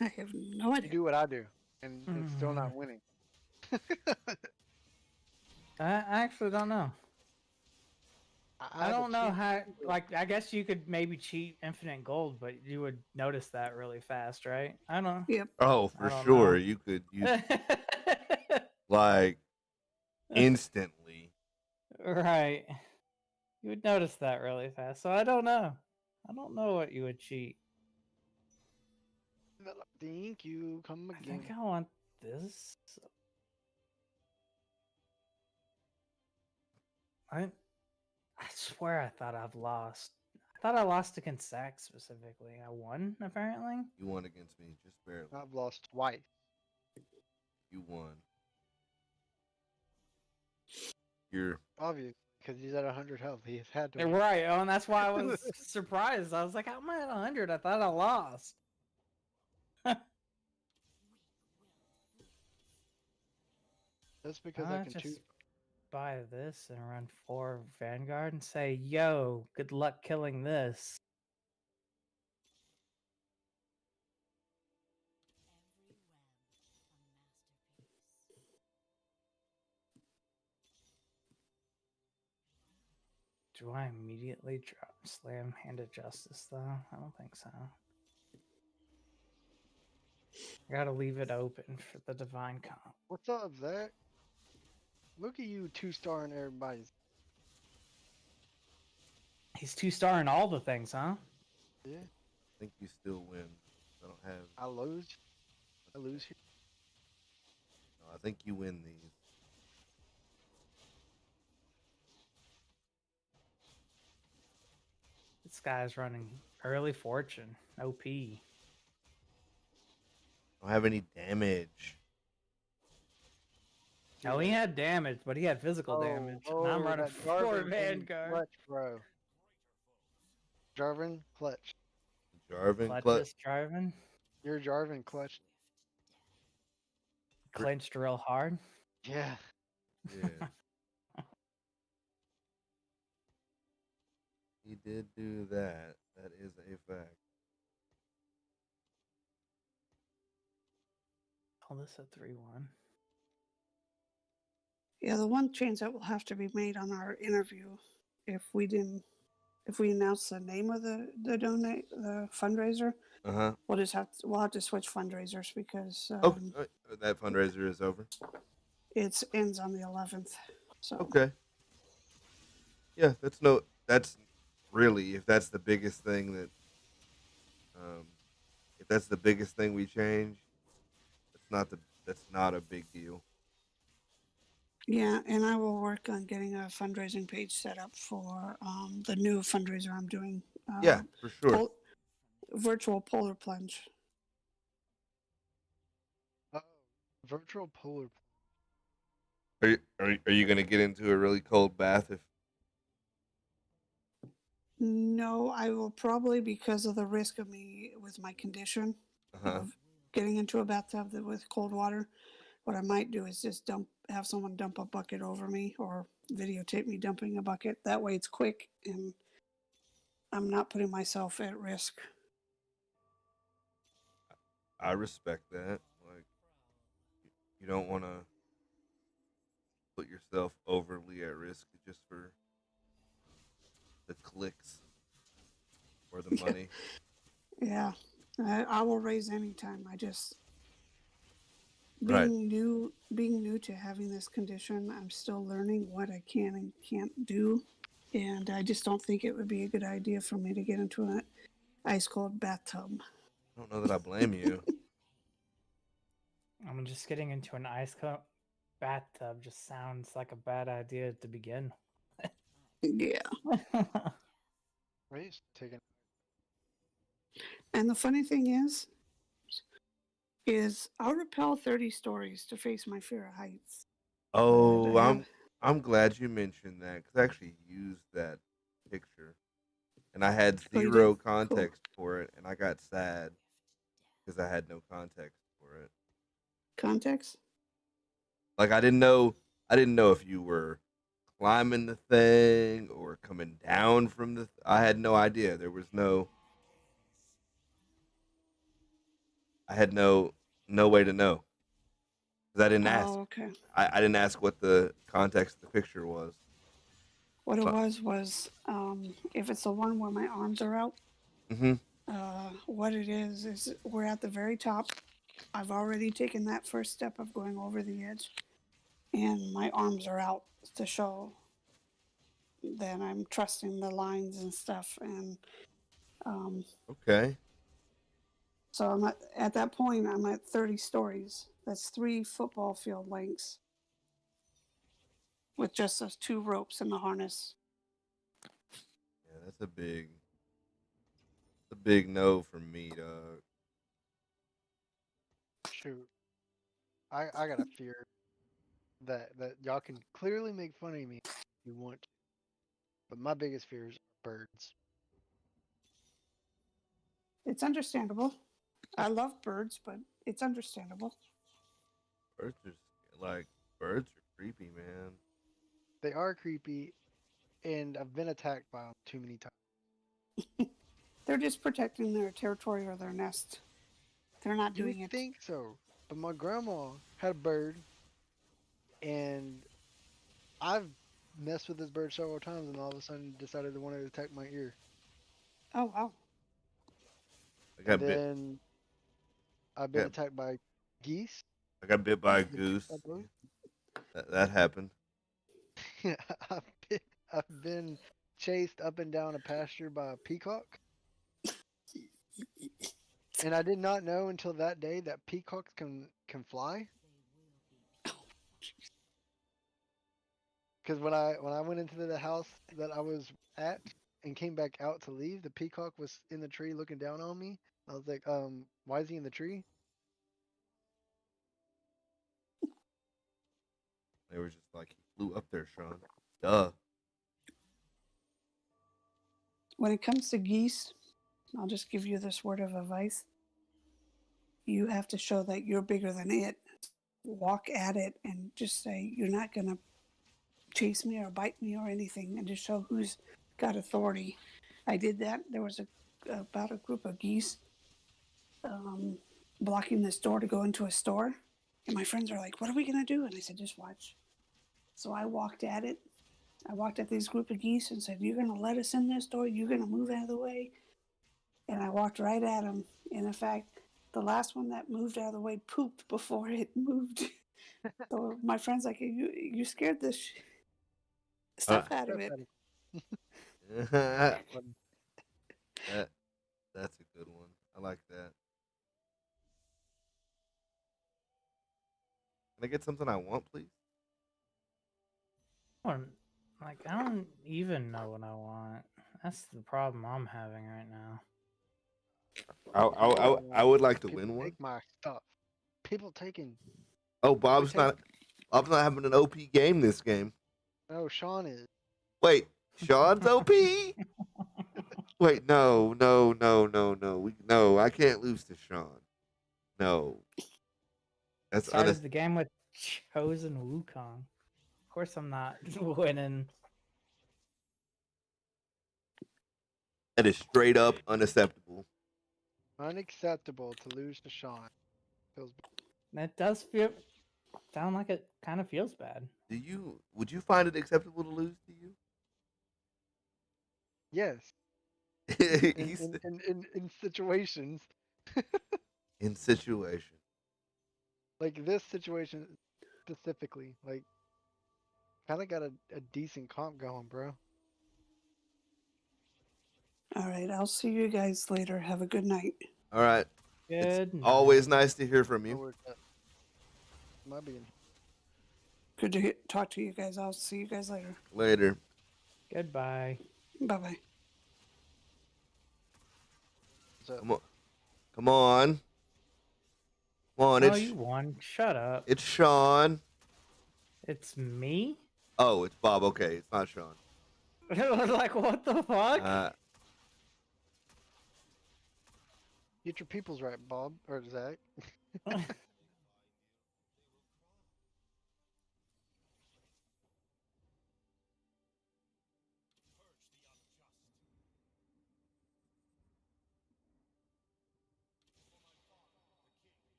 I have no You idea. do what I do, and it's still not winning. I actually don't know. I don't know how. Like, I guess you could maybe cheat infinite gold, but you would notice that really fast, right? I don't know. Yep. Oh, I for don't sure. know. You could use like instantly. Right. You would notice that really fast. So I don't know. I don't know what you would cheat. Thank you. Come I again. think I want this. I swear I thought I've lost. I thought I lost against Zach specifically. I won, apparently. You won against me, just barely. I've lost twice. You won. You're Obviously, because he's at 100 health. He's had to. Right. Oh, and that's why I was surprised. I was like, how am I at 100? I thought I lost. That's because I can just choose. buy this and run 4 Vanguard and say, yo, good luck killing this. Do I immediately drop slam Hand of Justice though? I don't think so. I gotta leave it open for the divine comp. What's up, Zach? Look at you 2-starring everybody's. He's 2-star in all the things, huh? Yeah, I think you still win. I don't have. I lose. I lose here. No, I think you win these. This guy's running early fortune. OP. I don't have any damage. Oh, he had damage, but he had physical damage. And I'm running that four Jarvan came Vanguard. clutch, bro. Jarvan clutch. Jarvan Clutches Jarvan. Your Jarvan clutch. Clinched real hard. Yeah. Yeah. He did do that. That is a fact. Call this a 3-1. Yeah, the one change that will have to be made on our interview, if we announce the name of the fundraiser, Uh-huh. we'll have to switch fundraisers because Okay. That fundraiser is over. it ends on the 11th. So Okay. Yeah, that's really, if that's the biggest thing that if that's the biggest thing we change, that's not a big deal. yeah, and I will work on getting a fundraising page set up for the new fundraiser I'm doing. Yeah, for sure. Virtual polar plunge. Oh, virtual polar. Are you going to get into a really cold bath if No, I will probably, because of the risk of me with my condition uh-huh. of getting into a bathtub with cold water. What I might do is just have someone dump a bucket over me or videotape me dumping a bucket. That way it's quick and I'm not putting myself at risk. I respect that. Like you don't want to put yourself overly at risk just for the clicks or the money. Yeah, I will raise anytime. I just Right. being new to having this condition, I'm still learning what I can and can't do, and I just don't think it would be a good idea for me to get into an ice cold bathtub. I don't know that I blame you. I'm just getting into an ice cold bathtub. Just sounds like a bad idea to begin. Yeah, Right? Taking. and the funny thing is I'll rappel 30 stories to face my fear of heights. Oh, I have, I'm glad you mentioned that because I actually used that picture and I had oh, you did? zero Cool. context for it, and I got sad because I had no context for it. Context? Like I didn't know if you were climbing the thing or coming down from the. I had no idea. There was no. I had no way to know because I didn't ask. Oh, okay. I didn't ask what the context of the picture was. What it So, was if it's the one where my arms are out, mm-hmm. what it is we're at the very top. I've already taken that first step of going over the edge, and my arms are out to show that I'm trusting the lines and stuff. And Okay. so at that point, I'm at 30 stories. That's 3 football field lengths with just those 2 ropes and the harness. Yeah, that's a big no for me, dog. Shoot. I got a fear that y'all can clearly make fun of me if you want to. But my biggest fears are birds. It's understandable. I love birds, but it's understandable. Birds are like birds are creepy, man. They are creepy, and I've been attacked by them too many times. They're just protecting their territory or their nest. They're not You doing would it. think so, but my grandma had a bird, and I've messed with this bird several times, and all of a sudden decided to want to attack my ear. Oh, wow. I And got bit. then I've been Got, attacked by geese. I got bit by a Been attacked goose. by both. That happened. I've been, I've been chased up and down a pasture by a peacock. And I did not know until that day that peacocks can fly. Because when I went into the house that I was at and came back out to leave, the peacock was in the tree looking down on me. I was like, why is he in the tree? They were just like, he flew up there, Sean. Duh. When it comes to geese, I'll just give you this word of advice. You have to show that you're bigger than it. Walk at it and just say, you're not going to chase me or bite me or anything, and just show who's got authority. I did that. There was about a group of geese blocking this door to go into a store. And my friends are like, what are we going to do? And I said, just watch. So I walked at it. I walked at this group of geese and said, you're going to let us in this door? You're going to move out of the way? And I walked right at them. And in fact, the last one that moved out of the way pooped before it moved. So my friend's like, you scared this stuff out of it. that that's a good one. I like that. Can I get something I want, please? Like, I don't even know what I want. That's the problem I'm having right now. I would like to People win one. take my stuff. People taking. Oh, Bob's not having an OP game this game. No, Sean is. Wait, Sean's OP? Wait, no. No, I can't lose to Sean. No. That's Started the game with chosen Wukong. Of course I'm not winning. That is straight up unacceptable. Unacceptable to lose to Sean. Feels That does sound like it kind of feels bad. Would you find it acceptable to lose to you? yes. He's In situations in situation. like this situation specifically, like kind of got a decent comp going, bro. All right, I'll see you guys later. Have a good night. All right. Good. It's always nice to hear from you. Might be in. Good to talk to you guys. I'll see you guys later. Later. Goodbye. Bye-bye. Come on. Come on. Come on. Oh, you won. Shut up. It's Sean. It's me? Oh, it's Bob. Okay, it's not Sean. Like, what the fuck? Get your peoples right, Bob or Zach.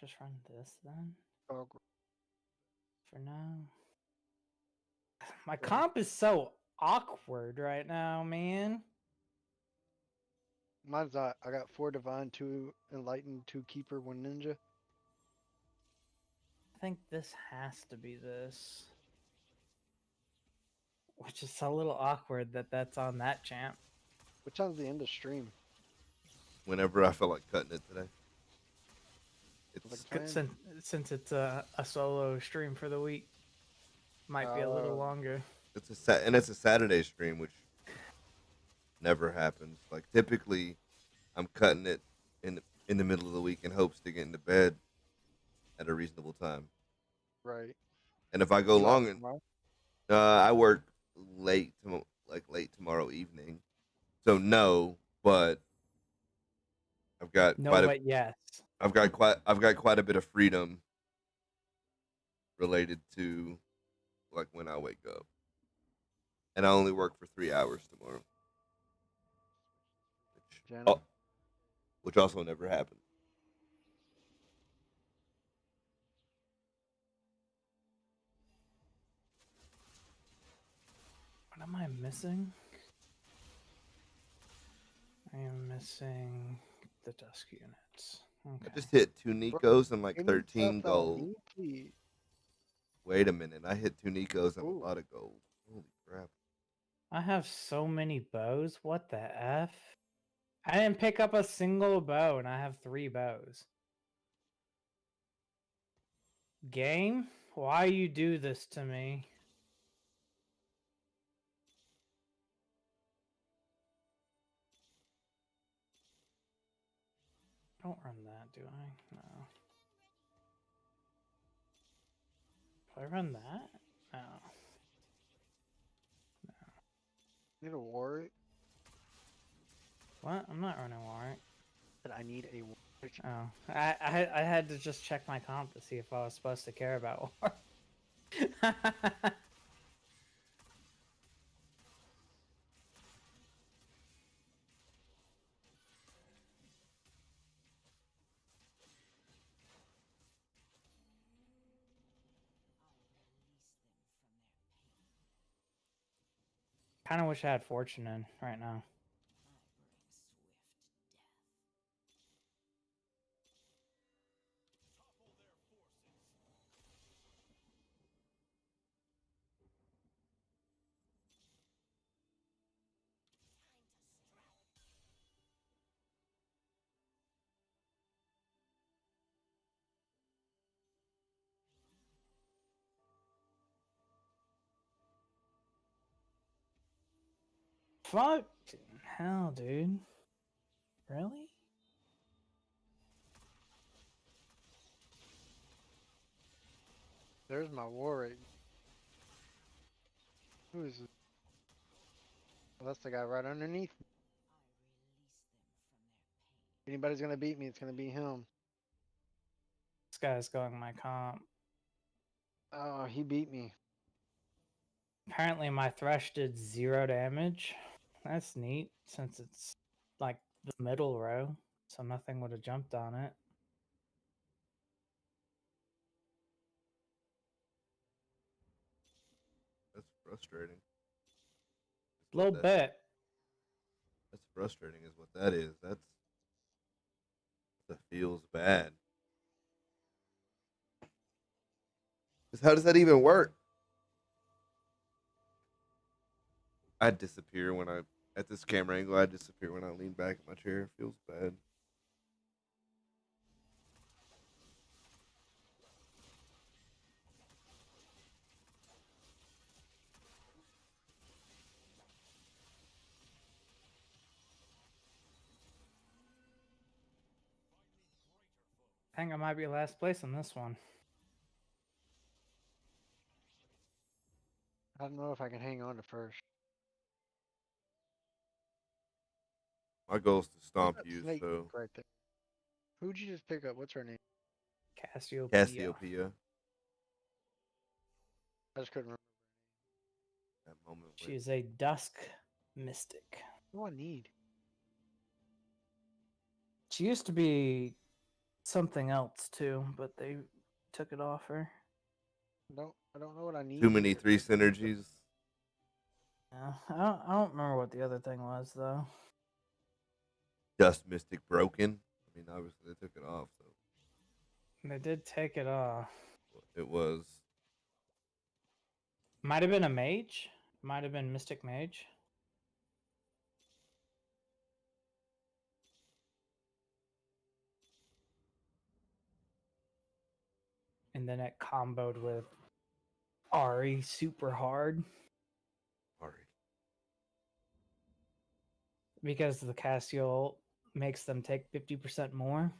Just run this then? Oh, For now. My comp is so awkward right now, man. mine's not. I got 4 divine, 2 enlightened, 2 keeper, 1 ninja. I think this has to be this. Which is a little awkward that that's on that champ. What time's the end of stream? Whenever I feel like cutting it today. It's Like Since it's a solo stream for the week. Might be a little longer. it's a Saturday stream, which never happens. Like typically, I'm cutting it in the middle of the week in hopes to get into bed at a reasonable time. Right. And if I go long, Tomorrow? I work late tomorrow evening, so no. But I've got No, quite but yes. I've got quite a bit of freedom related to like when I wake up, and I only work for 3 hours tomorrow, which also never happened. What am I missing? I am missing the dusk units. Okay. I just hit 2 Nikos and like Any 13 stuff out gold. me, please. Wait a minute, I hit 2 Nikos and Ooh. a lot of gold. Holy crap! I have so many bows. What the F? I didn't pick up a single bow and I have 3 bows. Game? Why you do this to me? I don't run that, do I? No. Do I run that? No. Need a warrior. What? I'm not running warrant. But I need a warrior. Oh, I had to just check my comp to see if I was supposed to care about war. Kind of wish I had fortune in right now. Fuck hell, dude. Really? There's my warrior. Who is it? Well, that's the guy right underneath me. If anybody's gonna beat me, it's gonna be him. This guy's going my comp. Oh, he beat me. Apparently my thresh did 0 damage. That's neat, since it's like the middle row, so nothing would have jumped on it. That's frustrating. A little bit. That's frustrating, is what that is. That feels bad. 'Cause how does that even work? I disappear when I at this camera angle. I disappear when I lean back in my chair. It feels bad. I think I might be last place on this one. I don't know if I can hang on to first. My goal is to Look stomp at that you. snake So right there. Who'd you just pick up? What's her name? Cassiopeia. Cassiopeia. I just couldn't remember. That moment. She is a dusk mystic. What do I need? She used to be something else too, but they took it off her. I don't know what I need. Too many here. 3 synergies. Yeah, I don't remember what the other thing was though. Dust Mystic broken. I mean, obviously they took it off, so They did take it off. it was. Might have been a mage. Might have been Mystic Mage. And then it comboed with Ari super hard Sorry. because the Cassio makes them take 50% more.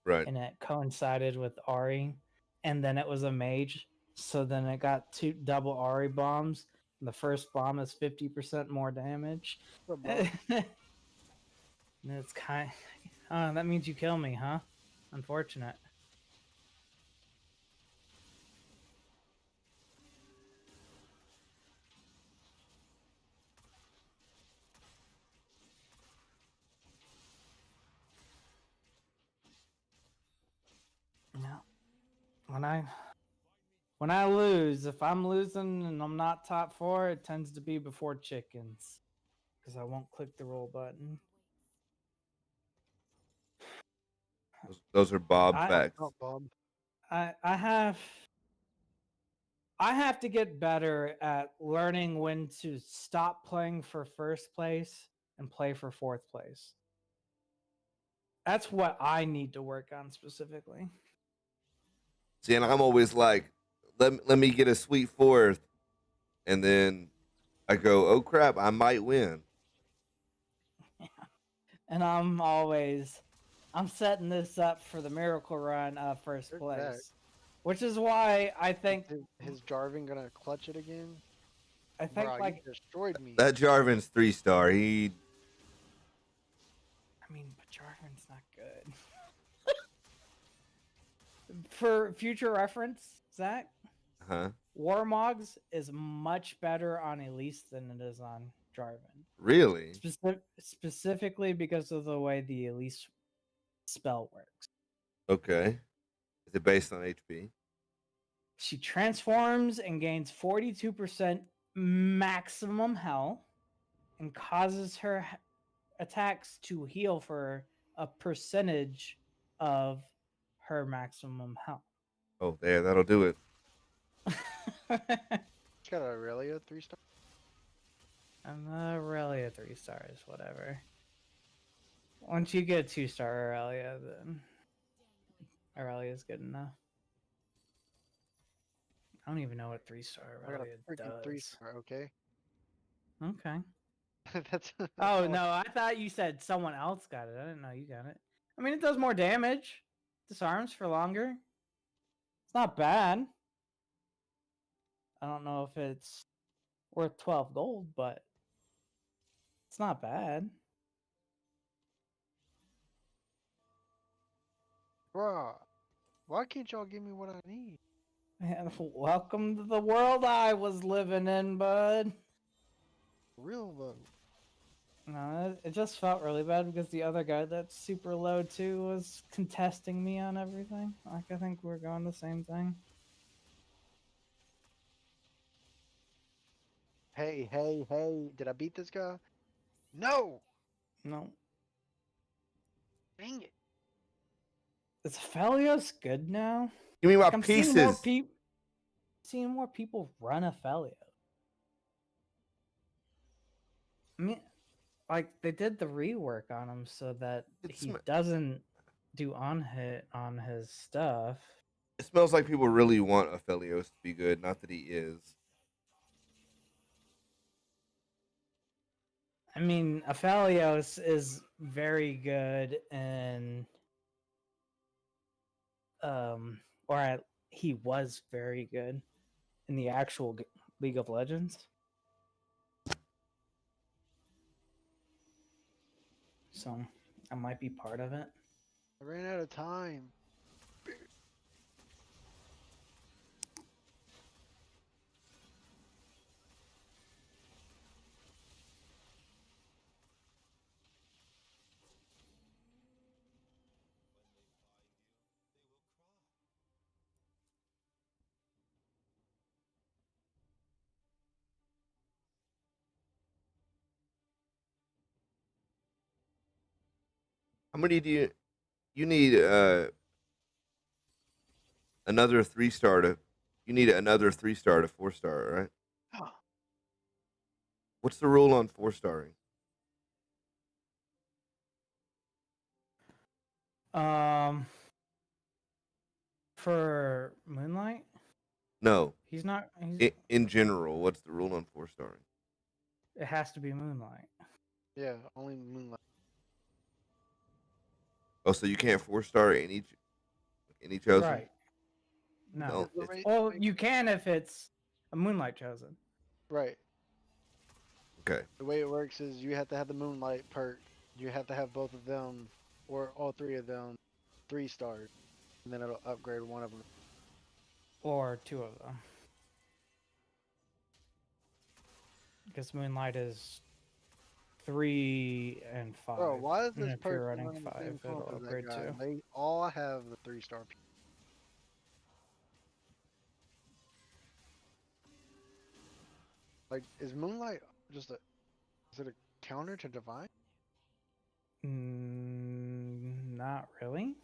Right. And it coincided with Ari. And then it was a mage. So then it got 2 double Ari bombs. And the first bomb is 50% more damage. What bomb? And it's kind of, that means you kill me, huh? Unfortunate. Yeah. When I lose, if I'm losing and I'm not top 4, it tends to be before chickens. Because I won't click the roll button. Those are Bob I- facts. Oh, Bob. I have to get better at learning when to stop playing for first place and play for 4th place. That's what I need to work on specifically. See, and I'm always like, let me get a sweet 4th, and then I go, oh crap, I might win. And I'm setting this up for the miracle run of first Where's that? place. Which is why I think His Jarvan gonna clutch it again? I think Bro, like you destroyed me. That Jarvan's 3-star. He I mean, but Jarvan's not good. For future reference, Zach, huh? Warmogs is much better on Elise than it is on Jarvan. Really? Specifically because of the way the Elise spell works. Okay. Is it based on HP? She transforms and gains 42% maximum health and causes her attacks to heal for a percentage of her maximum health. Oh, there, that'll do it. It's got a Aurelia 3-star. I'm not really a 3 stars, whatever. Once you get a 2-star Aurelia, then Aurelia is good enough. I don't even know what 3-star I got Aurelia a freaking does. 3-star, okay? Okay. that's Oh all no, I thought you said someone else got it. I didn't know you got it. I mean, it does more damage. Disarms for longer. It's not bad. I don't know if it's worth 12 gold, but it's not bad. Bruh, why can't y'all give me what I need? Man, welcome to the world I was living in, bud. Real though. No, it just felt really bad because the other guy that's super low too was contesting me on everything. Like, I think we're going the same thing. Hey, hey, hey, did I beat this guy? No! No. Dang it. Is Aphelios good now? Give me my Like, I'm pieces. seeing more people run Aphelios. I mean, like, they did the rework on him so that he doesn't do on hit on his stuff. It smells like people really want Aphelios to be good, not that he is. I mean, Aphelios is very good in he was very good in the actual League of Legends. So, I might be part of it. I ran out of time. How many do you need? Another 3-star to. You need another 3-star to 4-star, right? What's the rule on 4-starring? For Moonlight, No, he's not. in general, what's the rule on 4-starring? It has to be Moonlight. Yeah, only Moonlight. Oh, so you can't 4-star any chosen? Right. No. No, Well, you can if it's a Moonlight chosen. Right. okay. The way it works is you have to have the Moonlight perk. You have to have both of them, or all three of them, 3 stars. And then it'll upgrade one of them. Or 2 of them. Because Moonlight is 3 and 5. Bro, why is And this if you're person running running the 5, same comp it'll as upgrade that guy? 2. They all have the 3-star. Like, is Moonlight just a... Is it a counter to Divine? Not really.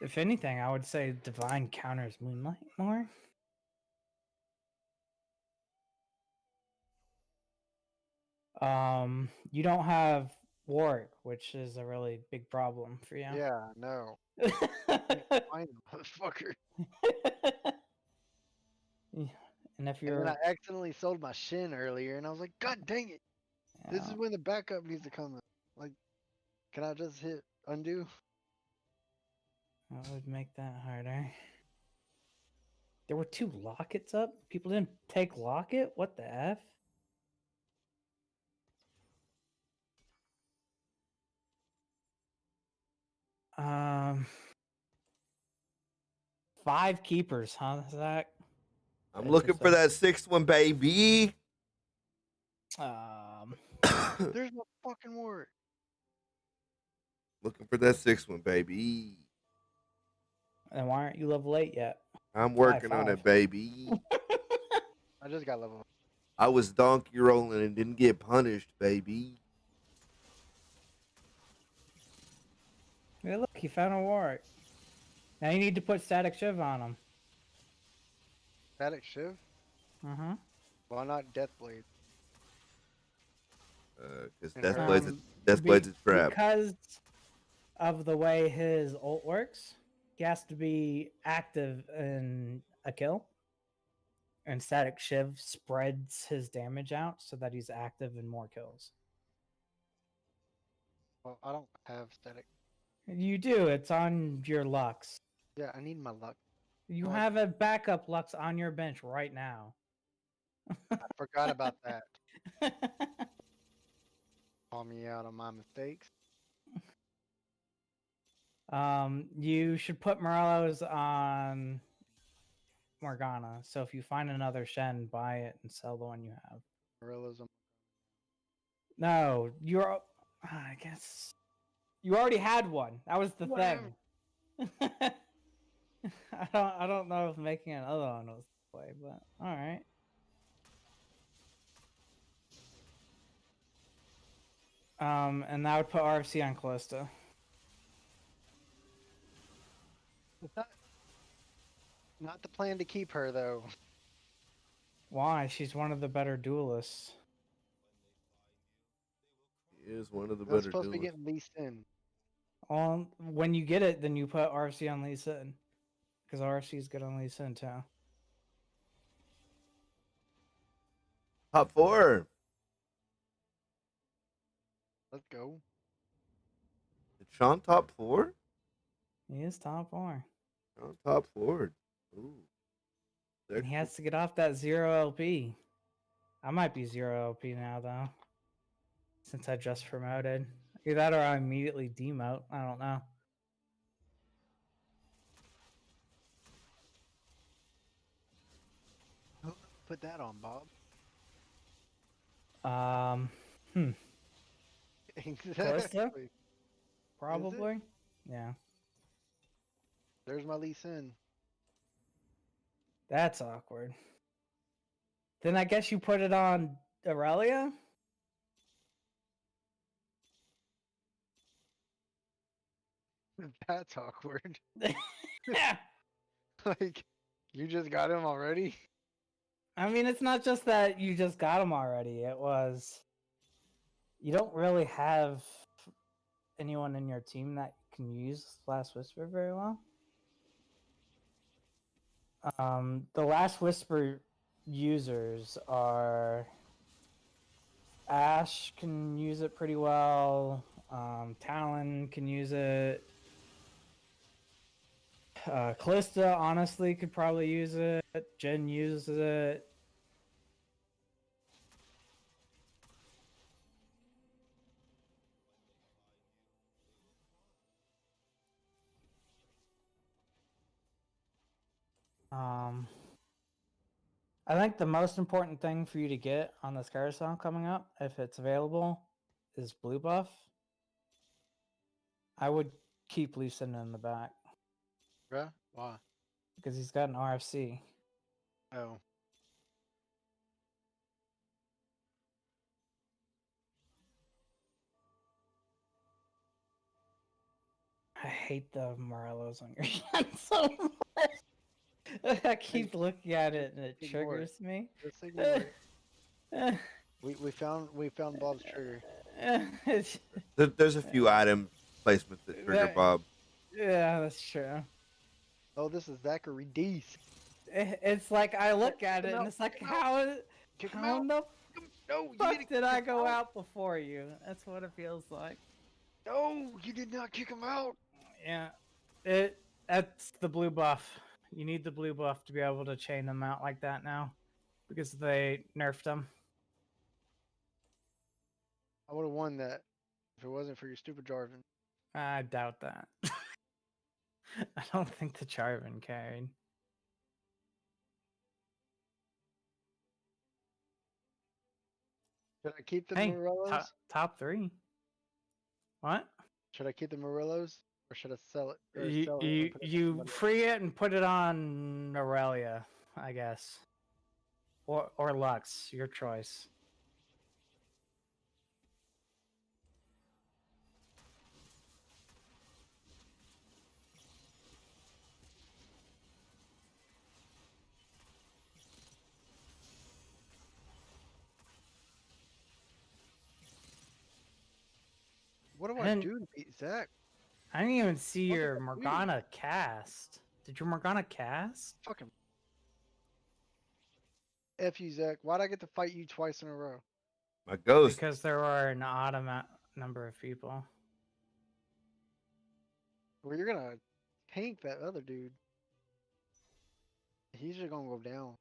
If anything, I would say Divine counters Moonlight more. You don't have Warwick, which is a really big problem for you. Yeah, no. Find the motherfucker. And if And you're, then I accidentally sold my Shin earlier, and I was like, God dang it! This is when the backup needs to come in. Like, can I just hit undo? That would make that harder. There were 2 lockets up? People didn't take locket? What the F? Um, 5 keepers, huh, Zach? I'm looking for that 6th one, baby. Um, There's no fucking word. Looking for that 6th one, baby. and why aren't you level 8 yet? I'm working on 5. it, baby. I just got level. I was donkey rolling and didn't get punished, baby. Hey, look, he found a warwick. Now you need to put static shiv on him. Static Shiv? Uh-huh. Why not Deathblade? Because And Deathblade's is crap. Because of the way his ult works, he has to be active in a kill. And static shiv spreads his damage out so that he's active in more kills. Well, I don't have static. You do, it's on your Lux. Yeah, I need my luck. You Oh. have a backup Lux on your bench right now. I forgot about that. Call me out on my mistakes. You should put Morello's on Morgana. So if you find another Shen, buy it and sell the one you have. Realism. No, I guess you already had one. That was the Whatever. thing. I don't know if making another one was the play, but all right. And that would put RFC on Callista. Not the plan to keep her though. Why? She's one of the better duelists. He is one of the That's better supposed to be duelists. getting leased in. Well, when you get it, then you put RFC on Lee Sin. Because RFC is good on Lee Sin too. Top 4. Let's go. Is Sean top 4? He is top 4. Sean top 4. Ooh. And he has to get off that 0 LP. I might be 0 LP now, though. Since I just promoted. Either that or I immediately demote. I don't know. Put that on, Bob. Exactly. Probably. Yeah. There's my lease in. That's awkward. Then I guess you put it on Aurelia? That's awkward. Yeah. Like, you just got him already? I mean, it's not just that you just got him already. It was... You don't really have anyone in your team that can use Last Whisper very well. The Last Whisper users are... Ashe can use it pretty well. Talon can use it. Callista, honestly, could probably use it. Jen uses it. I think the most important thing for you to get on this carousel coming up, if it's available, is blue buff. I would keep Lee Sin in the back. Bruh? Why? Because he's got an RFC. Oh. I hate the Morellos on your hand so much. I keep looking at it and it Ignore triggers me. Just ignore it. We found Bob's trigger. There's a few item placements that trigger Bob. Yeah, that's true. Oh, this is Zachary Deese. It's like I look at it and it's like, how in the No, fuck did I go out before you? That's what it feels like. No, you did not kick him out. Yeah, it That's the blue buff. You need the blue buff to be able to chain them out like that now, because they nerfed them. I would have won that if it wasn't for your stupid Jarvan. I doubt that. I don't think the Jarvan carried. Should I keep the Hey, Morellos? top 3. What? Should I keep the Morellos or should I sell it? Or You sell it you and put it on you somebody else? free it and put it on Aurelia, I guess, or Lux, your choice. What do I I didn't- do to beat Zach? I didn't even see What did your I do? Morgana cast. Did your Morgana cast? Fucking F you, Zach. Why'd I get to fight you twice in a row? My ghost. Because there were an odd number of people. Well, you're gonna tank that other dude. He's just gonna go down.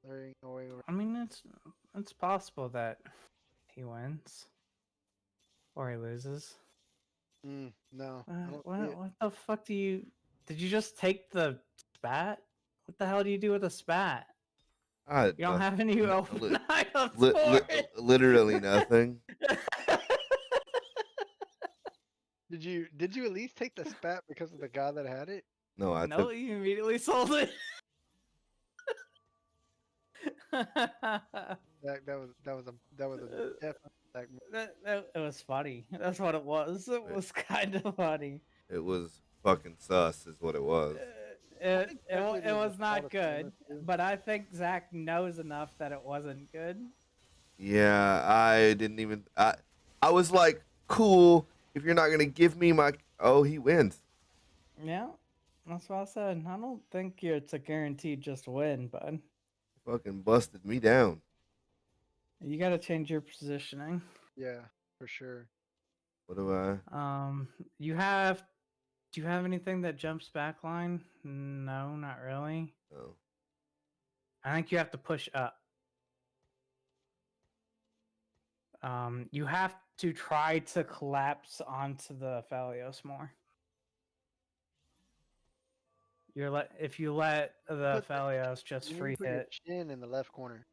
There ain't no way. I mean, it's possible that he wins or he loses. No. I don't see What it. what the fuck do you? Did you just take the spat? What the hell do you do with a spat? I You don't have any li- open items li- for li- it. literally nothing. Did you at least take the spat because of the guy that had it? No, I No, took. you immediately sold it. That was a definite Zach move. It was funny. That's what it was. It was kind of funny. It was fucking sus, is what it was. It definitely there's a was lot not of good, famous too. but I think Zach knows enough that it wasn't good. Yeah, I didn't even. I was like, cool. If you're not gonna give me my, oh, he wins. Yeah, that's what I said. I don't think it's a guaranteed just win, bud. Fucking busted me down. You got to change your positioning. Yeah, for sure. What do I? You have. Do you have anything that jumps backline? No, not really. Oh, I think you have to push up. You have to try to collapse onto the Phalios more. If you let the Put the- Phalios just You need free to put your hit. chin in the left corner.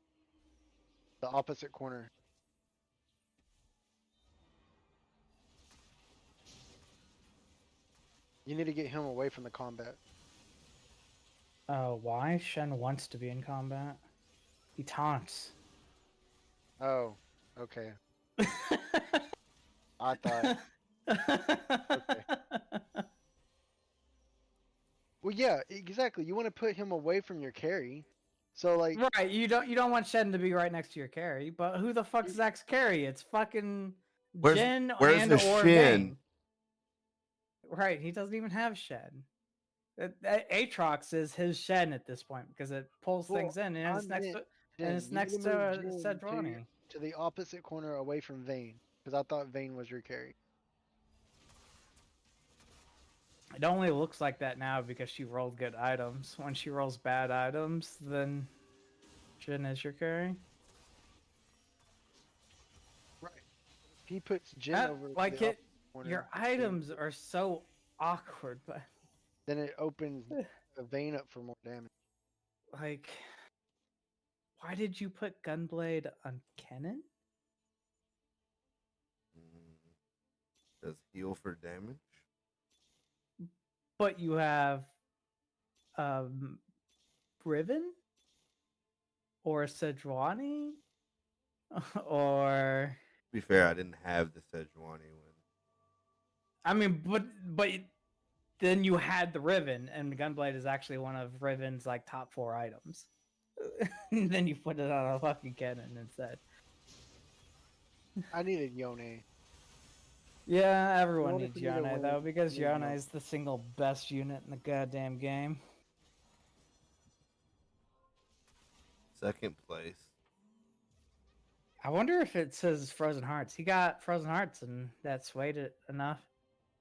The opposite corner. You need to get him away from the combat. Why? Shen wants to be in combat. He taunts. Oh, okay. I thought. Well, yeah, exactly. You want to put him away from your carry. So like, Right, you don't want Shen to be right next to your carry, but who the fuck's Zach's carry? It's fucking Where's- Jin where's and the or Shen? Vayne. Right, he doesn't even have Shen. Aatrox is his Shen at this point because it pulls Well, things in and it's I next meant to Jhin. and it's You need next move to Jhin Sejuani. to the opposite corner away from Vayne, because I thought Vayne was your carry. It only looks like that now because she rolled good items. When she rolls bad items, then Jin is your carry. Right. If he puts Jhin That- over like the it, opposite corner, your items are so awkward, but then it opens the Vayne up for more damage. like, why did you put Gunblade on Kennen? Does heal for damage? But you have Riven or Sejuani or To be fair, I didn't have the Sejuani one. I mean, but then you had the Riven, and Gunblade is actually one of Riven's like top 4 items. And then you put it on a fucking cannon instead. I needed Yone. Yeah, everyone Only needs for me to Yone win, though, because you need Yone Yone. is the single best unit in the goddamn game. Second place. I wonder if it says Frozen Hearts. He got Frozen Hearts, and that swayed it enough.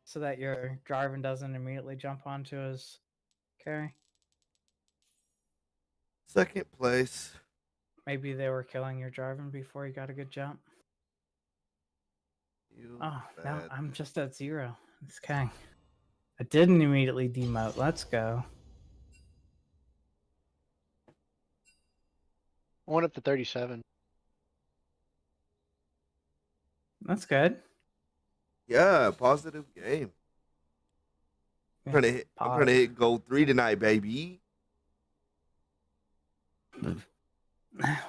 so that your Jarvan doesn't immediately jump onto his carry? Second place. Maybe they were killing your Jarvan before he got a good jump. You Oh, no, bad I'm man. just at 0. It's okay. I didn't immediately demote. Let's go. I went up to 37. That's good. Yeah, positive game. Yeah, Trying to hit, I'm trying to hit gold 3 tonight, baby.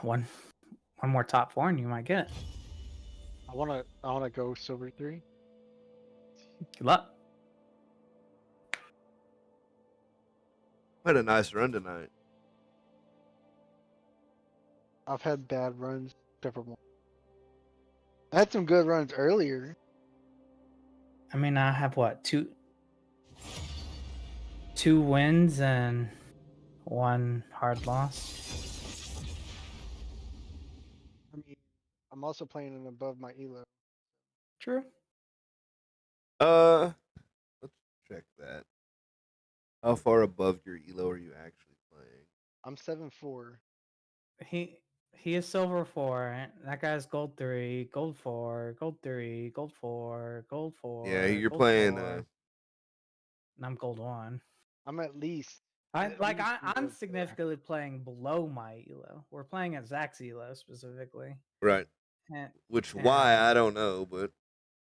one more top 4 and you might get it. I wanna go silver 3. Good luck. Had a nice run tonight. I've had bad runs, except for one. I had some good runs earlier. I mean, I have what, two wins and 1 hard loss. I mean, I'm also playing in above my elo. True. Let's check that. How far above your elo are you actually playing? I'm 7-4. He is silver 4. That guy's gold 3, gold 4, gold 3, gold 4, gold 4. Yeah, you're gold playing 4, and I'm gold 1. I'm at least. I'm elo 2. significantly playing below my elo. We're playing at Zach's elo specifically. right. And, Which why and I don't know, but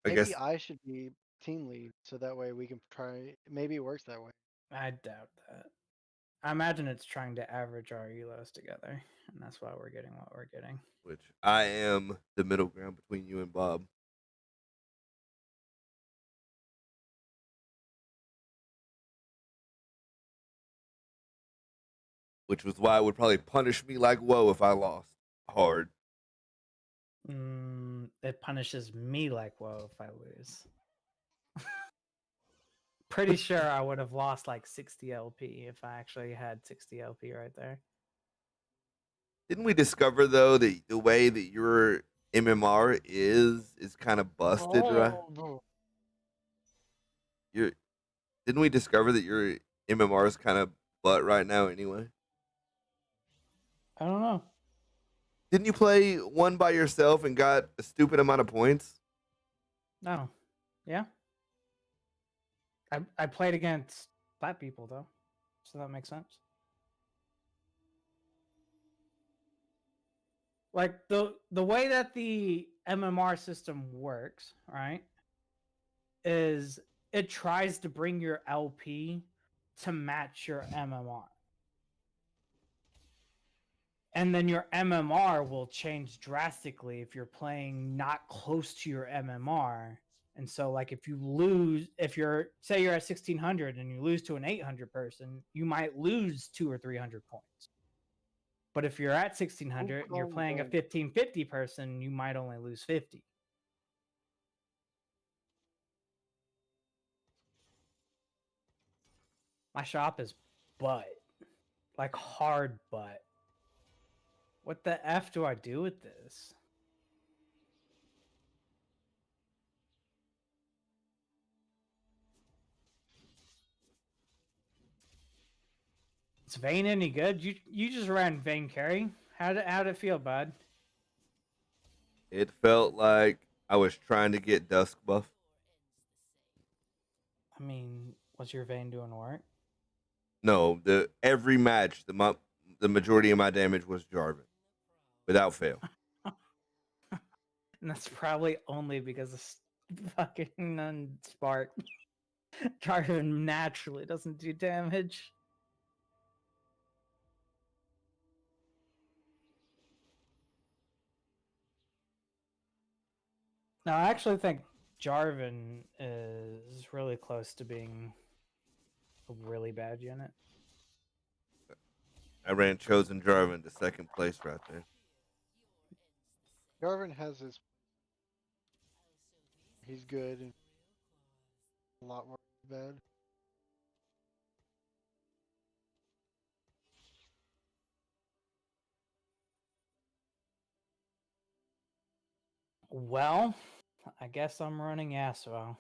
I Maybe guess I should be team lead, so that way we can try. Maybe it works that way. I doubt that. I imagine it's trying to average our elos together, and that's why we're getting what we're getting. which I am the middle ground between you and Bob. Which was why it would probably punish me like whoa if I lost hard. It punishes me like whoa if I lose. Pretty sure I would have lost like 60 LP if I actually had 60 LP right there. Didn't we discover though that the way that your MMR is kind of busted, right? Oh, Your didn't we discover that your MMR is kind of butt right now anyway? I don't know. Didn't you play one by yourself and got a stupid amount of points? No. Yeah. I played against flat people though, so that makes sense. Like the way that the MMR system works, right, is it tries to bring your LP to match your MMR. And then your MMR will change drastically if you're playing not close to your MMR. And so, like, if you lose, if you're, say you're at 1600 and you lose to an 800 person, you might lose 200 or 300 points. But if you're at 1600 and you're playing a 1550 person, you might only lose 50. My shop is butt. Like, hard butt. What the F do I do with this? Is Vayne any good? You just ran Vayne carry. How'd it feel, bud? It felt like I was trying to get Dusk buff. I mean, was your Vayne doing work? No, every match the majority of my damage was Jarvan, without fail. And that's probably only because of fucking Spark. Jarvan naturally doesn't do damage. No, I actually think Jarvan is really close to being a really bad unit. I ran Chosen Jarvan to second place right there. Jarvan has his. He's good and a lot more bad. Well, I guess I'm running Yasuo.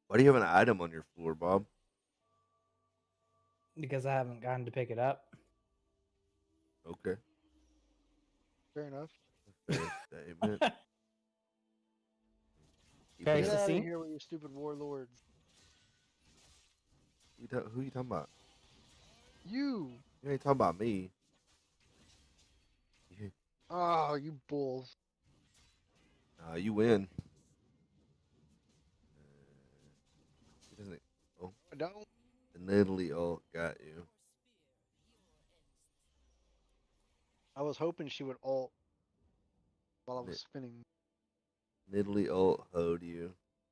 Why do you have an item on your floor, Bob? Because I haven't gotten to pick it up. Okay. Fair enough. Fair statement. Keep Very it Get up. out of succinct. here with your stupid warlords. Who you talking about? You. You ain't talking about me. Oh, you bulls. You win. He doesn't. Oh, I don't. the Nidalee ult got you. I was hoping she would ult while I Ni- was spinning. Nidalee ult hoed you.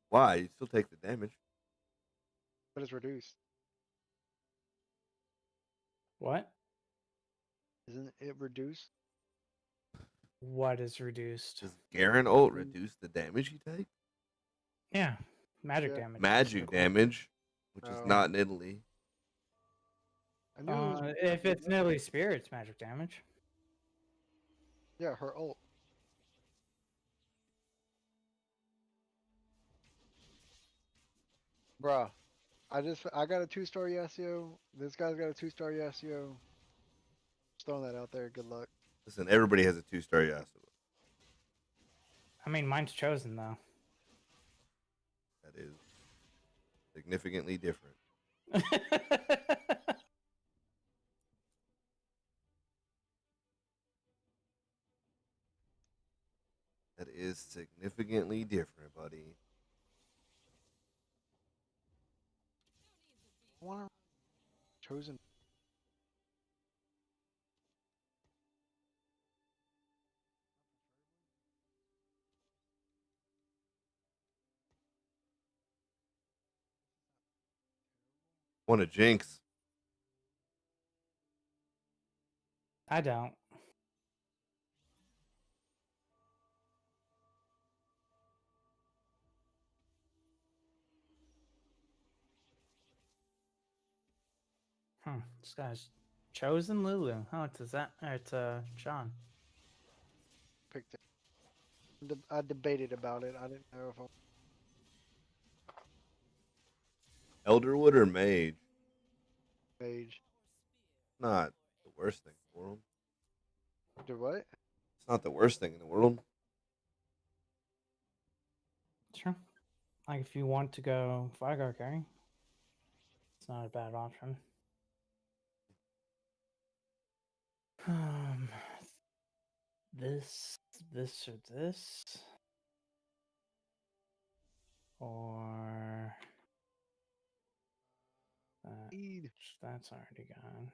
Why? You still take the damage. But it's reduced. What? Isn't it reduced? What is reduced? Does Garen ult reduce the damage you take? Yeah, magic Yeah. damage. Magic damage, which is Oh. not Nidalee. I knew it was reduced, If but it's nearly spirits, magic damage. yeah, her ult. Bruh. I got a 2-star Yasuo. This guy's got a 2-star Yasuo. Just throwing that out there. Good luck. Listen, everybody has a 2-star Yasuo. I mean, mine's chosen though. That is significantly different. That is significantly different, buddy. I want chosen. Want a jinx? I don't. This guy's chosen Lulu. Oh, it's that. It's Sean. Picked it. I debated about it. I didn't know if I Elderwood or Mage? Mage. Not the worst thing in the world. Do what? It's not the worst thing in the world. Sure. Like if you want to go Fire carry, it's not a bad option. This or this, or that. Speed. That's already gone.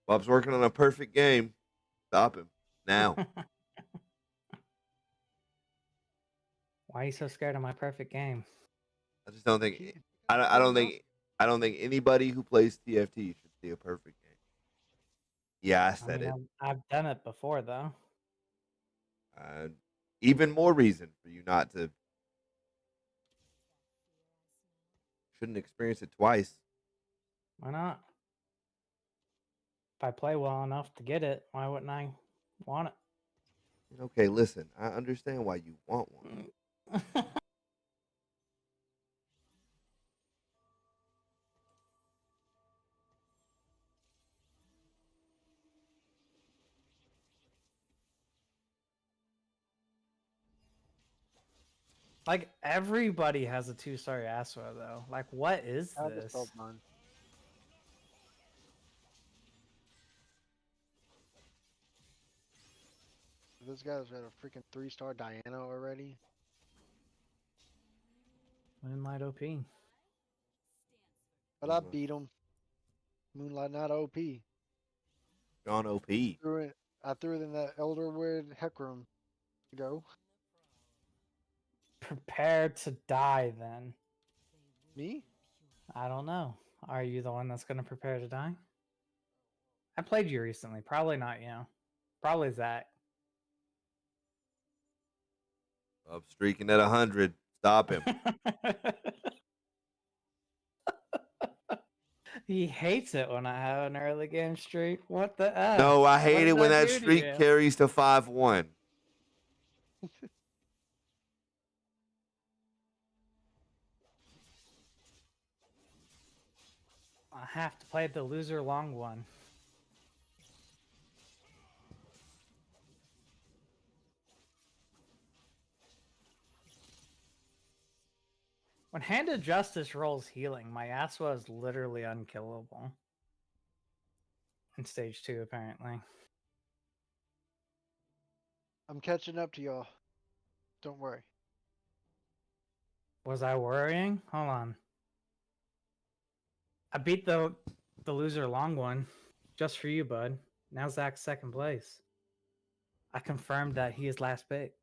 Bob's working on a perfect game. Stop him now. Why are you so scared of my perfect game? I just don't think. He- I don't think. I don't think anybody who plays TFT should see a perfect game. Yeah, I I said mean, it. I've done it before though. Even more reason for you not to. Shouldn't experience it twice. Why not? If I play well enough to get it, why wouldn't I want it? Okay, listen. I understand why you want one. Like everybody has a 2-star Yasuo though. Like what is I just this? felt mine. This guy's got a freaking 3-star Diana already. Moonlight OP. But I beat him. Moonlight not OP. John OP. I threw it in that Elderwood Hecarim. Go. Prepare to die then. Me? I don't know. Are you the one that's gonna prepare to die? I played you recently. Probably not you. Probably Zach. Bob's streaking at 100. Stop him. He hates it when I have an early game streak. What the F? No, I What hate did it when I that do to streak you? carries to 5-1. I have to play the loser long one. When Hand of Justice rolls healing, my Aswa is literally unkillable. In stage 2, apparently. I'm catching up to y'all. Don't worry. Was I worrying? Hold on. I beat the loser long one just for you, bud. Now Zach's second place. I confirmed that he is last pick.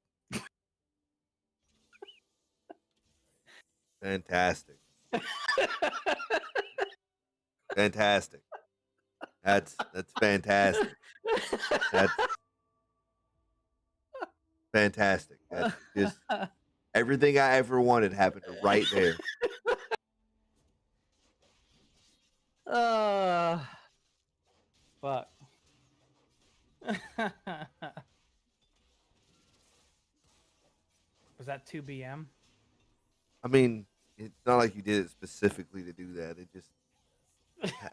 Fantastic. Fantastic. That's fantastic. That's fantastic. That's just everything I ever wanted happened right there. Fuck. Was that 2 BM? I mean, it's not like you did it specifically to do that. It just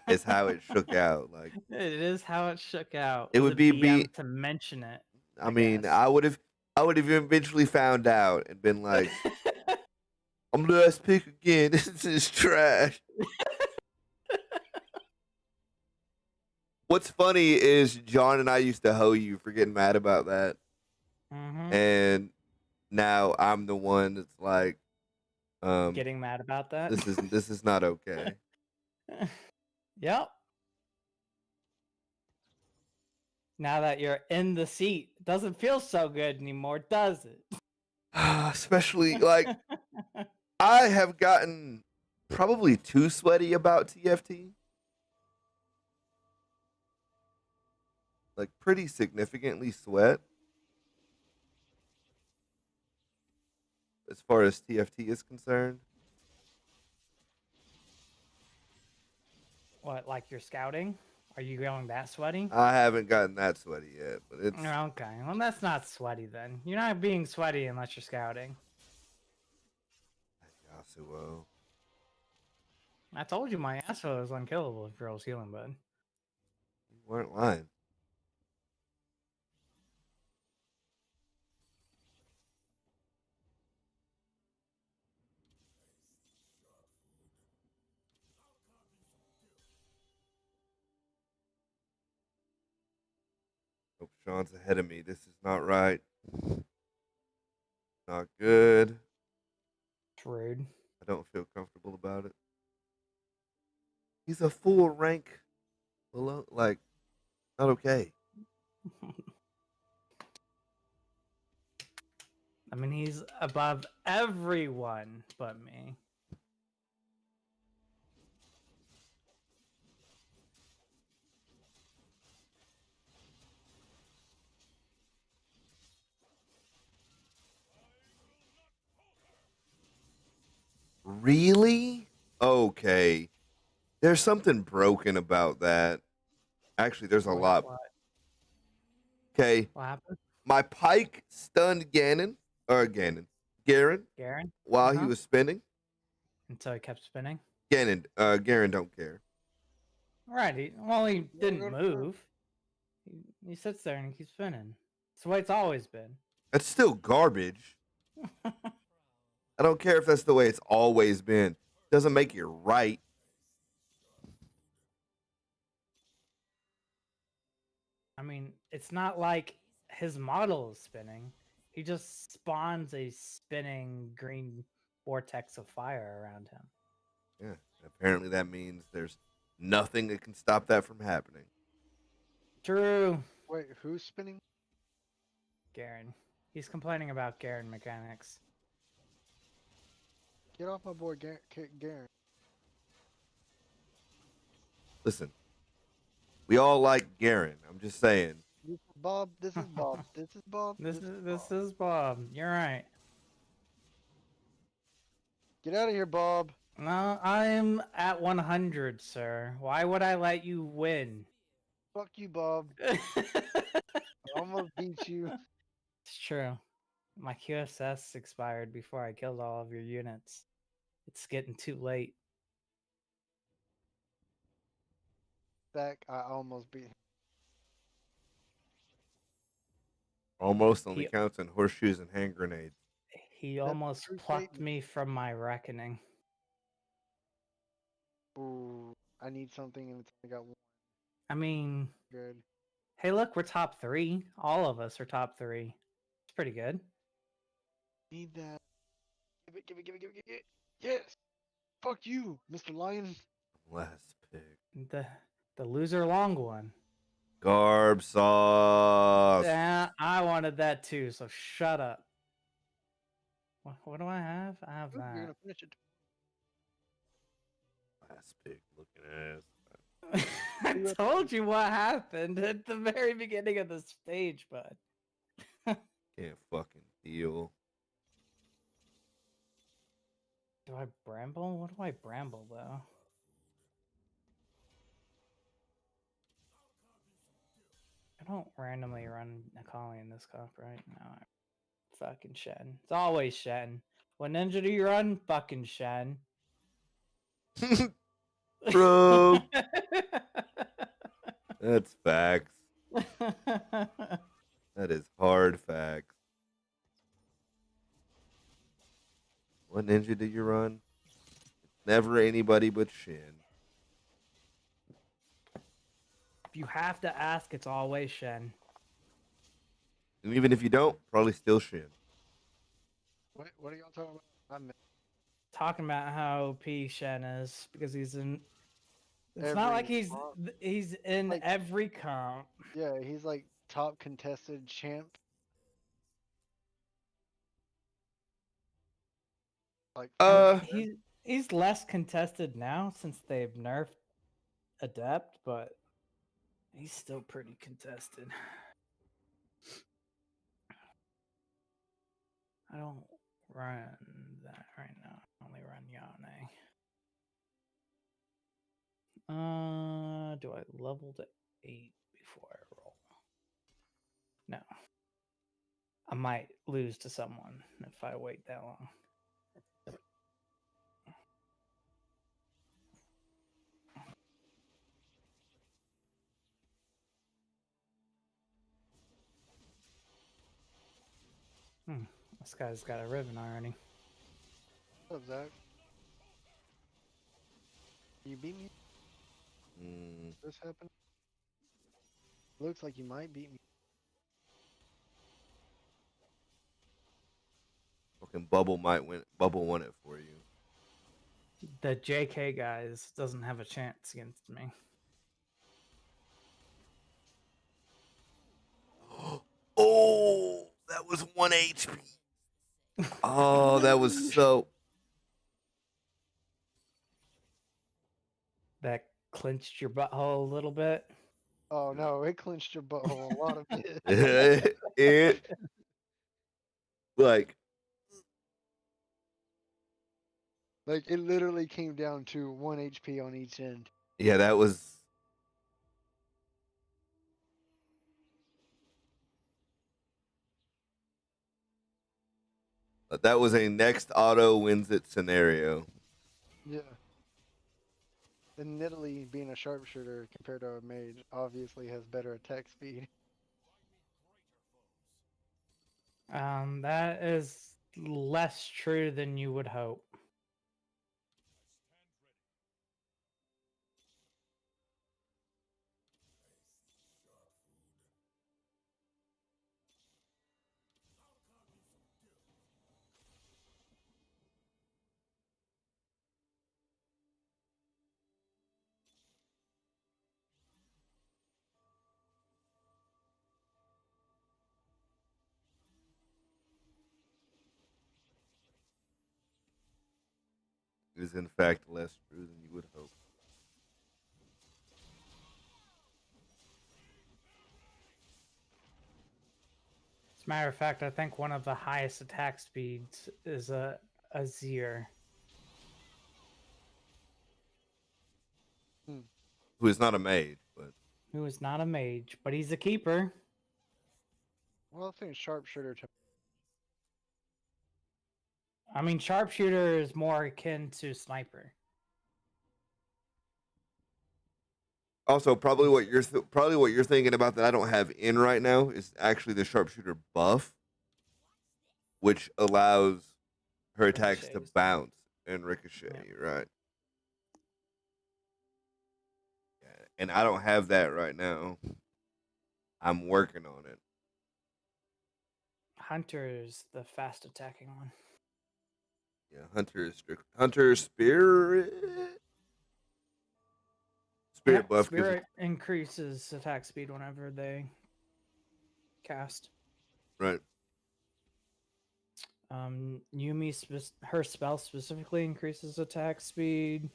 it's how it shook out. Like It is how it shook out. it Was would be BM to mention it. I mean, guess. I would have eventually found out and been like, I'm the last pick again. This is trash. What's funny is John and I used to hoe you for getting mad about that. And now I'm the one that's like getting mad about that. This is not okay. Yep. Now that you're in the seat, it doesn't feel so good anymore, does it? Especially like I have gotten probably too sweaty about TFT. Like pretty significantly sweat. As far as TFT is concerned. What, like you're scouting? Are you going that sweaty? I haven't gotten that sweaty yet, but it's okay. Well, that's not sweaty then. You're not being sweaty unless you're scouting. Yasuo. I told you my Yasuo is unkillable if girls healing, bud. You weren't lying. Hope Sean's ahead of me. This is not right. Not good. It's rude. I don't feel comfortable about it. He's a full rank below, like, not okay. I mean, he's above everyone but me. Really? Okay. There's something broken about that. Actually, there's a lot. Okay. What happened? My pike stunned Garen Garen? while he was spinning. And so he kept spinning? Garen don't care. Right. He didn't move. He sits there and he keeps spinning. It's the way it's always been. That's still garbage. I don't care if that's the way it's always been. Doesn't make it right. I mean, it's not like his model is spinning. He just spawns a spinning green vortex of fire around him. Yeah. Apparently that means there's nothing that can stop that from happening. True. Wait, who's spinning? Garen. He's complaining about Garen mechanics. Get off my boy, Garen. Listen, we all like Garen. I'm just saying. This is Bob. This is Bob. This is Bob. This is Bob. You're right. Get out of here, Bob. No, I'm at 100, sir. Why would I let you win? Fuck you, Bob. I almost beat you. It's true. My QSS expired before I killed all of your units. It's getting too late. Zach, I almost beat him. Almost only He counts in horseshoes and hand grenades. he That's a almost true plucked statement. me from my reckoning. Ooh, I need something and it's only got one. I mean, Good. hey, look, we're top 3. All of us are top 3. It's pretty good. Need that. Give it, give it, give it, give it, give it. Yes! Fuck you, Mr. Lion. Last pick. The loser long one. Garb sauce. Yeah, I wanted that too, so shut up. What do I have? I have Ooh, you're that. gonna finish it. Last pick looking ass. I told you what happened at the very beginning of the stage, bud. Can't fucking deal. Do I bramble? What do I bramble though? I don't randomly run a colony in this cup, right? No, I'm fucking shedding. It's always shedding. What ninja do you run? Fucking shedding. Bro. That's facts. That is hard facts. What ninja do you run? Never anybody but Shin. If you have to ask, it's always Shen. And even if you don't, probably still Shin. What are y'all talking about? I missed Talking about how P Shen is because he's in. It's every not like comp. he's in Like- every comp. Yeah, he's like top contested champ. Like, He's less contested now since they've nerfed Adept, but he's still pretty contested. I don't run that right now. I only run Yane. Do I level to 8 before I roll? No. I might lose to someone if I wait that long. This guy's got a ribbon already. what's up, Zach? You beat me? This happened? Looks like you might beat me. Fucking Bubble might win. Bubble won it for you. The JK guys doesn't have a chance against me. Oh, that was 1 HP. Oh, that was so. That clinched your butthole a little bit. Oh no, it clinched your butthole a lot of it. it like Like it literally came down to 1 HP on each end. yeah, that was. That was a next auto wins it scenario. Yeah. And Nidalee, being a sharpshooter compared to a mage, obviously has better attack speed. That is less true than you would hope. It is in fact less true than you would hope. As a matter of fact, I think one of the highest attack speeds is a Azir. who is not a mage, but Who is not a mage, but he's a keeper. Well, I think sharpshooter. I mean, sharpshooter is more akin to sniper. also probably what you're thinking about that I don't have in right now is actually the sharpshooter buff, which allows her attacks to Ricochets. bounce and ricochet, Yeah. right? Yeah, and I don't have that right now. I'm working on it. Hunter is the fast attacking one. Yeah, Hunter Spirit. Spirit Yep, buff gives Spirit increases attack speed whenever they cast. right. Yumi, her spell specifically increases attack speed.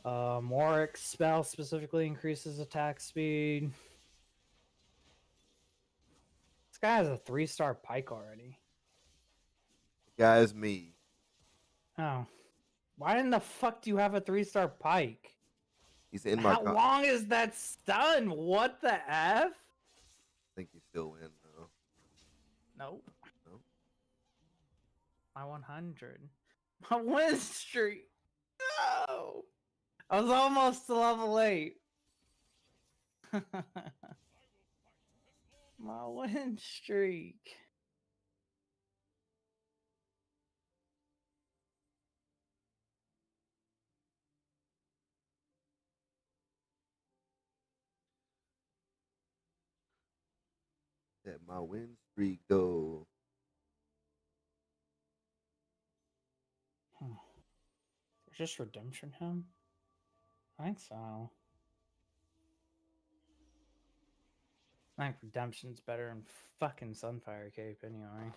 Morik's spell specifically increases attack speed. This guy has a 3-star pike already. Guys, me. Oh. Why in the fuck do you have a 3-star pike? He's in my. How long is that stun? What the F? I think you still win though. Nope. Nope. My 100. My win streak. No. I was almost to level 8. My win streak. Let my win streak go. Is just redemption him? I think so. I think redemption's better than fucking Sunfire Cape anyway.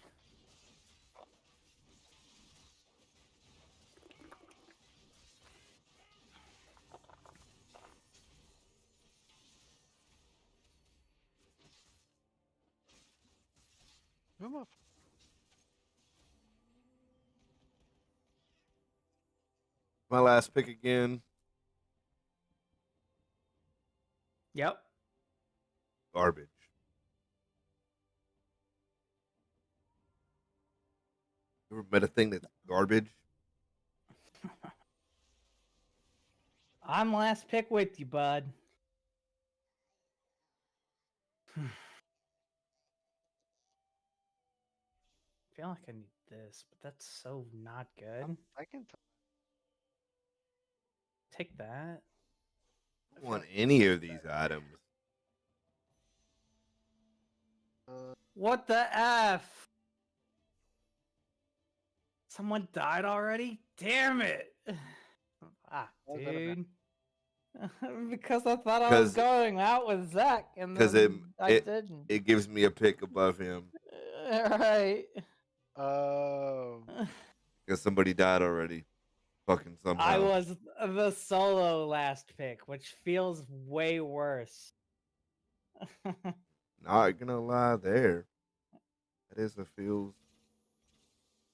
Who am I? My last pick again. Yep. Garbage. You ever met a thing that's garbage? I'm last pick with you, bud. I feel like I need this, but that's so not good. I can. Take that. I don't want any of these items. What the F? Someone died already? Damn it! Ah, What was that about? dude. Because I thought I was 'Cause- going out with Zach, and Because then I didn't. it gives me a pick above him Right. Oh. because somebody died already. Fucking somehow. I was the solo last pick, which feels way worse. Not gonna lie, there. That is a feels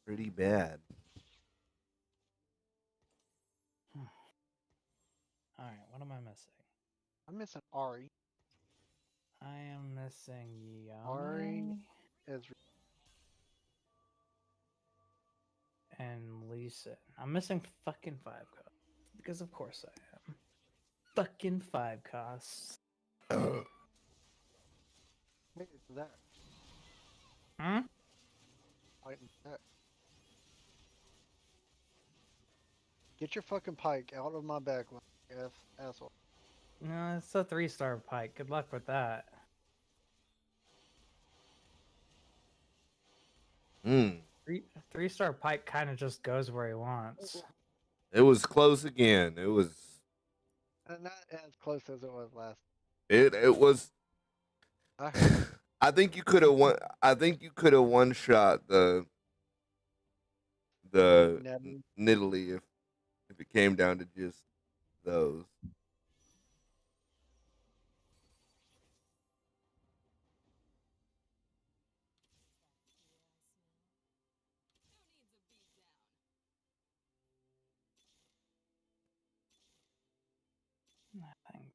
pretty bad. Alright, what am I missing? I'm missing Ari. I am missing Ari. Yami Is and Lisa. I'm missing fucking 5 costs. Because of course I am. Fucking 5 costs. Wait, it's that. Hmm? Wait, it's that. Get your fucking pike out of my back, asshole. No, it's a 3-star pike. Good luck with that. Hmm. 3-star pike kind of just goes where he wants. It was close again. It was. Not as close as it was last. It was. I heard. I think you could have won. I think you could have one shot the Nidalee. Nidalee if it came down to just those.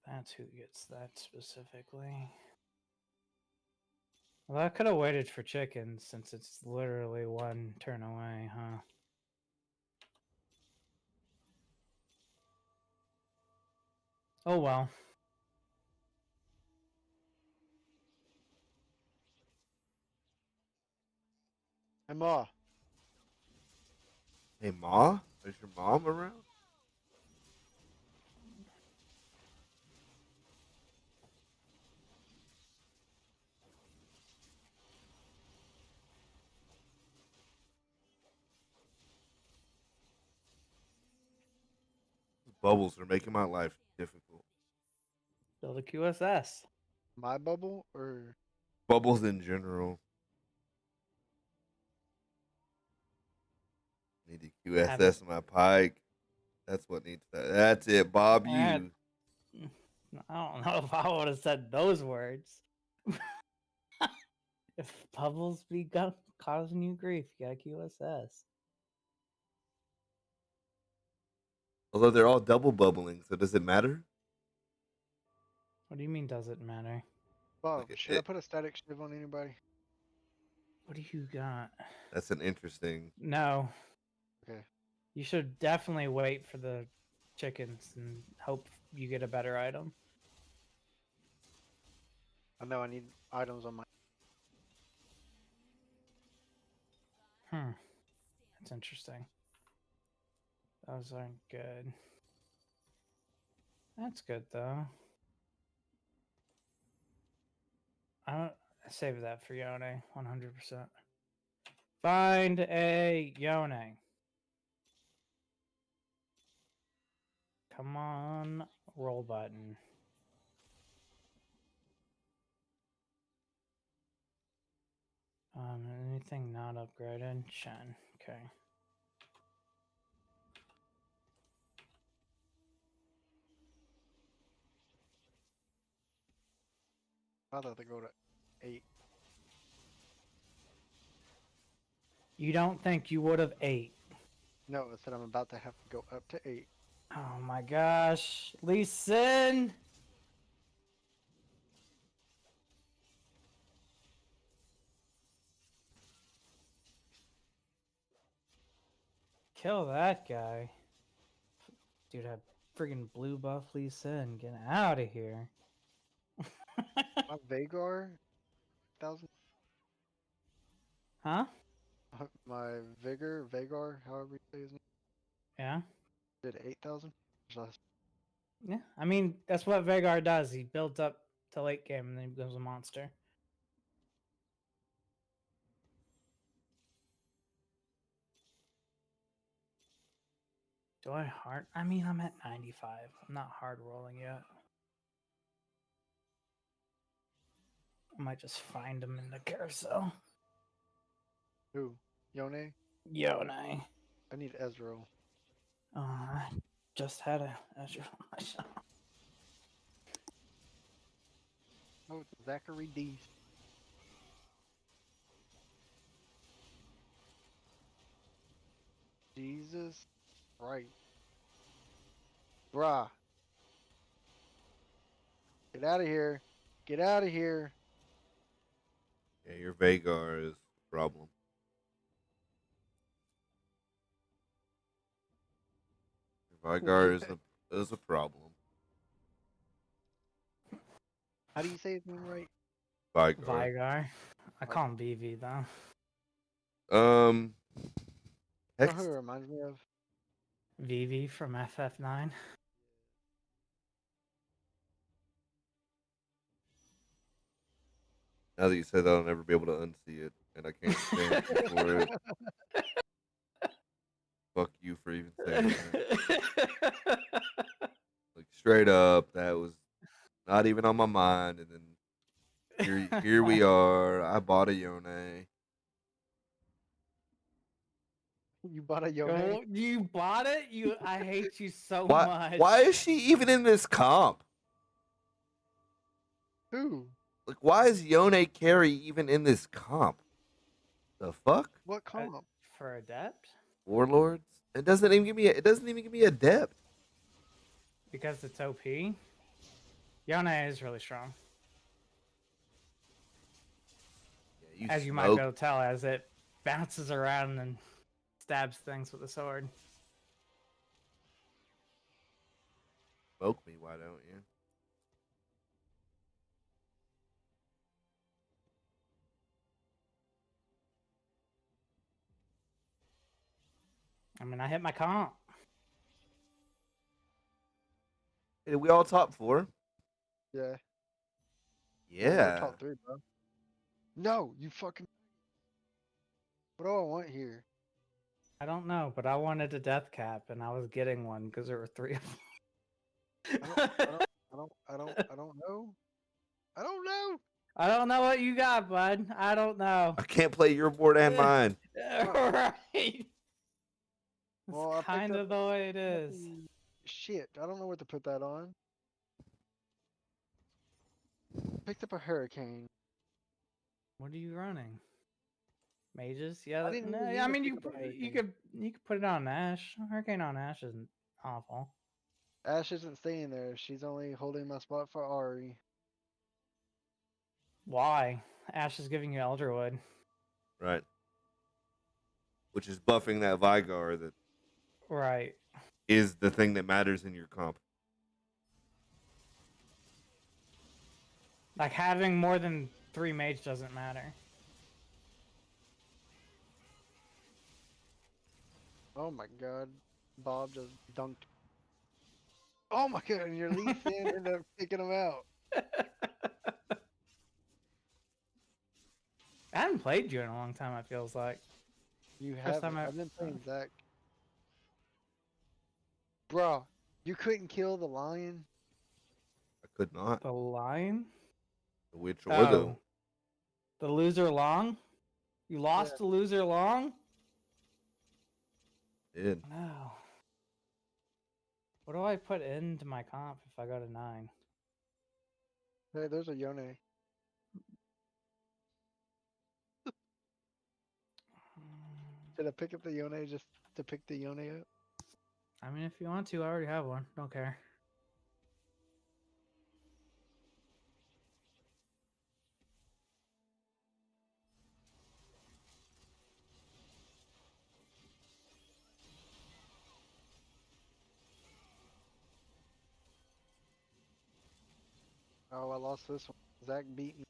That's who gets that specifically. Well, I could have waited for chickens since it's literally one turn away, huh? Oh well. Hey, Ma. Hey, Ma? Is your mom around? Bubbles are making my life difficult. Build a QSS. My bubble or Bubbles in general. Need to Have it. QSS my pike. That's what needs that. That's it, Bob. Eh, You. I don't know if I would have said those words. If bubbles be causing you grief, you got QSS. Although they're all double bubbling, so does it matter? What do you mean does it matter? Bob? Like Should I put a static shiv on anybody? What do you got? That's an interesting. No. Okay. You should definitely wait for the chickens and hope you get a better item. I know I need items on my. That's interesting. Those aren't good. That's good though. I save that for Yone, 100%. Find a Yone. Come on, roll button. Anything not upgraded? Shen. Okay. I thought they go to 8. You don't think you would have 8? No, I said I'm about to have to go up to 8. Oh my gosh. Lee Sin! Kill that guy. Dude, I friggin' blue buff Lee Sin. Get out of here. My Vagar, 1,000. Huh? My Vagar, however you say his name, Yeah? did 8,000. Yeah. I mean, that's what Vagar does. He builds up to late game and then he becomes a monster. Do I hard? I mean, I'm at 95. I'm not hard rolling yet. I might just find him in the carousel. Who? Yone? Yone. I need Ezreal. I just had a Ezreal on my shop. Oh, it's Zachary D. Jesus Christ. Bruh. Get out of here. Get out of here. Yeah, your Vagar is a problem. Your Vagar is a problem. How do you say his name right? Vagar. Vygar. I call him BV though. You know Hex. who it reminds me of? VV from FF9. Now that you said that, I'll never be able to unsee it, and I can't stand you for it. Fuck you for even saying that. Like straight up, that was not even on my mind, and then here we are. I bought a Yone. You bought a Yone? Oh, you bought it? I hate you so Why? much. Why is she even in this comp? Who? Like, why is Yone Carry even in this comp? The fuck? What comp? For Adept? Warlords? It doesn't even give me. It doesn't even give me a depth. Because it's OP? Yone is really strong, Yeah, as you might be smoke. able to tell, as it bounces around and stabs things with a sword. Smoke me, why don't you? I mean, I hit my comp. Hey, did we all top 4? Yeah. We're Yeah. top 3, bro. No, you fucking. What do I want here? I don't know, but I wanted a death cap, and I was getting one because there were 3 of I them. don't know. I don't know. I don't know what you got, bud. I don't know. I can't play your board and mine. Right. Well, I That's picked kind up of the way it is. shit. I don't know what to put that on. Picked up a hurricane. What are you running? Mages? Yeah. I didn't No, even I need to mean, pick you up a you hurricane. could put it on Ash. Hurricane on Ash isn't awful. Ash isn't staying there. She's only holding my spot for Ari. Why? Ash is giving you Elderwood. Right. Which is buffing that Vigar that Right. is the thing that matters in your comp. Like having more than 3 mage doesn't matter. Oh my god. Bob just dunked. Oh my god, and your Lee Sin ended up kicking him out. I haven't played you in a long time. It feels like. You First time haven't. I've been playing Zach. Bruh, you couldn't kill the lion? I could not. The lion. The witch or the Oh, the loser long. You lost Yeah. the loser long. did. No. What do I put into my comp if I go to 9? Hey, there's a Yone. Did I pick up the Yone just to pick the Yone up? I mean, if you want to, I already have one. Don't care. Oh, I lost this one. Zach beat me.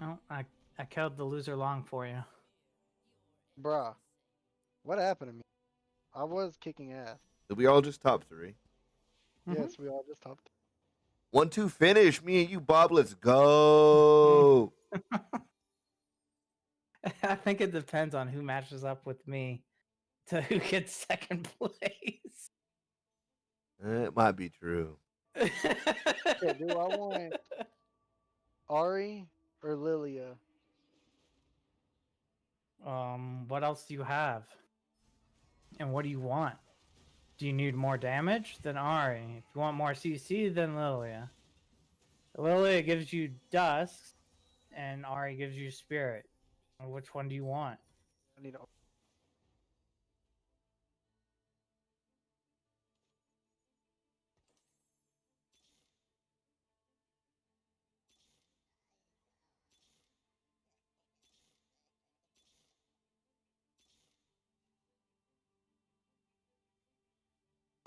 Oh, I killed the loser long for you. Bruh, what happened to me? I was kicking ass. Did we all just top 3? Mhm. Yes, we all just topped. 1-2 finish. Me and you, Bob. Let's go. I think it depends on who matches up with me to who gets second place. It might be true. Yeah, do I want Ari or Lilia? What else do you have? And what do you want? Do you need more damage? Then Ari. If you want more CC, then Lilia. Lilia gives you Dusk, and Ari gives you Spirit. Which one do you want? I need.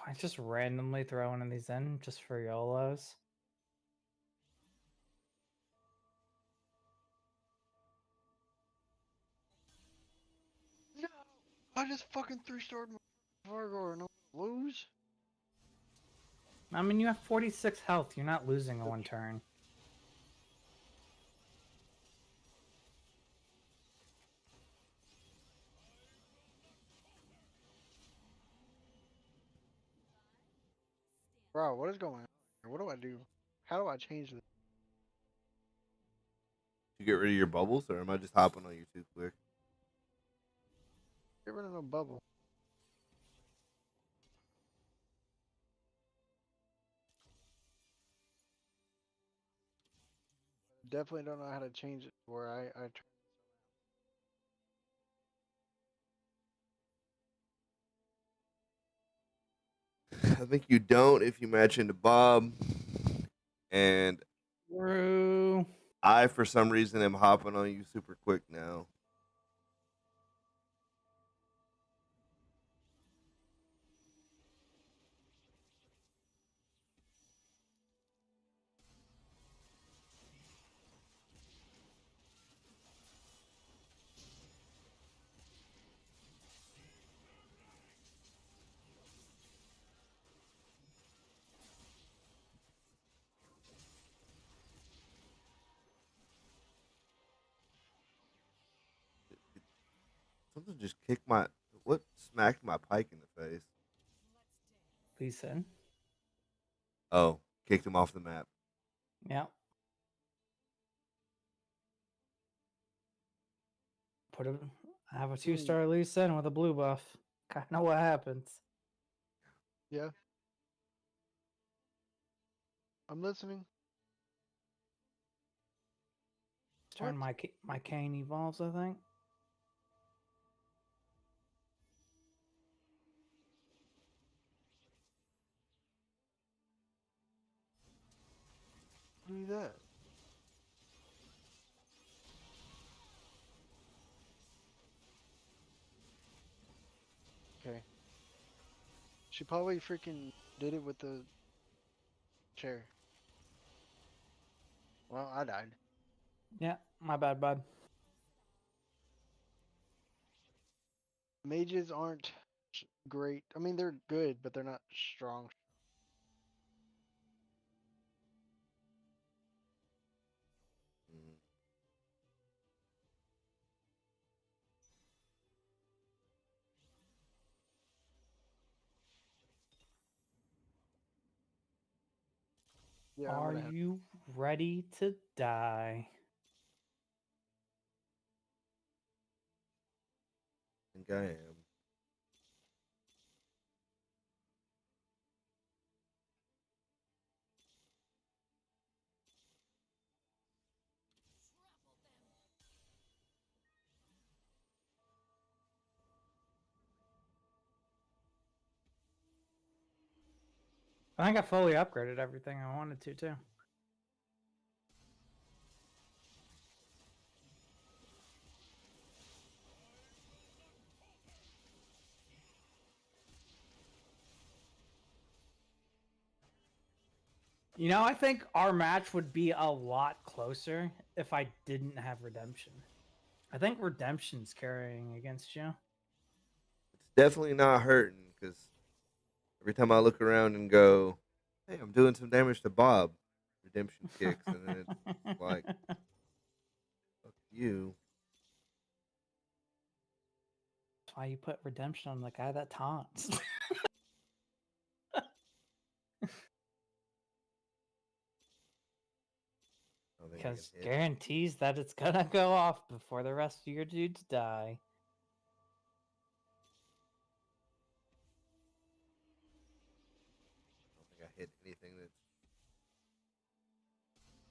I just randomly throw one of these in just for YOLOs. No, I just fucking 3-starred my Vargar and I lose. I mean, you have 46 health. You're not losing in one turn. Bro, what is going on here? What do I do? How do I change this? You get rid of your bubbles, or am I just hopping on you too quick? Get rid of the bubble. Definitely don't know how to change it where I I think you don't if you match into Bob. and True. I, for some reason, am hopping on you super quick now. Something just kicked my. What smacked my pike in the face? He said. Oh, kicked him off the map. Yeah. Put a. I have a 2-star Lee Sin with a blue buff. Kind of know what happens. Yeah. I'm listening. Turn my cane evolves, I think. Do that. Okay. She probably freaking did it with the chair. Well, I died. Yeah, my bad, bud. Mages aren't great. I mean, they're good, but they're not strong. Mhm. Yeah, I'm Are gonna have. you ready to die? I think I am. I think I fully upgraded everything I wanted to, too. You know, I think our match would be a lot closer if I didn't have Redemption. I think Redemption's carrying against you. It's definitely not hurting because every time I look around and go, "Hey, I'm doing some damage to Bob," redemption kicks, and then it's like, "Fuck you." That's why you put Redemption on the guy that taunts. I don't think I can Because hit. guarantees that it's gonna go off before the rest of your dudes die. I don't think I hit anything that's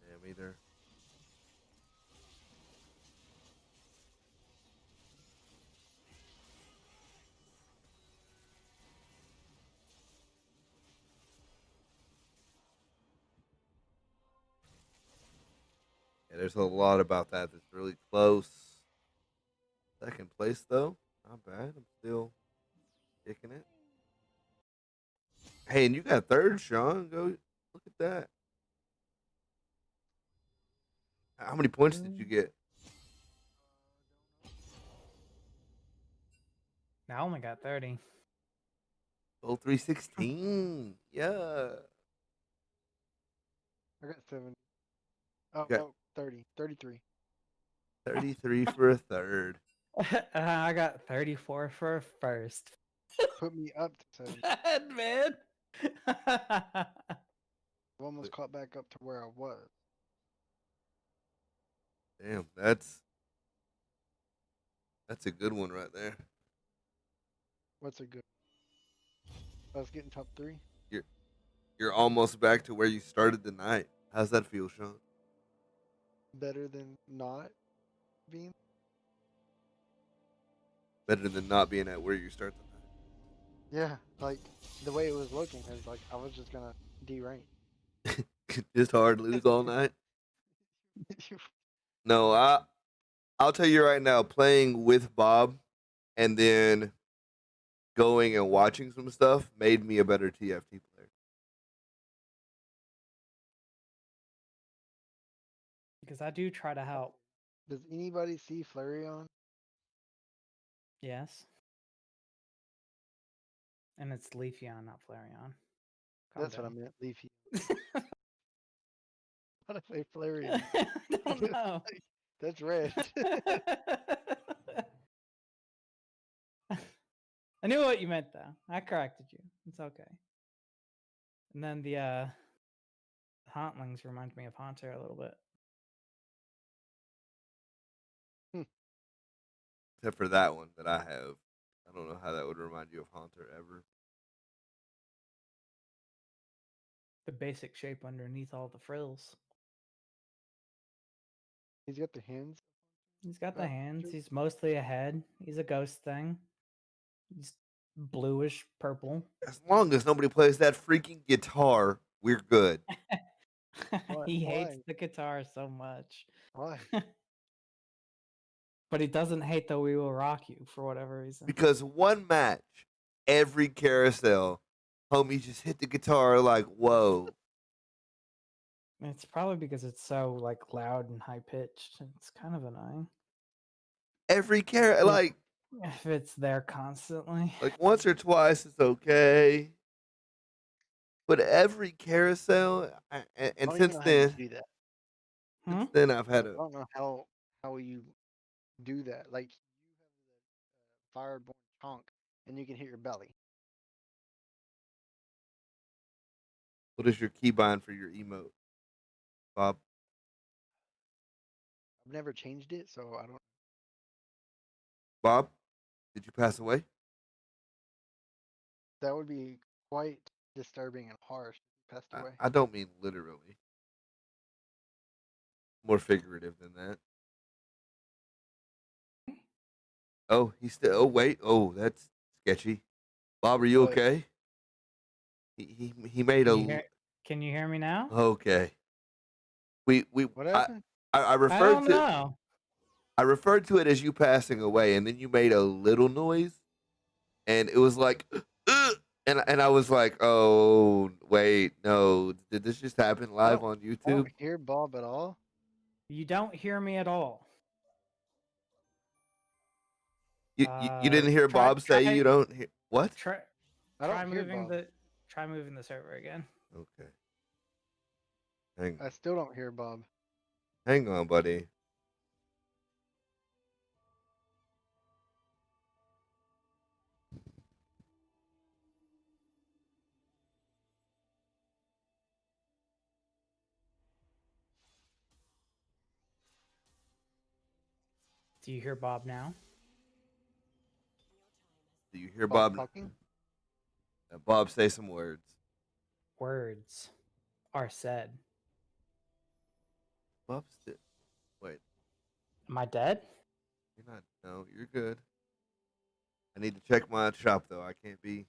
damn either. Yeah, there's a lot about that that's really close. Second place though, not bad. I'm still kicking it. Hey, and you got third, Sean. Go look at that. How many points did you get? I only got 30. Oh, 316. Yeah. I got 7. Oh, You got no, 30. 33. 33 for a third. I got 34 for a first. Put me up to 7. Bad, man. I almost caught back up to where I was. Damn, that's a good one right there. What's a good? I was getting top 3. You're you're almost back to where you started the night. How's that feel, Sean? Better than not being. Better than not being at where you start the Yeah, like the way it was looking is like I was just gonna derank. night. Just hard lose all night. You- No, I'll tell you right now, playing with Bob and then going and watching some stuff made me a better TFT player. Because I do try to help. Does anybody see Flareon? Yes. And it's Leafeon, not Flareon. Calm That's what I down. meant. Leafy. What if I Flareon? I don't know. That's red. I knew what you meant though. I corrected you. It's okay. And then the Hauntlings remind me of Haunter a little bit. Except for that one that I have. I don't know how that would remind you of Haunter ever. The basic shape underneath all the frills. He's got the hands. He's got the That hands. picture? He's mostly a head. He's a ghost thing. He's bluish purple. As long as nobody plays that freaking guitar, we're good. He hates Why? the guitar so much. Why? But he doesn't hate the We Will Rock You for whatever reason. Because one match, every carousel, homie just hit the guitar like, whoa. It's probably because it's so like loud and high pitched. It's kind of annoying. Every If it's there constantly. like once or twice is okay. But every carousel, and I don't even since know how you then, do that. since then I've I had a. don't know how you do that. Like you have the fireborn chonk, and you can hit your belly. What is your keybind for your emote, Bob? I've never changed it, so I don't. Bob, did you pass away? That would be quite disturbing and harsh. If you passed away. I don't mean literally. More figurative than that. Oh, he's still. Oh, wait. Oh, that's sketchy. Bob, are you What? okay? He made Can you hear me now? Okay. We What happened? I I referred don't to know. I referred to it as you passing away, and then you made a little noise, and it was like, and I was like, oh wait, no, did this just happen live on I YouTube? don't hear Bob at all. You don't hear me at all. You didn't hear Bob say you don't hear what? Try I try don't hear moving Bob. the server again. Okay, hang I still don't hear Bob. hang on, buddy. Do you hear Bob now? Do you hear Bob Bob? talking? Bob, say some words. Words are said. Bob, wait, Am I dead? you're not. No, you're good. I need to check my shop though. I can't be.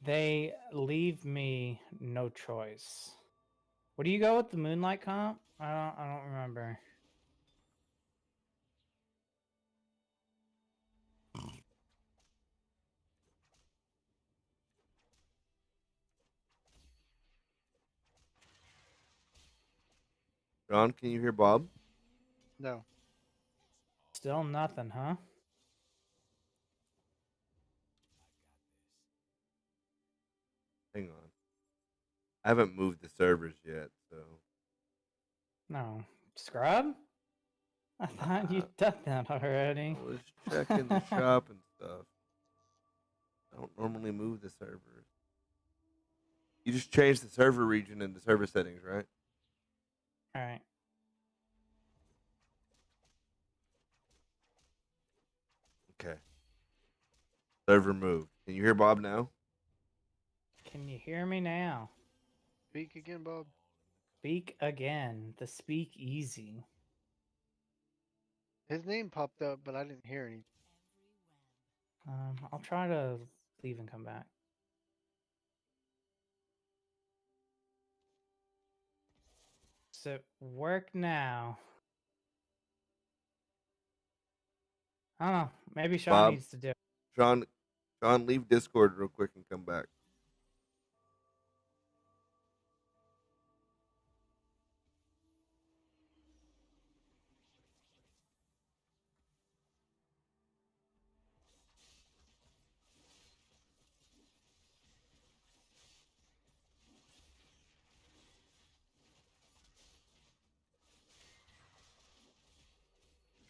They leave me no choice. What do you go with the Moonlight comp? I don't remember. John, can you hear Bob? No. Still nothing, huh? Hang on. I haven't moved the servers yet, so. No. Scrub? I thought you'd done that already. I was checking the shop and stuff. I don't normally move the servers. You just change the server region in the server settings, right? Alright. Okay. Server moved. Can you hear Bob now? Can you hear me now? Speak again, Bob. Speak again. The speak easy. His name popped up, but I didn't hear anything. I'll try to leave and come back. So work now. I don't know. Maybe Sean Bob, needs to do it. Sean, leave Discord real quick and come back.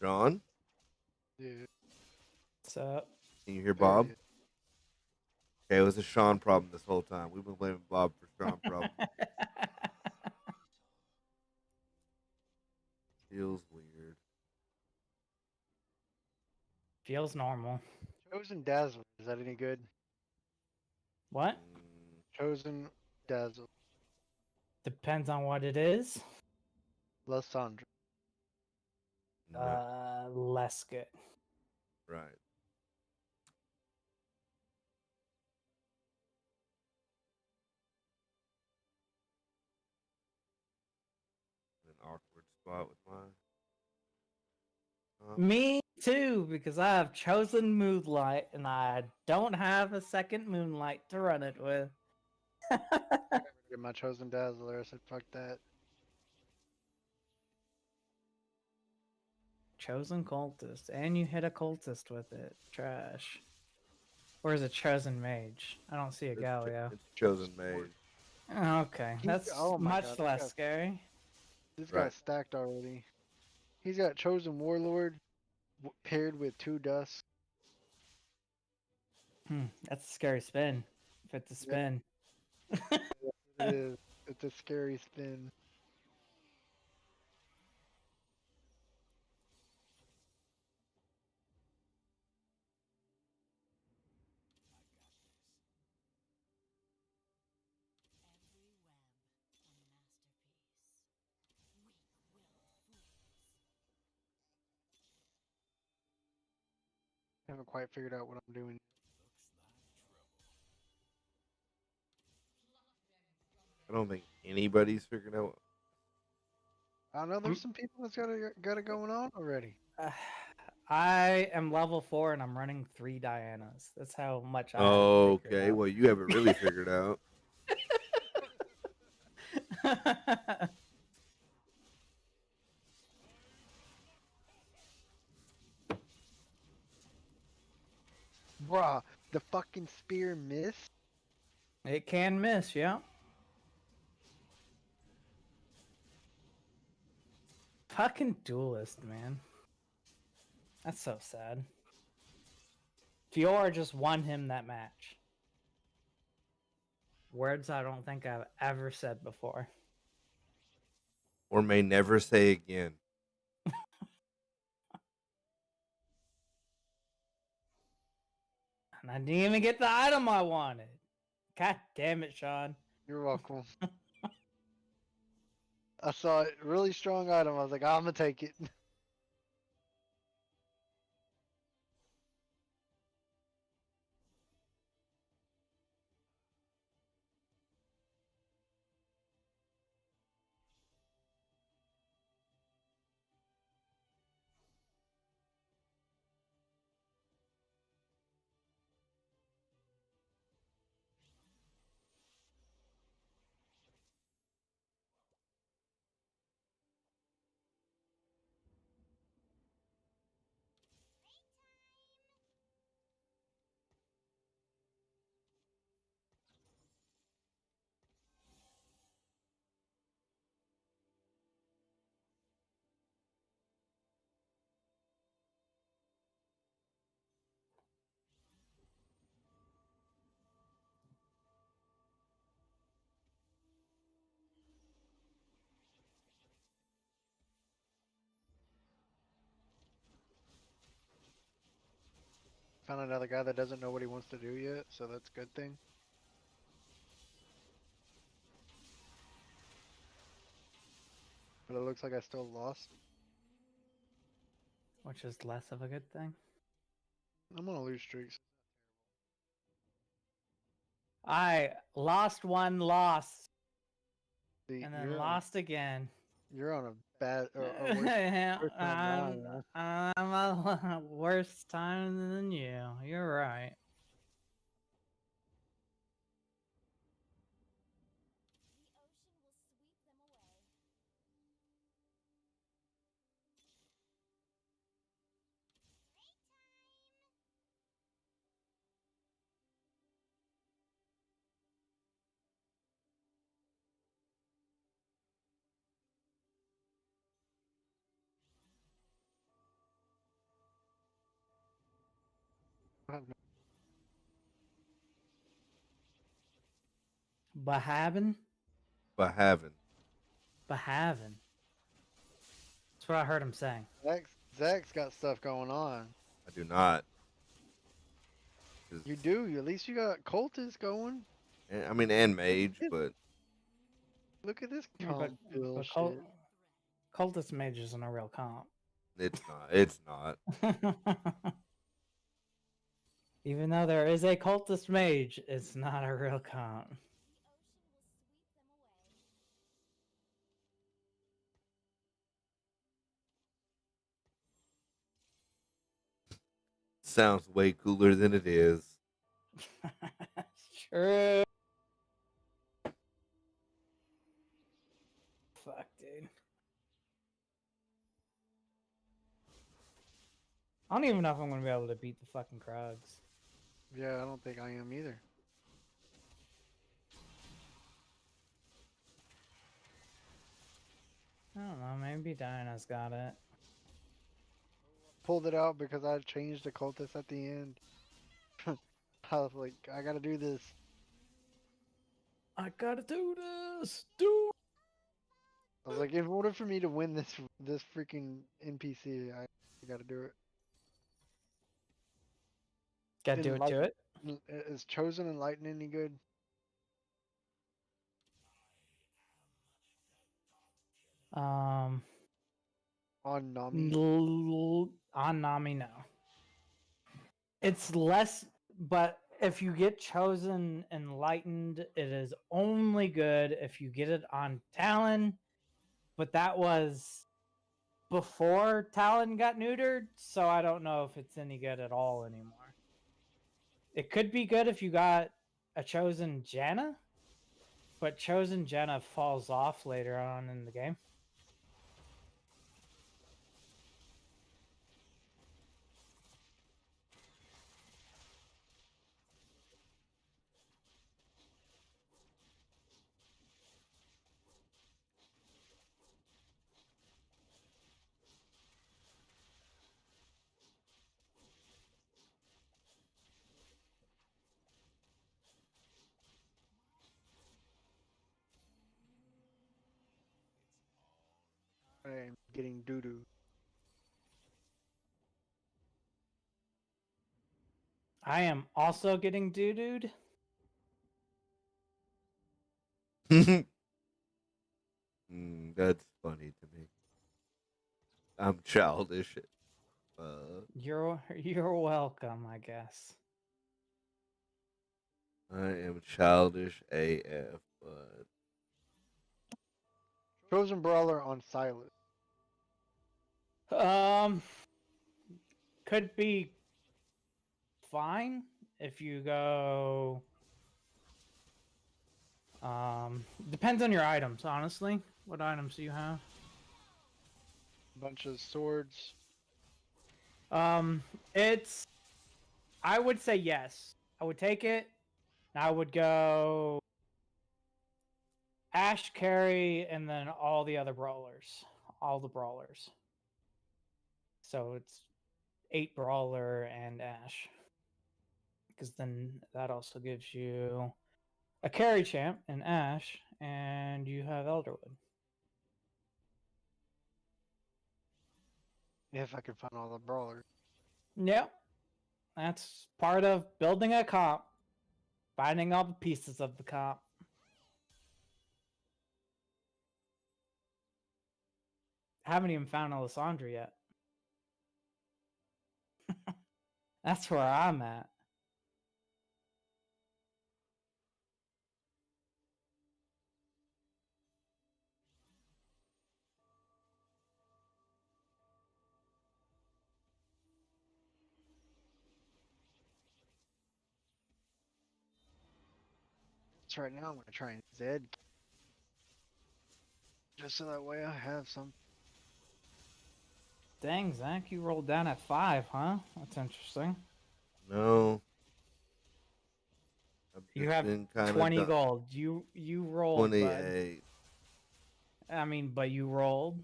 Sean, Dude, So can you hear there Bob? he is. Okay, it was a Sean problem this whole time. We've been blaming Bob for Sean problem. Feels weird. feels normal. Chosen Dazzle. Is that any good? What? Chosen Dazzle. Depends on what it is. Lysandra. No, Less good. right. An awkward spot with mine. Me too, because I have chosen Moonlight and I don't have a second Moonlight to run it with. Get my Chosen Dazzler. I said, fuck that. Chosen Cultist, and you hit a Cultist with it. Trash. Or is it Chosen Mage? I don't see a Galio. It's chosen mage. Okay, that's oh my much God, less yeah. scary. This Right. guy's stacked already. He's got Chosen Warlord paired with 2 Dust. That's a scary spin. If it's a spin. It is. It's a scary spin. I haven't quite figured out what I'm doing. I don't think anybody's figured out. I don't know. There's some people that's got it going on already. I am level 4 and I'm running 3 Dianas. That's how much I have Okay, figured well, you haven't really figured out. out. Bruh, the fucking spear missed. It can miss, yeah. Fucking duelist, man. That's so sad. Fiora just won him that match. Words I don't think I've ever said before. Or may never say again. And I didn't even get the item I wanted. God damn it, Sean. You're welcome. I saw it, really strong item. I was like, I'm gonna take it. Found another guy that doesn't know what he wants to do yet, so that's a good thing. But it looks like I still lost. Which is less of a good thing. I'm on a lose streak. I lost one, lost, See, and then lost again. you're on a bad or a worse time than I am. I'm a worse time than you. You're right. I have no- Bahavin? But having. Bahavin. That's what I heard him saying. Zach's got stuff going on. I do not. 'Cause- You do. At least you got cultists going. I mean, and mage, but Look at this But, comp but bullshit. Cultist Mage isn't a real comp. it's not. It's not. Even though there is a Cultist Mage, it's not a real comp. Sounds way cooler than it is. True. Fuck, dude. I don't even know if I'm gonna be able to beat the fucking Krugs. Yeah, I don't think I am either. I don't know, maybe Dinah's got it. Pulled it out because I changed the cultist at the end. I was like, I gotta do this. I gotta do this, dude. I was like, in order for me to win this freaking NPC, I gotta do it. Gotta do it to it. Is Chosen and Lightning any good? Um, On Nami? on Nami, no. It's less, but if you get chosen enlightened, it is only good if you get it on Talon. But that was before Talon got neutered, so I don't know if it's any good at all anymore. It could be good if you got a chosen Janna, but chosen Janna falls off later on in the game. I am getting doo doo. I am also getting doo-dooed. That's funny to me. I'm childish. You're welcome, I guess. I am childish AF, but Chosen Brawler on Silas. Could be fine if you go. Depends on your items, honestly. What items do you have? Bunch of swords. It's. I would say yes. I would take it. I would go Ash carry and then all the other brawlers. All the brawlers. So it's 8 brawler and Ash. Because then that also gives you a carry champ in Ash, and you have Elderwood. If I can find all the brawlers. Yep. That's part of building a comp. Finding all the pieces of the comp. Haven't even found Alessandra yet. That's where I'm at. So right now I'm gonna try and Zed, just so that way I have some. Dang, Zach, you rolled down at 5, huh? That's interesting. No, I've You just have been kind of 20 gold. You rolled, bud. 28. I mean, but you rolled.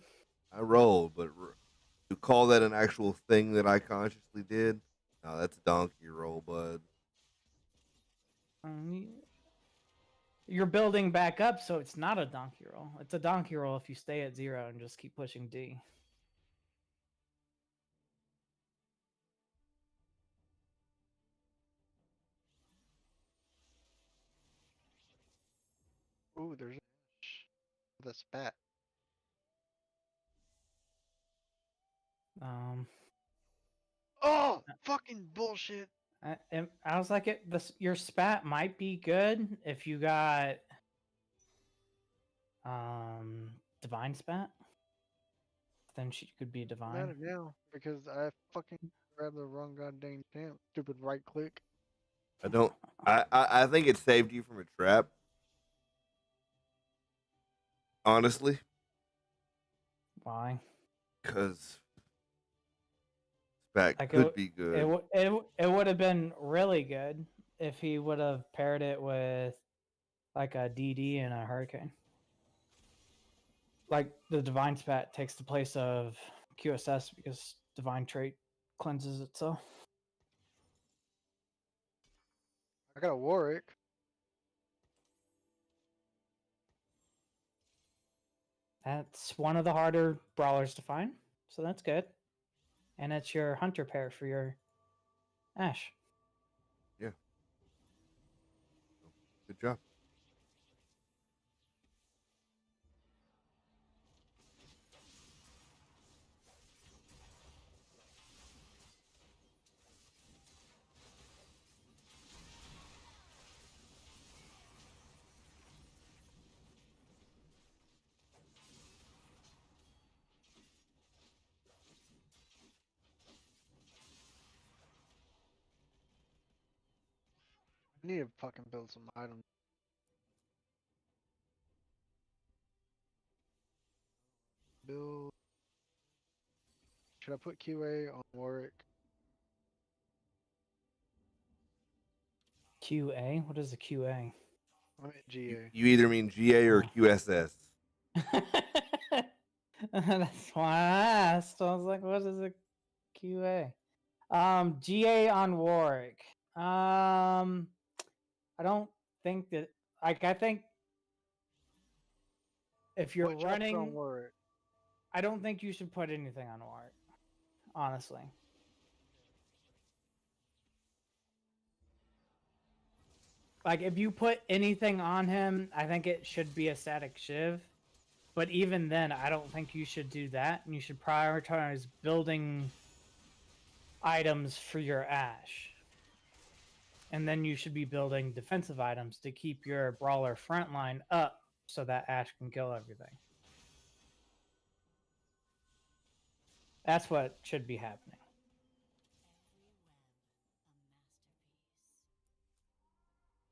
I rolled, but to call that an actual thing that I consciously did, no, that's a donkey roll, bud. Um, You're building back up, so it's not a donkey roll. It's a donkey roll if you stay at 0 and just keep pushing D. Ooh, there's the spat. Um, Oh, fucking bullshit. I was like, your spat might be good if you got divine spat. Then she could be Not divine. it now because I fucking grabbed the wrong goddamn champ. Stupid right click. I don't. I think it saved you from a trap. Honestly, Why? because Spat Like could be good. it would have been really good if he would have paired it with like a DD and a hurricane. Like the divine spat takes the place of QSS because divine trait cleanses itself. I got a Warwick. That's one of the harder brawlers to find, so that's good. And it's your hunter pair for your Ash. Yeah. Good job. I need to fucking build some items. Build. Should I put QA on Warwick? QA? What is a QA? I'm at You, GA. you either mean GA or Oh. QSS. That's why I asked. I was like, what is a QA? GA on Warwick. I don't think that I think if you're What should I put on running, Warwick? I don't think you should put anything on Warwick. Honestly. Like if you put anything on him, I think it should be a static shiv. But even then, I don't think you should do that. And you should prioritize building items for your Ash. And then you should be building defensive items to keep your brawler frontline up so that Ash can kill everything. That's what should be happening.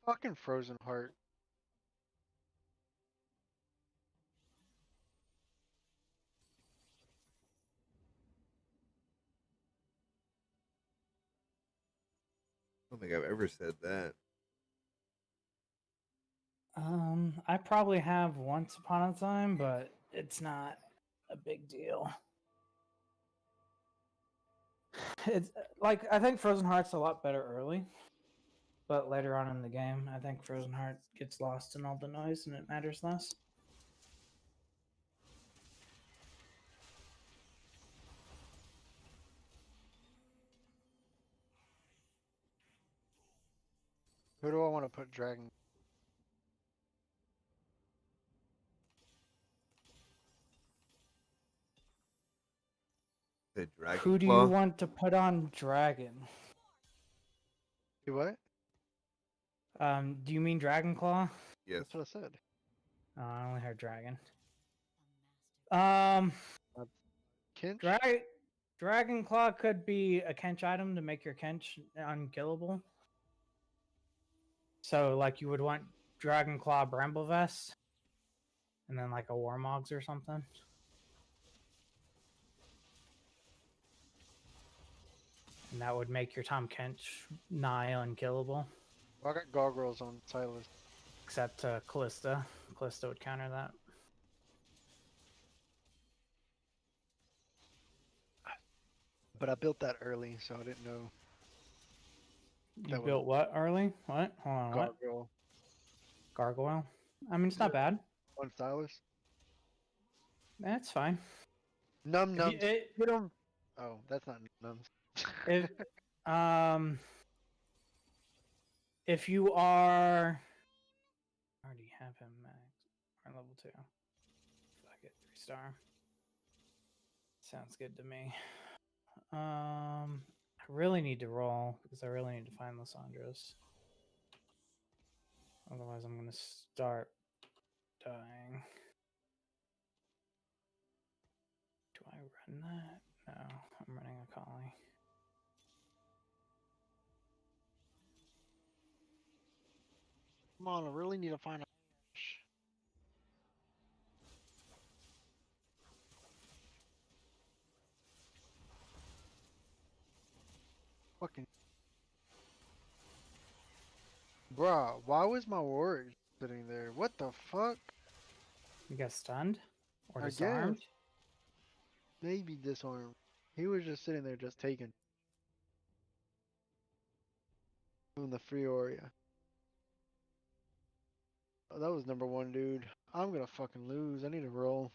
Fucking Frozen Heart. I don't think I've ever said that. I probably have once upon a time, but it's not a big deal. It's like I think Frozen Heart's a lot better early, but later on in the game, I think Frozen Heart gets lost in all the noise and it matters less. Who do I want to put Dragon? Say Dragon Who do you Claw. want to put on Dragon? You what? Do you mean Dragon Claw? Yes. That's what I said. Oh, I only heard Dragon. Um, Kinch? Dragon Claw could be a Kench item to make your Kench unkillable. So, like, you would want Dragon Claw Bramble Vest, and then like a Warmogs or something. And that would make your Tom Kench nigh unkillable. Well, I got gargoyles on Silas. Except Callista. Callista would counter that. But I built that early, so I didn't know. You That built what early? What? Hold on, what? gargoyle Gargoyle? I mean, it's not bad. on Silas. That's fine. Num If you, nums. Get 'em. Oh, that's not nums. if, um, if you are... I already have him max. Or level 2. Fuck it, 3-star. Sounds good to me. I really need to roll because I really need to find Lysandros. Otherwise, I'm gonna start dying. Do I run that? No, I'm running a collie. Come on, I really need to find a. Fucking. Bruh, why was my warrior sitting there? What the fuck? You got stunned or I guess. disarmed? Maybe disarmed. He was just sitting there, just taking. Doing the free Oreo. Oh, that was number 1, dude. I'm gonna fucking lose. I need to roll.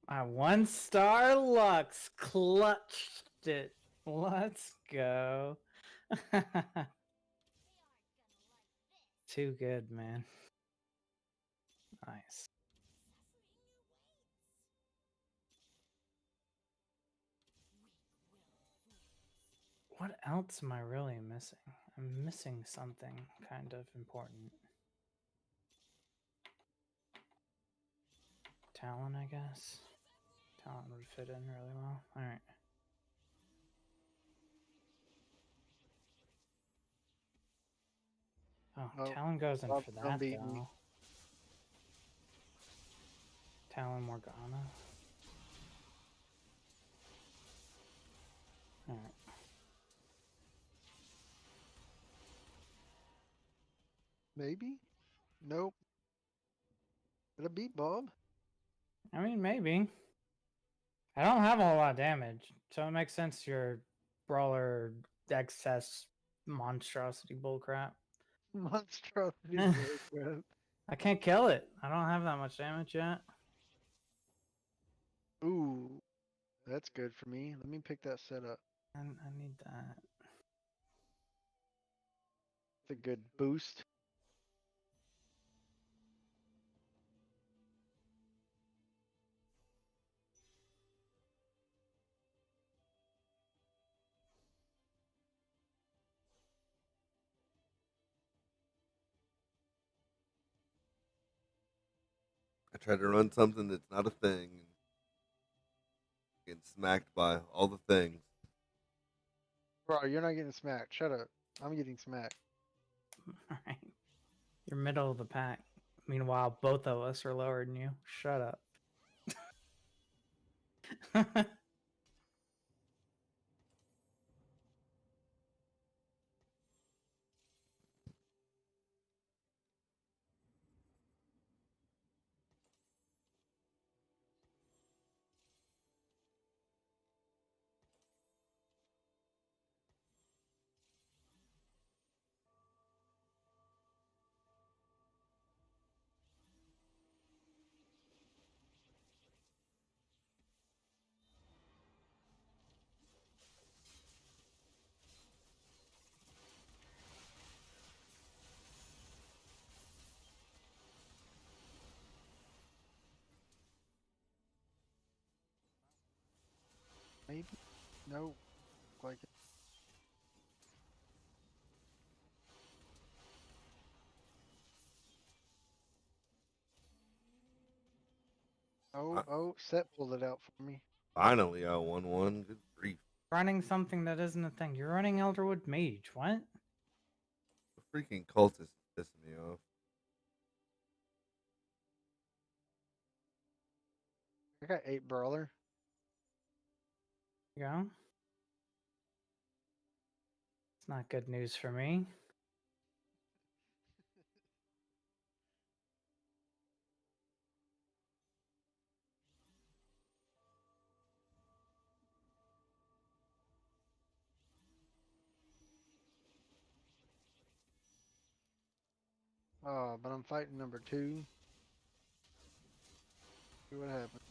My 1-star Lux clutched it. Let's go. Too good, man. Nice. What else am I really missing? I'm missing something kind of important. Talon, I guess. Talon would fit in really well. Alright. Oh, Oh, Talon goes in Bob's for gonna that, beat me. though. Talon Morgana. Alright. Maybe? Nope. Gonna beat Bob. I mean, maybe. I don't have a whole lot of damage, so it makes sense your brawler excess monstrosity bullcrap. Monstrosity bullcrap. I can't kill it. I don't have that much damage yet. Ooh, that's good for me. Let me pick that set up. I need that. It's a good boost. I try to run something that's not a thing and getting smacked by all the things. Bro, you're not getting smacked. Shut up. I'm getting smacked. Alright. You're middle of the pack. Meanwhile, both of us are lower than you. Shut up. Maybe? No. Like it. Oh, Set pulled it out for me. Finally, I won one. Good grief. Running something that isn't a thing. You're running Elderwood Mage. What? The freaking cultist is pissing me off. I got 8 brawler. You go. It's not good news for me. Oh, but I'm fighting number 2. See what happens.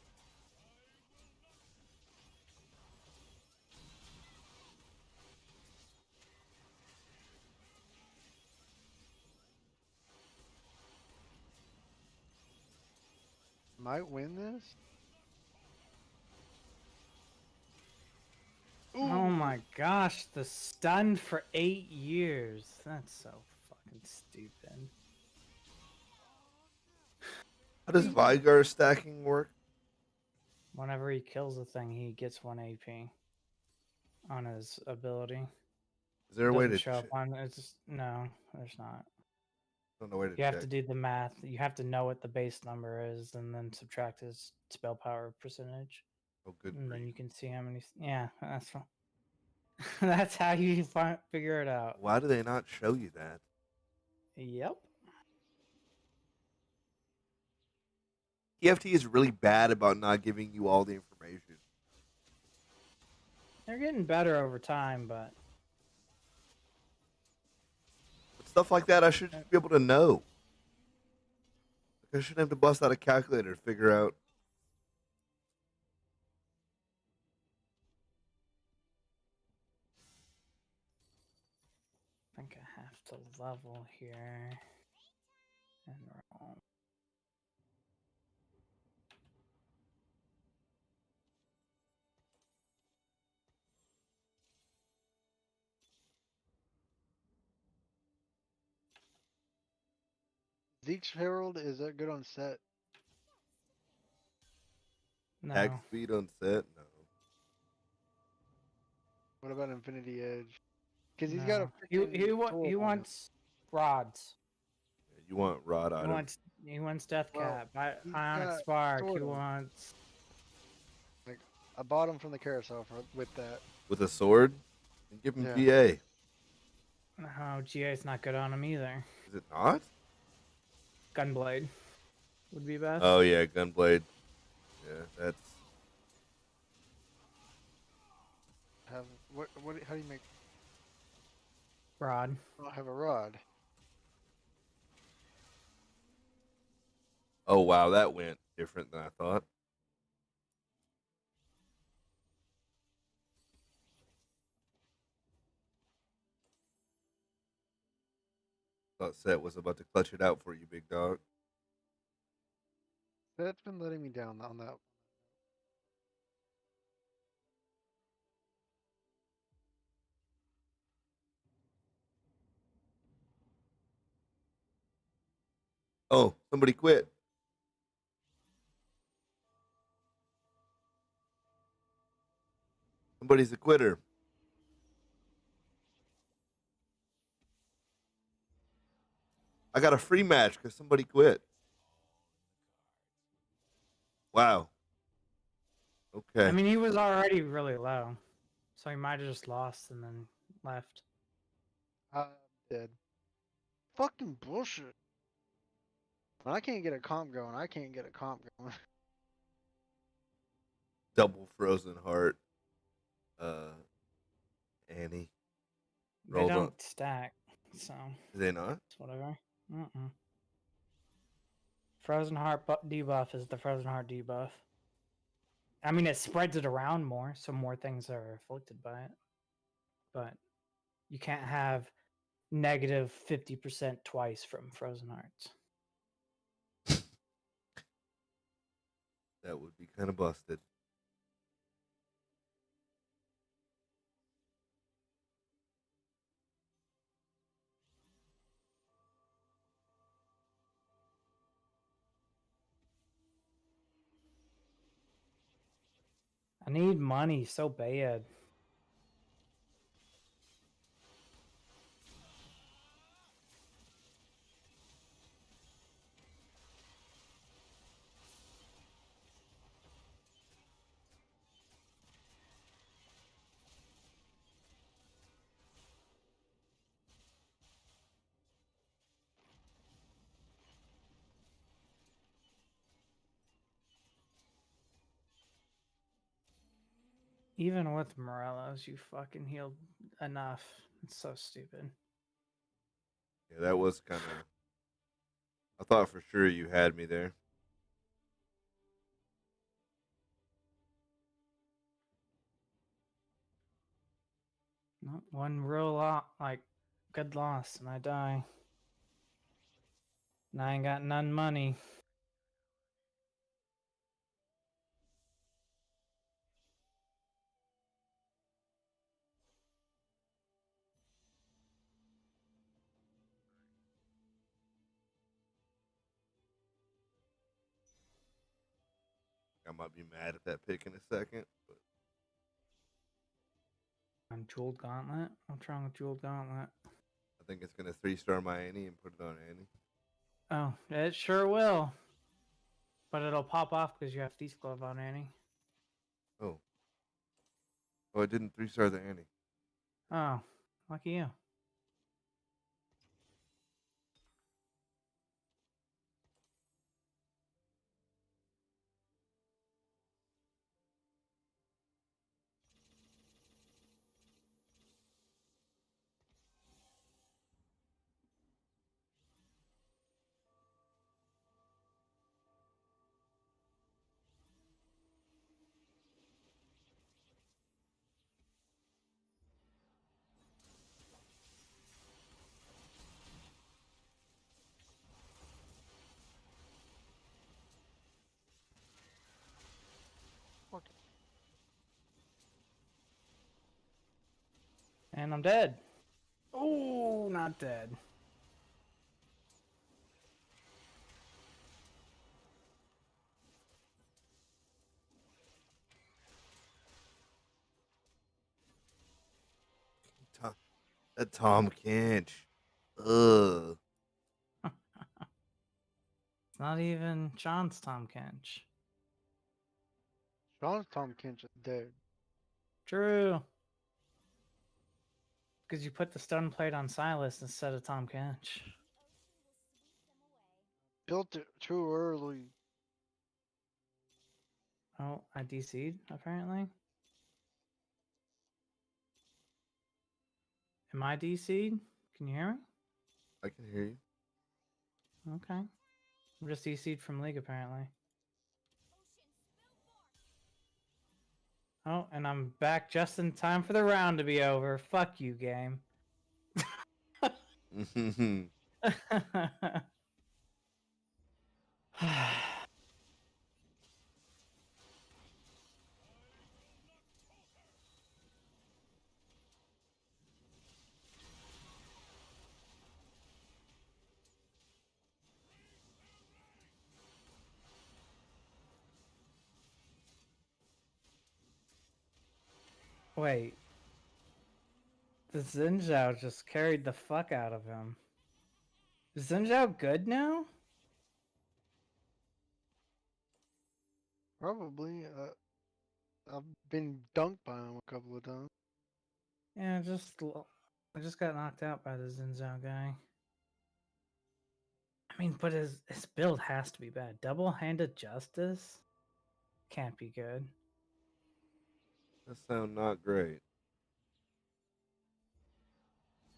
Might win this. Oh my gosh, the stun for 8 years. That's so fucking stupid. How does Vigar stacking work? Whenever he kills a thing, he gets 1 AP on his ability. Is there a way Doesn't to show up check? on it's no, there's not. Don't know where to You have check. to do the math. You have to know what the base number is and then subtract his spell power percentage. Oh, good And then grief. you can see how many. Yeah, that's that's how you figure it out. Why do they not show you that? Yep. EFT is really bad about not giving you all the information. They're getting better over time, but But stuff like that, I should just be able to know. Like, I shouldn't have to bust out a calculator to figure out. I think I have to level here and roll. Zeke's Herald, is that good on Set? No. Attack speed on set? No. What about Infinity Edge? Because he's No. got a freaking He sword on him. wants rods. Yeah, you want rod He items. wants Death Well, Cap. he's Ionic got Spark. He sword on him. wants. I bought him from the carousel with that. With a sword? And give him Yeah. GA. Oh, GA's not good on him either. Is it not? Gunblade would be best. Oh, yeah, Gunblade. Yeah, that's. Have what? How do you make? Rod. I don't have a rod. Oh, wow, that went different than I thought. Thought Set was about to clutch it out for you, big dog. That's been letting me down on that. Oh, somebody quit. Somebody's a quitter. I got a free match because somebody quit. Wow. Okay. I mean, he was already really low, so he might have just lost and then left. I'm dead. Fucking bullshit. When I can't get a comp going, I can't get a comp going. Double frozen heart. Annie. They Rolled don't on. stack, so Do they not? it's whatever. Frozen Heart debuff is the Frozen Heart debuff. I mean, it spreads it around more, so more things are afflicted by it. But you can't have negative 50% twice from Frozen Hearts. That would be kind of busted. I need money so bad. Even with Morello's, you fucking healed enough. It's so stupid. Yeah, that was kind of. I thought for sure you had me there. No, one real lot, like, good loss, and I die. And I ain't got none money. I might be mad at that pick in a second, but On Jeweled Gauntlet? What's wrong with Jeweled Gauntlet? I think it's gonna 3-star my Annie and put it on Annie. Oh, it sure will. But it'll pop off because you have Thief's Glove on Annie. Oh, oh, it didn't 3-star the Annie. Oh, lucky you. And I'm dead. Oh, not dead. That Tom Kench. Ugh. It's not even Sean's Tom Kench. Sean's Tom Kinch is dead. True. Because you put the stun plate on Silas instead of Tom Kench. Built it too early. Oh, I DC'd, apparently. Am I DC'd? Can you hear me? I can hear you. Okay. I'm just DC'd from League, apparently. Oh, and I'm back just in time for the round to be over. Fuck you, game. Wait. The Zinzhao just carried the fuck out of him. Is Zinzhao good now? Probably. I've been dunked by him a couple of times. Yeah, I just got knocked out by the Zinzhao guy. I mean, but his build has to be bad. Double-handed justice can't be good. That sound not great.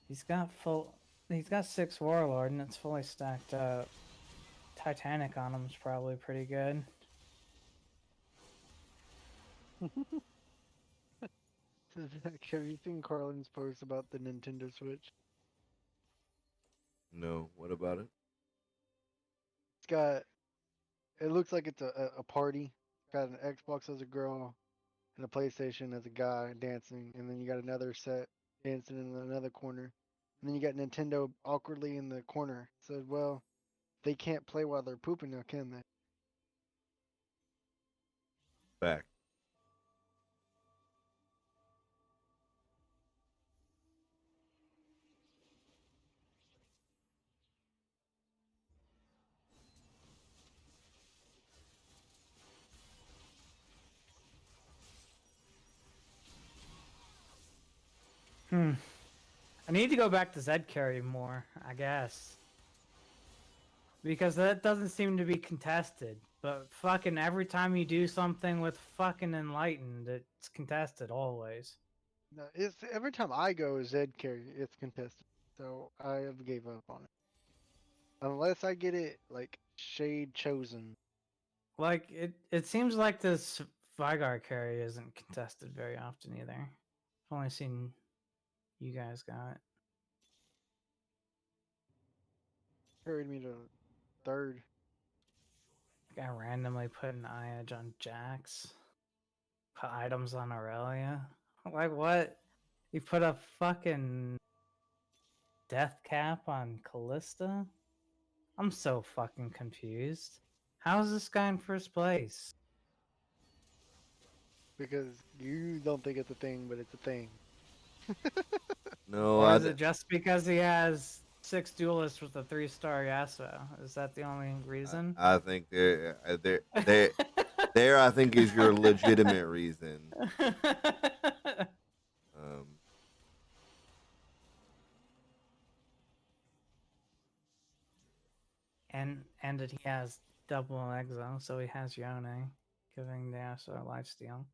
He's got 6 Warlord and it's fully stacked up. Titanic on him is probably pretty good. Have you seen Carlin's post about the Nintendo Switch? No, what about it? It's got. It looks like it's a party. It's got an Xbox as a girl and a PlayStation as a guy dancing, and then you got another set dancing in another corner, and then you got Nintendo awkwardly in the corner. Said, "Well, they can't play while they're pooping now, can they?" Back. I need to go back to Zed carry more, I guess. Because that doesn't seem to be contested. But fucking every time you do something with fucking Enlightened, it's contested always. No, it's every time I go Zed carry, it's contested. So I have gave up on it. Unless I get it like shade chosen. Like, it seems like this Vigar carry isn't contested very often either. I've only seen you guys got it. Carried me to third. Guy randomly put an eye edge on Jax. Put items on Aurelia. Like what? You put a fucking death cap on Callista? I'm so fucking confused. How is this guy in first place? Because you don't think it's a thing, but it's a thing. No, Or is it just because he has 6 duelists with a 3-star Yasuo? Is that the only reason? I think there I think is your legitimate reason. Um, and that he has double exo, so he has Yone, giving the Yasuo lifesteal.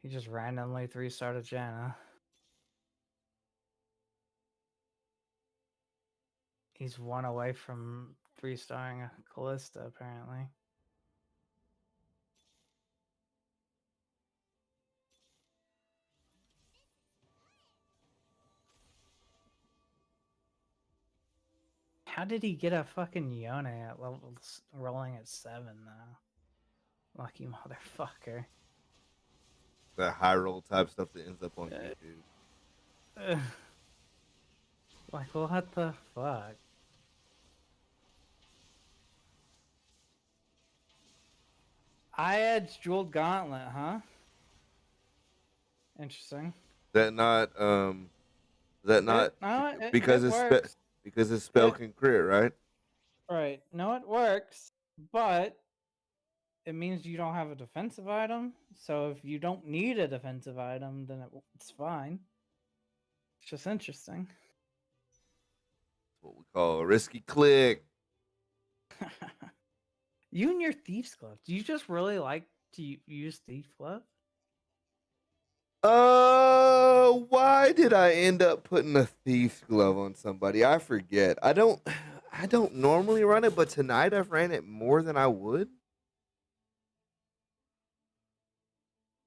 He just randomly 3-starred Janna. He's 1 away from 3-starring a Callista, apparently. How did he get a fucking Yone at levels rolling at 7 though? Lucky motherfucker. the high roll type stuff that ends up on YouTube. Like what the fuck? I edged Jeweled Gauntlet, huh? Interesting. Is that not No, because it it's works. because his spell It- can crit, right? Right. No, it works, but it means you don't have a defensive item. So if you don't need a defensive item, then it's fine. It's just interesting. That's what we call a risky click. You and your Thief's Glove. Do you just really like to use Thief Glove? Why did I end up putting a thief's glove on somebody? I forget. I don't normally run it, but tonight I've ran it more than I would.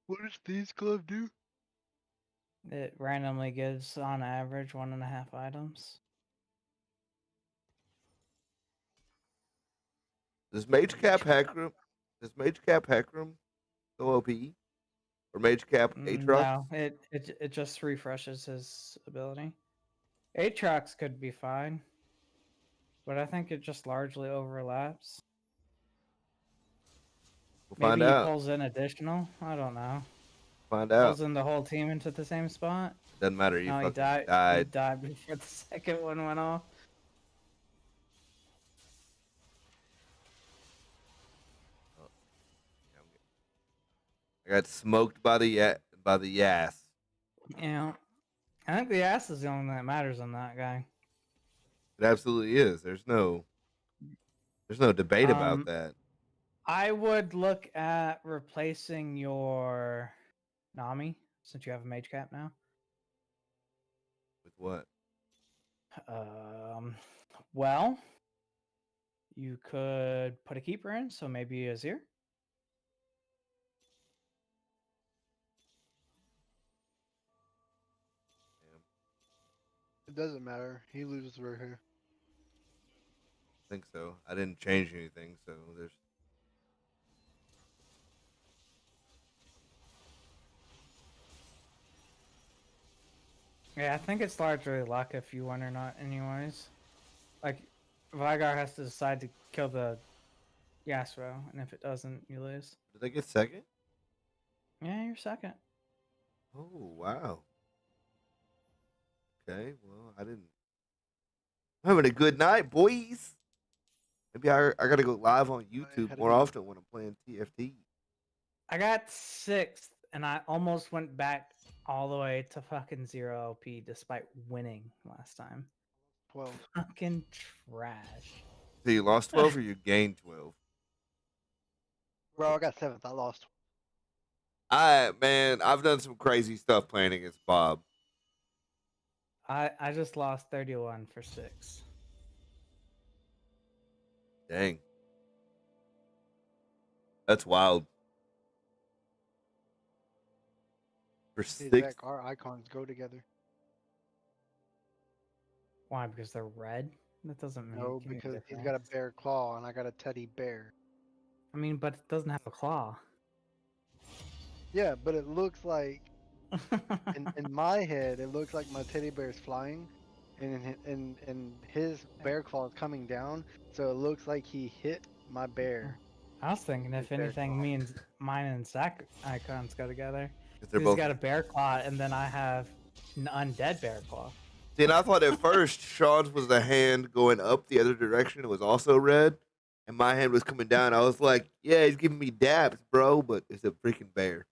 What does these glove do? It randomly gives, on average, 1.5 items. Does Mage Cap Heckram? Does Mage Cap Heckram go OP? Or Mage Cap Aatrox? No, it just refreshes his ability. Aatrox could be fine, but I think it just largely overlaps. We'll Maybe find he out. pulls in additional. I don't know. Find out. Pulls in the whole team into the same spot. Doesn't matter. You No, he fucking died. died. He died before the second one went off. I got smoked by the Yas. Yeah, I think the ass is the only thing that matters on that guy. It absolutely is. There's no debate about that. I would look at replacing your Nami since you have a mage cap now. With what? Well, you could put a keeper in, so maybe a Azir. It doesn't matter. He loses right here. I think so. I didn't change anything, so there's. Yeah, I think it's largely luck if you win or not, anyways. Like, Vigar has to decide to kill the Yasuo, and if it doesn't, you lose. Did they get second? Yeah, you're second. Oh wow. Okay, well I didn't. I'm having a good night, boys. Maybe I gotta go live on YouTube had a more good- often when I'm playing TFT. I got 6th and I almost went back all the way to fucking 0 LP despite winning last time. 12. Fucking trash. So you lost 12 or you gained 12? Bro, I got 7th. I lost. Man, I've done some crazy stuff playing against Bob. I just lost 31 for 6. Dang. That's wild. For Hey, 6. Zach, our icons go together. Why? Because they're red? That doesn't make No, any because he's difference. got a bear claw and I got a teddy bear. I mean, but it doesn't have a claw. Yeah, but it looks like in my head, it looks like my teddy bear is flying, and his bear claw is coming down, so it looks like he hit my bear. I was thinking His if bear anything, claw. mine and Zach icons go together. They're He's both. got a bear claw, and then I have an undead bear claw. See, and I thought at first Sean's was the hand going up the other direction. It was also red, and my hand was coming down. I was like, "Yeah, he's giving me dabs, bro," but it's a freaking bear.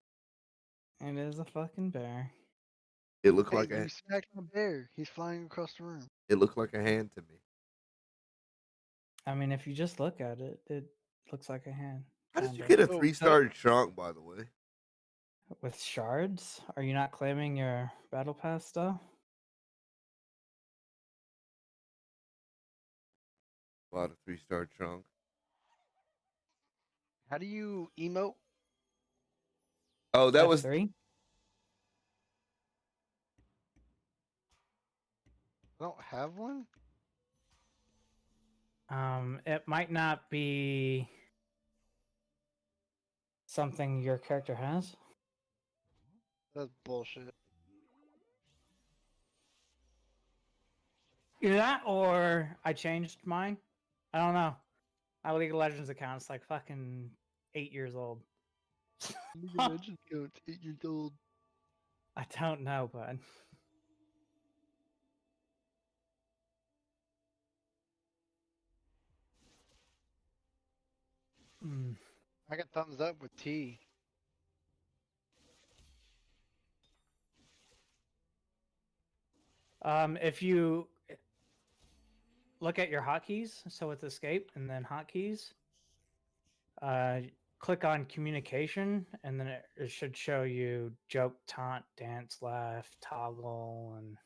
It is a fucking bear. It looked Hey, like you smacked my bear. He's flying across the room. it looked like a hand to me. I mean, if you just look at it, it looks like a hand. How did you Kinda. get a So- 3-star chunk, by the way? With shards? Are you not claiming your battle pass though? Bought a 3-star chunk. How do you emote? Oh, that was F3? I don't have one. It might not be something your character has. That's bullshit. Either that or I changed mine. I don't know. My League of Legends account is like fucking 8 years old. League of Legends account's 8 years old. I don't know, bud. Hmm. I got thumbs up with T. If you look at your hotkeys, so it's escape and then hotkeys, click on communication, and then it should show you joke, taunt, dance, laugh, toggle, and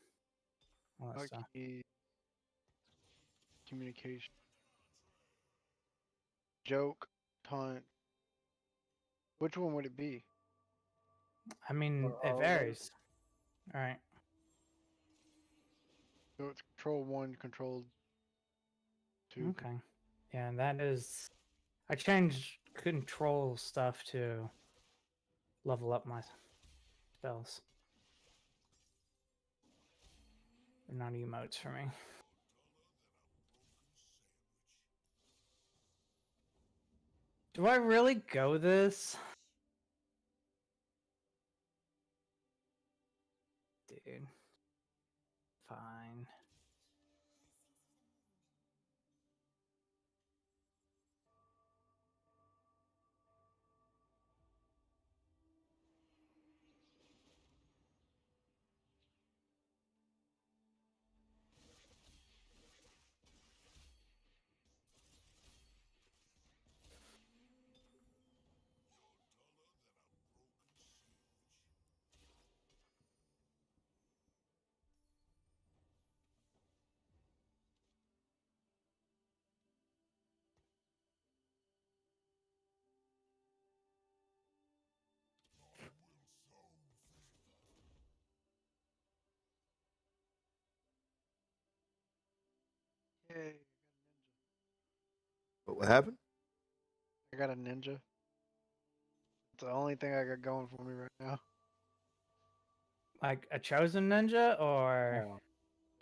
all that stuff. Hockey. Communication. Joke. Taunt. Which one would it be? I mean, Or it all of those? varies. All right. So it's control 1, control 2. Okay. Yeah, and that is. I changed control stuff to level up my spells. They're not emotes for me. Do I really go this? Dude. Fine. Yay. what happened? I got a ninja. It's the only thing I got going for me right now. Like a chosen ninja or. Oh.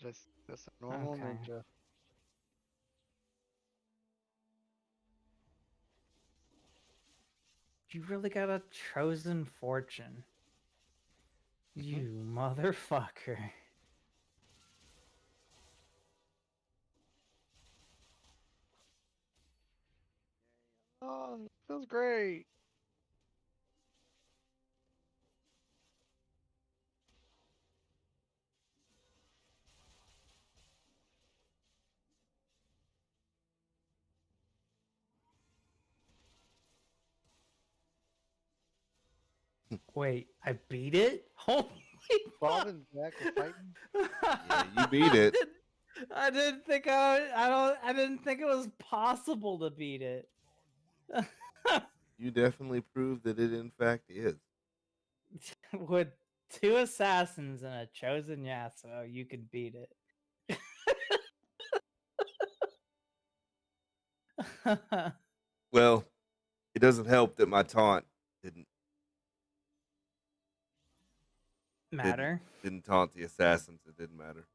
Just a normal Okay. ninja. You really got a chosen fortune. You motherfucker. Oh, feels great. Wait, I beat it? Holy Bob fuck! and Zach were fighting. Yeah, you beat it. I didn't think I didn't think it was possible to beat it. You definitely proved that it in fact is. With 2 assassins and a chosen Yasuo, you could beat it. Well, it doesn't help that my taunt didn't didn't Matter. didn't taunt the assassins. It didn't matter.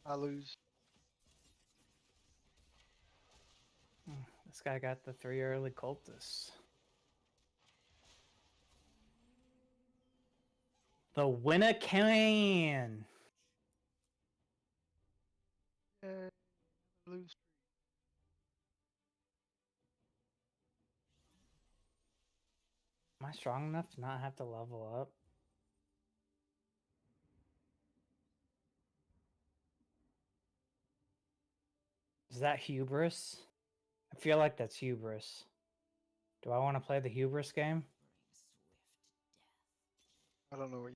I lose. This guy got the 3 early cultists. The winner can. Yay, lose. Am I strong enough to not have to level up? Is that hubris? I feel like that's hubris. Do I want to play the hubris game? I don't know what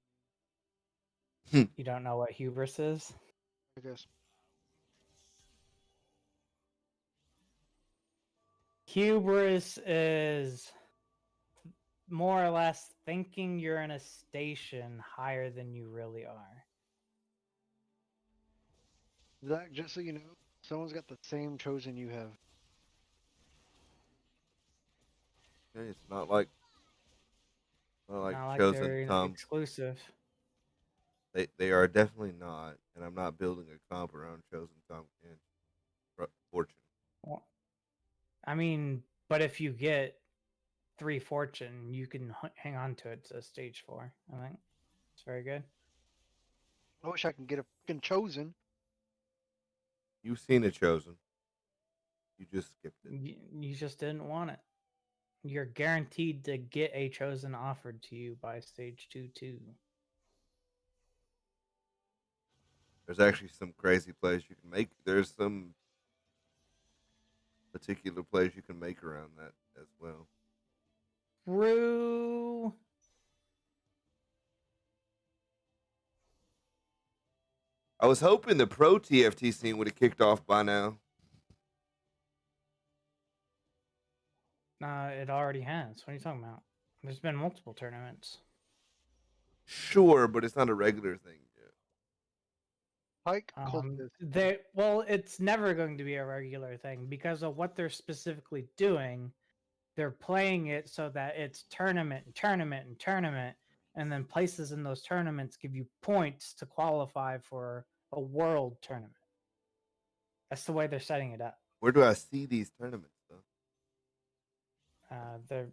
You don't know what hubris is? I guess. Hubris is more or less thinking you're in a station higher than you really are. Zach, just so you know, someone's got the same chosen you have. Okay, it's not like Not like chosen they're Tom. exclusive. They are definitely not, and I'm not building a comp around chosen Tom Fortune. Well, I mean, but if you get 3 fortune, you can hang on to it to stage 4. I think it's very good. I wish I can get a fucking chosen. You've seen a chosen. You just skipped it. You just didn't want it. You're guaranteed to get a chosen offered to you by stage 2 too. There's actually some crazy plays you can make. There's some particular plays you can make around that as well. True. I was hoping the pro TFT scene would have kicked off by now. It already has. What are you talking about? There's been multiple tournaments. Sure, but it's not a regular thing yet. Pike cultist. It's never going to be a regular thing because of what they're specifically doing. They're playing it so that it's tournament, and then places in those tournaments give you points to qualify for a world tournament. That's the way they're setting it up. Where do I see these tournaments though? The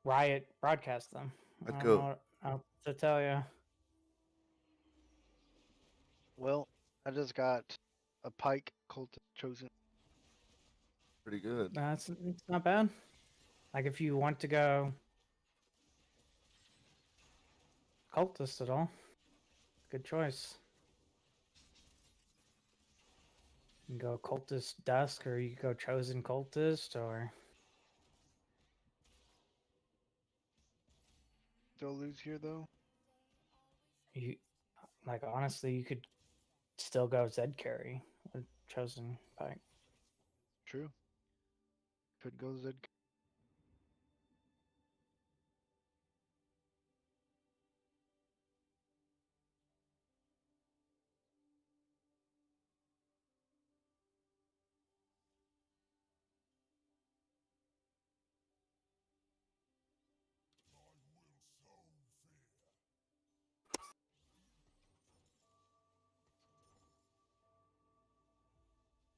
Riot broadcast them. I I'd don't go. know what else to tell you. Well, I just got a Pike cultist chosen. Pretty good. It's not bad. Like if you want to go cultist at all, good choice. You can go cultist dusk, or you can go chosen cultist, or Still lose here though. you like honestly you could still go Zed carry with chosen Pike. True. Could go Zed.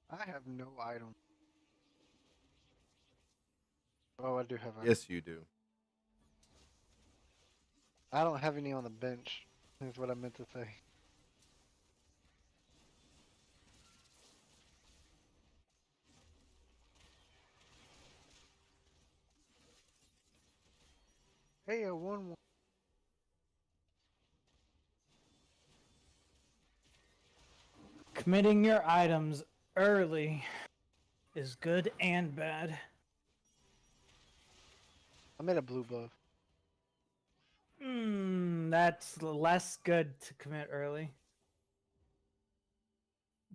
I have no item. Oh, I do have items. Yes, you do. I don't have any on the bench. Is what I meant to say. Hey, I won one. Committing your items early is good and bad. I made a blue buff. That's less good to commit early.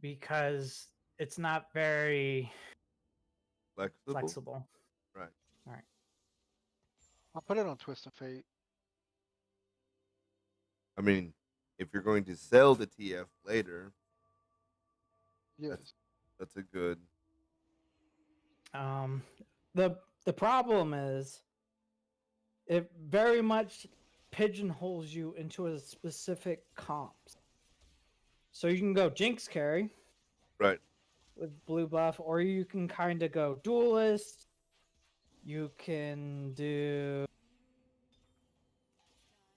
Because it's not very flexible. Right. All right. I'll put it on Twist of Fate. I mean, if you're going to sell the TF later, Yes. that's a good. The problem is it very much pigeonholes you into a specific comps. So you can go Jinx carry Right. with blue buff, or you can kind of go duelist. You can do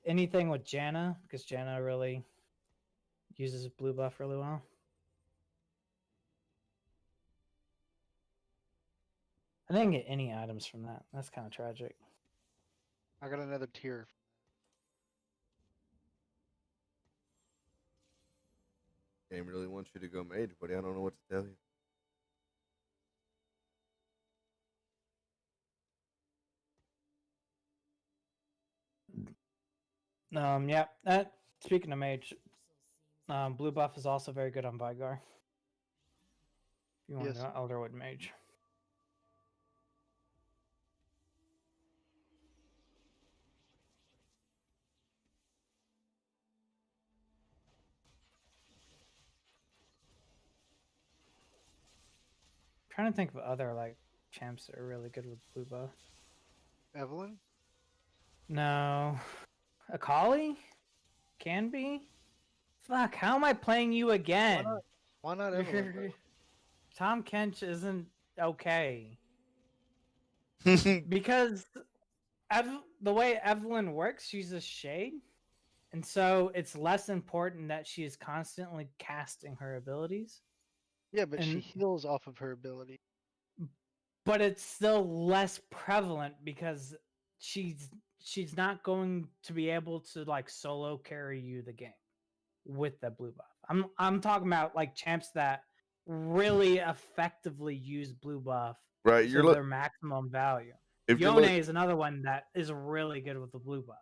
anything with Janna, because Janna really uses blue buff really well. I didn't get any items from that. That's kind of tragic. I got another tier. Game really wants you to go mage, buddy. I don't know what to tell you. Yeah. Speaking of mage, blue buff is also very good on Vigar. If you want Yes. to go Elderwood mage. I'm trying to think of other like champs that are really good with blue buff. Evelyn? No. Akali? Can be? Fuck, how am I playing you again? Why not Evelyn? Bro? Tom Kench isn't okay. Because the way Evelyn works, she's a shade. And so it's less important that she is constantly casting her abilities. Yeah, but she And- heals off of her ability. But it's still less prevalent because she's not going to be able to like solo carry you the game with the blue buff. I'm talking about like champs that really effectively use blue buff Right. to their maximum value. If you're Yone look, is another one that is really good with the blue buff.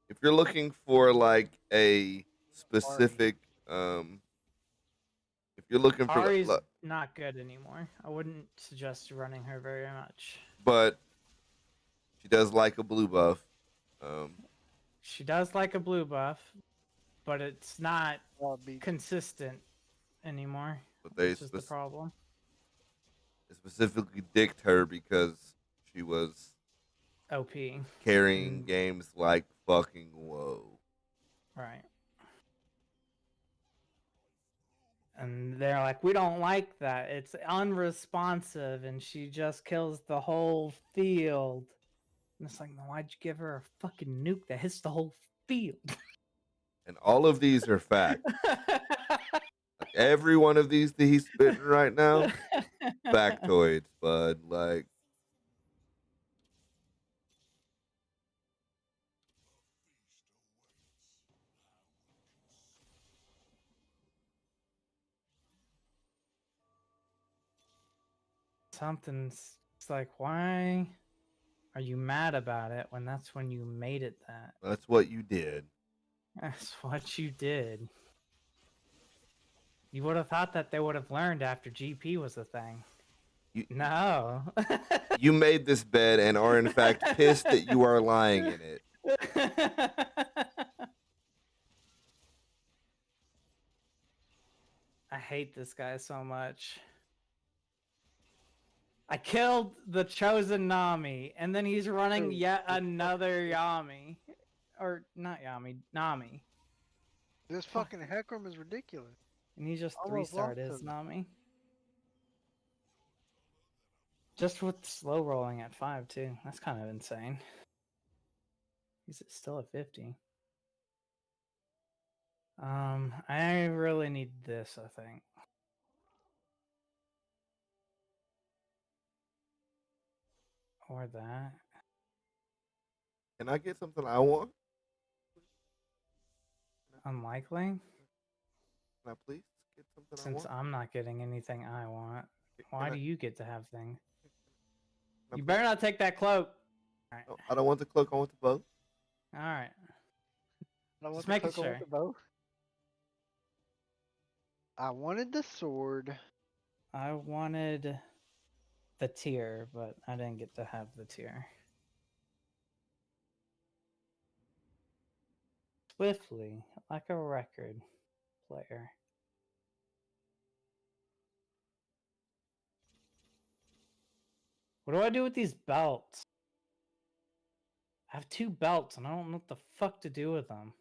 if you're looking for like a specific if you're looking for Ari's not good anymore. I wouldn't suggest running her very much. but she does like a blue buff. She does like a blue buff, but it's not Be consistent anymore. But they This is the problem. specifically dicked her because she was OP. carrying games like fucking whoa. Right. And they're like, we don't like that. It's unresponsive, and she just kills the whole field. And it's like, why'd you give her a fucking nuke that hits the whole field? And all of these are facts. Like every one of these that he's spitting right now, factoids, bud. Like Something's it's like, why are you mad about it when that's when you made it that? that's what you did. That's what you did. You would have thought that they would have learned after GP was a thing. No. You made this bed and are in fact pissed that you are lying in it. I hate this guy so much. I killed the chosen Nami, and then he's running yet another Yami. Or not Yami, Nami. This fucking Hecarim is ridiculous. And he just Almost 3-starred lost his him. Nami. Just with slow rolling at 5 too. That's kind of insane. He's still at 50. I really need this, I think. Or that. Can I get something I want? Unlikely. Can I please get something I Since want? I'm not getting anything I want, Can why I- do you get to have things? can I You put- better not take that cloak. Alright. No, I don't want the cloak. I want the bow. Alright. I want Just the making cloak, I want sure. the bow. I wanted the sword. I wanted the tier, but I didn't get to have the tier. Swiftly, like a record player. What do I do with these belts? I have 2 belts and I don't know what the fuck to do with them.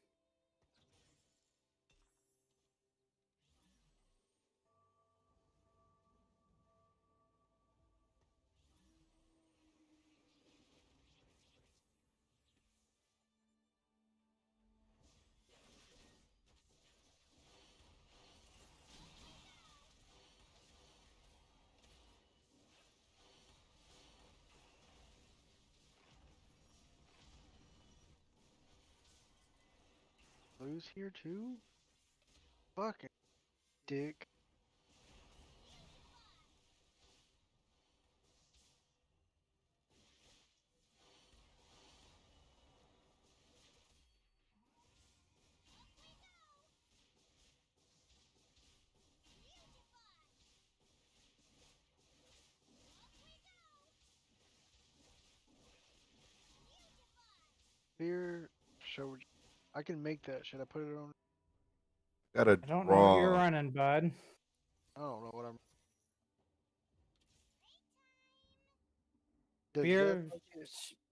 Blue's here too? Fucking dick. Here, show. I can make that. Should I put it on? Gotta I don't know what you're draw. running, bud. I don't know what I'm. Does Spear, Zed like it?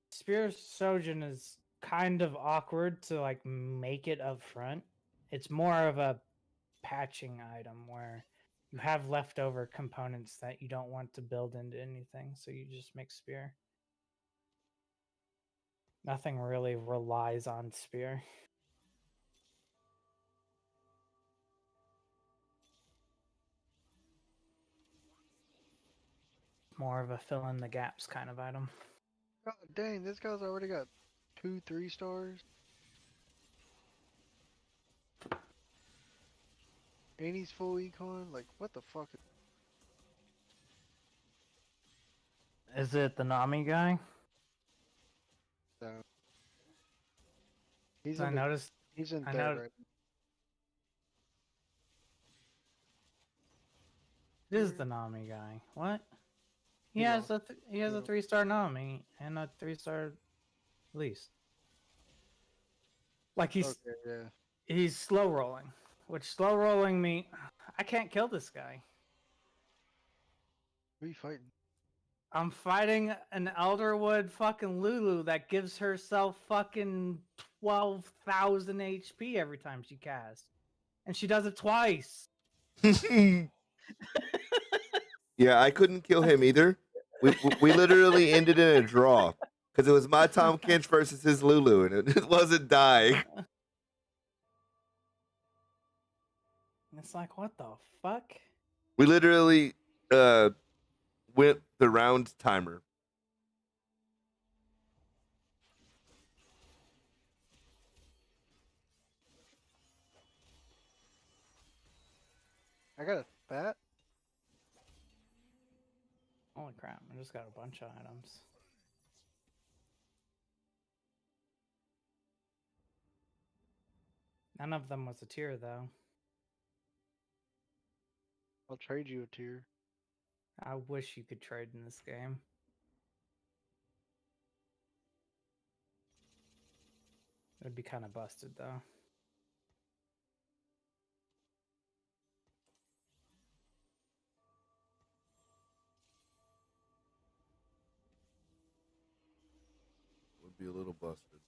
Spear Sojin is kind of awkward to like make it up front. It's more of a patching item where you have leftover components that you don't want to build into anything, so you just make Spear. Nothing really relies on Spear. More of a fill in the gaps kind of item. God dang, this guy's already got 2, 3 stars. And he's full econ. Like, what the fuck? Is it the Nami guy? So, he's I in. noticed. He's in I third know right this is the Nami guy. What? He He has lost. he has a Yeah. 3-star Nami and a 3-star least. Like Okay, yeah. he's slow rolling, which slow rolling me. I can't kill this guy. Who are you fighting? I'm fighting an Elderwood fucking Lulu that gives herself fucking 12,000 HP every time she casts, and she does it twice. Yeah, I couldn't kill him either. We literally ended in a draw because it was my Tom Kench versus his Lulu, and it wasn't dying. It's like, what the fuck? We literally went the round timer. I got a bat. Holy crap! I just got a bunch of items. None of them was a tier though. I'll trade you a tier. I wish you could trade in this game. It would be kind of busted though. Would be a little busted.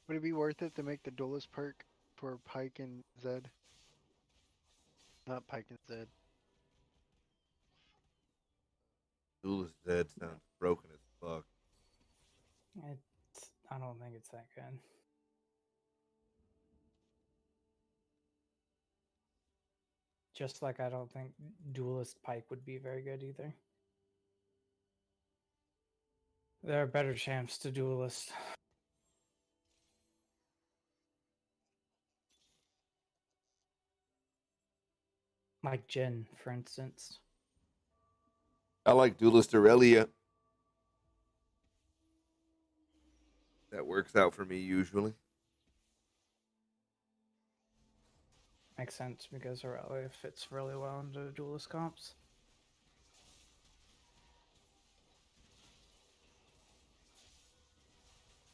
Would it be worth it to make the duelist perk for Pike and Zed? Not Pike and Zed. Duelist Zed sounds broken as fuck. I don't think it's that good. Just like I don't think Duelist Pike would be very good either. There are better champs to Duelist. Like Jin, for instance. I like Duelist Aurelia. That works out for me usually. Makes sense because Aurelia fits really well into Duelist comps.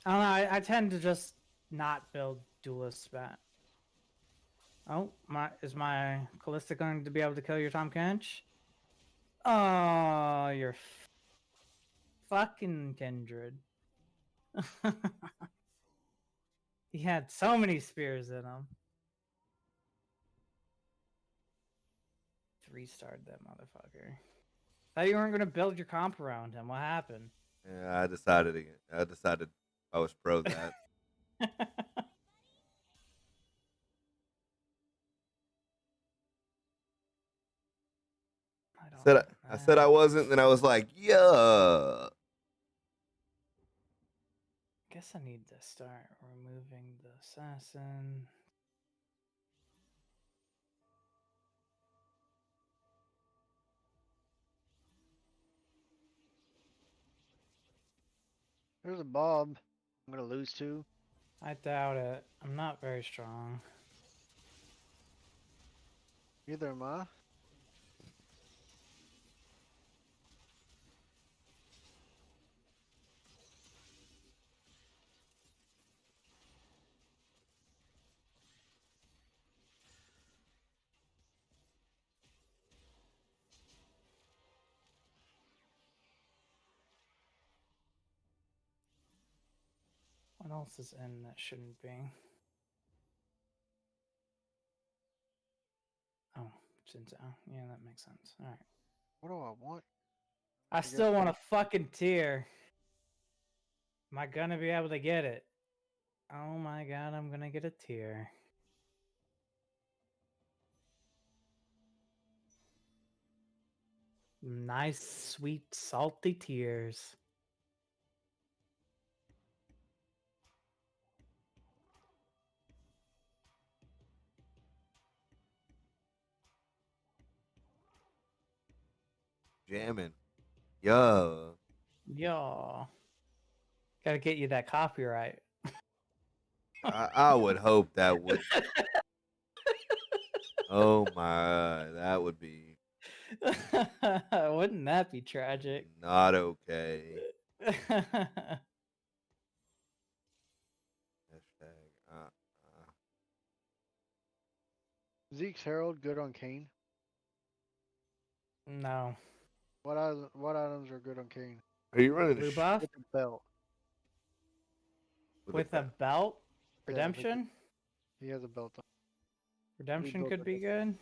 I don't know, I tend to just not build Duelist bat. Oh, is my Callista going to be able to kill your Tom Kench? Oh, you're fucking Kindred. He had so many spears in him. 3-starred that motherfucker. Thought you weren't gonna build your comp around him. What happened? Yeah, I decided I was pro that. I said I wasn't, then I was like, yeah. Guess I need to start removing the assassin. There's a Bob. I'm gonna lose to. I doubt it. I'm not very strong. Neither am I. What else is in that shouldn't be? Oh, Jinzhou. Yeah, that makes sense. All right. What do I want? I still want a fucking tier. Am I gonna be able to get it? Oh my god, I'm gonna get a tier. Nice, sweet, salty tears. Jamming. Yo. Yo. Gotta get you that copyright. I would hope that would. Oh my, that would be Wouldn't that be tragic? not okay. Hashtag. Zeke's Herald good on Kane. No. What items are good on Kane? Are you running Blue buff With the belt. with a belt? Yeah, Redemption? he has a belt on. Redemption built could it. be good.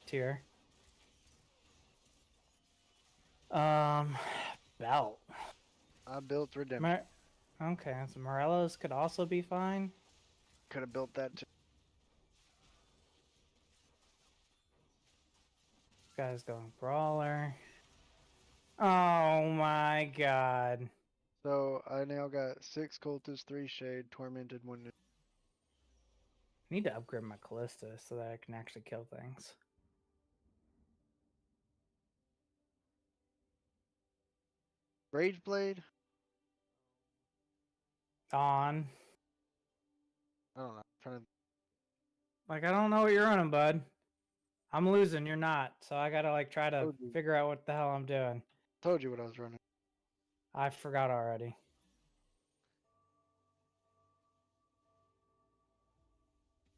Tier. Belt. I built Redemption. Okay, so Morello's could also be fine. Could have built that too. This guy's going Brawler. Oh my god. So I now got 6 cultists, 3 shade, tormented, 1 ninja. I need to upgrade my Callista so that I can actually kill things. Rage Blade? On. I don't know. I'm trying to. Like, I don't know what you're running, bud. I'm losing, you're not. So I gotta, like, try to Told you. figure out what the hell I'm doing. Told you what I was running. I forgot already.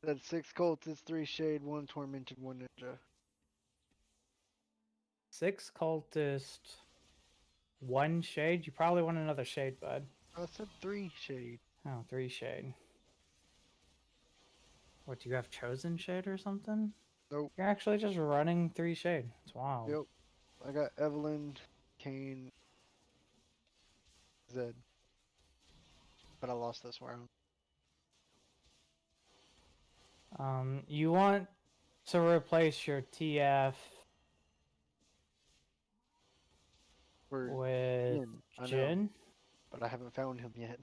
Said 6 cultists, 3 shade, 1 tormented, 1 ninja. 6 cultist, 1 shade. You probably want another shade, bud. I said 3 shade. Oh, 3 shade. What, do you have chosen shade or something? Nope. You're actually just running 3 shade. It's wild. Yep. I got Evelyn, Kane, Zed. but I lost this round. You want to replace your TF For with Jin, I know, Jin? but I haven't found him yet.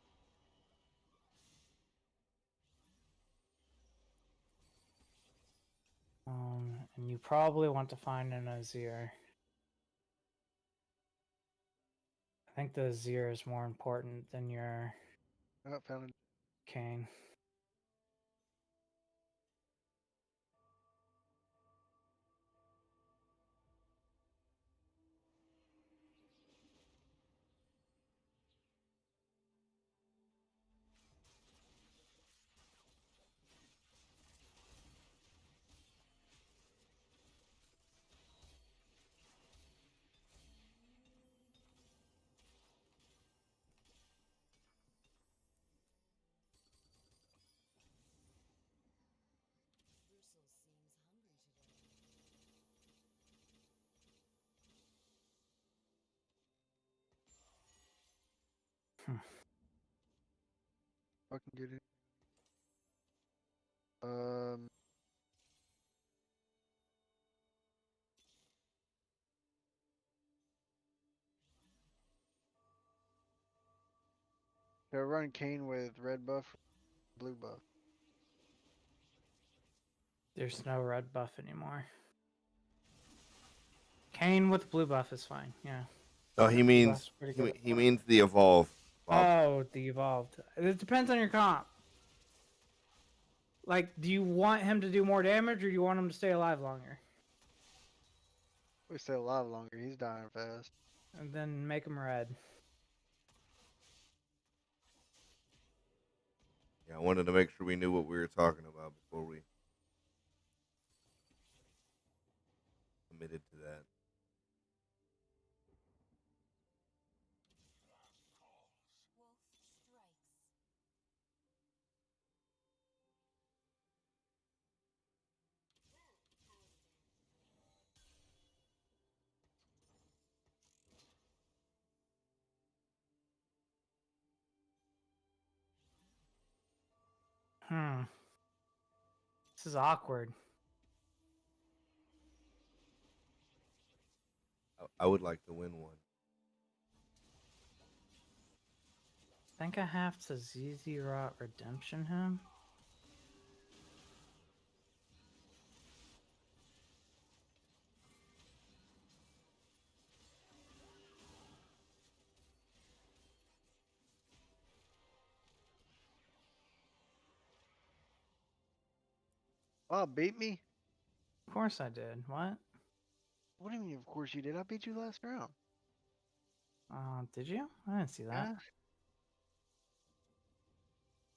And you probably want to find an Azir. I think the Azir is more important than your Oh, found him. Kane. Fucking get it. Should I run Kane with red buff, blue buff? There's no red buff anymore. Kane with blue buff is fine. Yeah. Oh, he Blue means buff's pretty good. he means the evolve. Bob. Oh, the evolved. It depends on your comp. Like, do you want him to do more damage or do you want him to stay alive longer? We stay alive longer. He's dying fast. And then make him red. Yeah, I wanted to make sure we knew what we were talking about before we committed to that. This is awkward. I would like to win one. I think I have to ZZ Rot Redemption him. Oh, beat me? Of course I did. What? What do you mean? Of course you did. I beat you last round. Did you? I didn't see that. Yeah.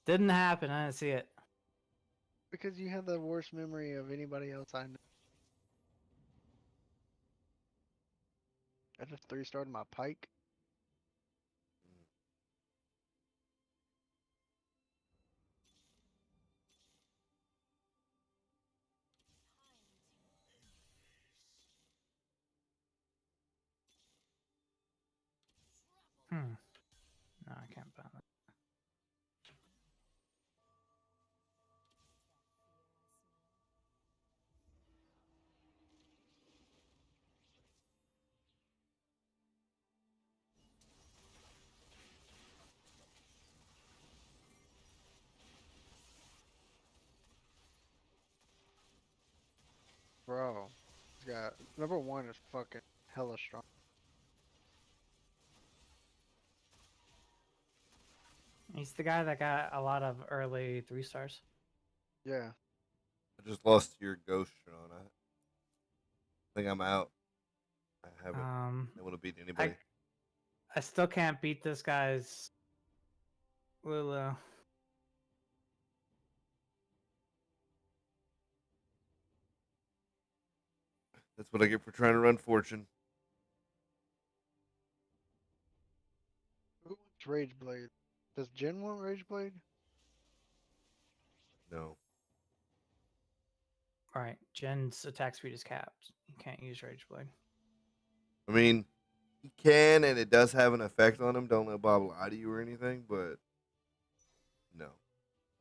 Didn't happen. I didn't see it. Because you have the worst memory of anybody else I know. I just 3-starred my pike. No, I can't find it. Bro. This guy, number 1 is fucking hella strong. He's the guy that got a lot of early 3 stars. Yeah. I just lost to your ghost, Sean. I think I'm out. I haven't been able to beat anybody. I still can't beat this guy's Lulu. That's what I get for trying to run Fortune. Who wants Rage Blade? Does Jin want Rage Blade? No. Alright, Jen's attack speed is capped. You can't use Rage Blade. I mean, he can, and it does have an effect on him. Don't let Bob lie to you or anything, but No.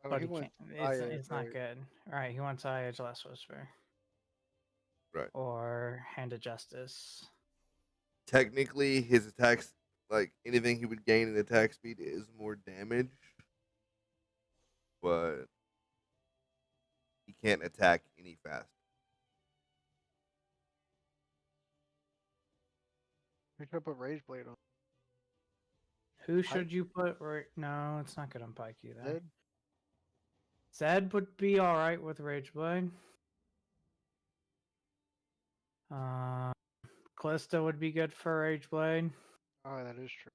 Oh, But he he went can't. IA, It's not right? good. All right, he wants IH Last Whisper Right. or Hand of Justice. Technically, his attacks, like anything he would gain in attack speed, is more damage, but he can't attack any faster. He could put Rage Blade on. Who should you put? Right? No, it's not good on Pike either. Zed? Zed would be all right with Rage Blade. Callista would be good for Rage Blade. Oh, that is true.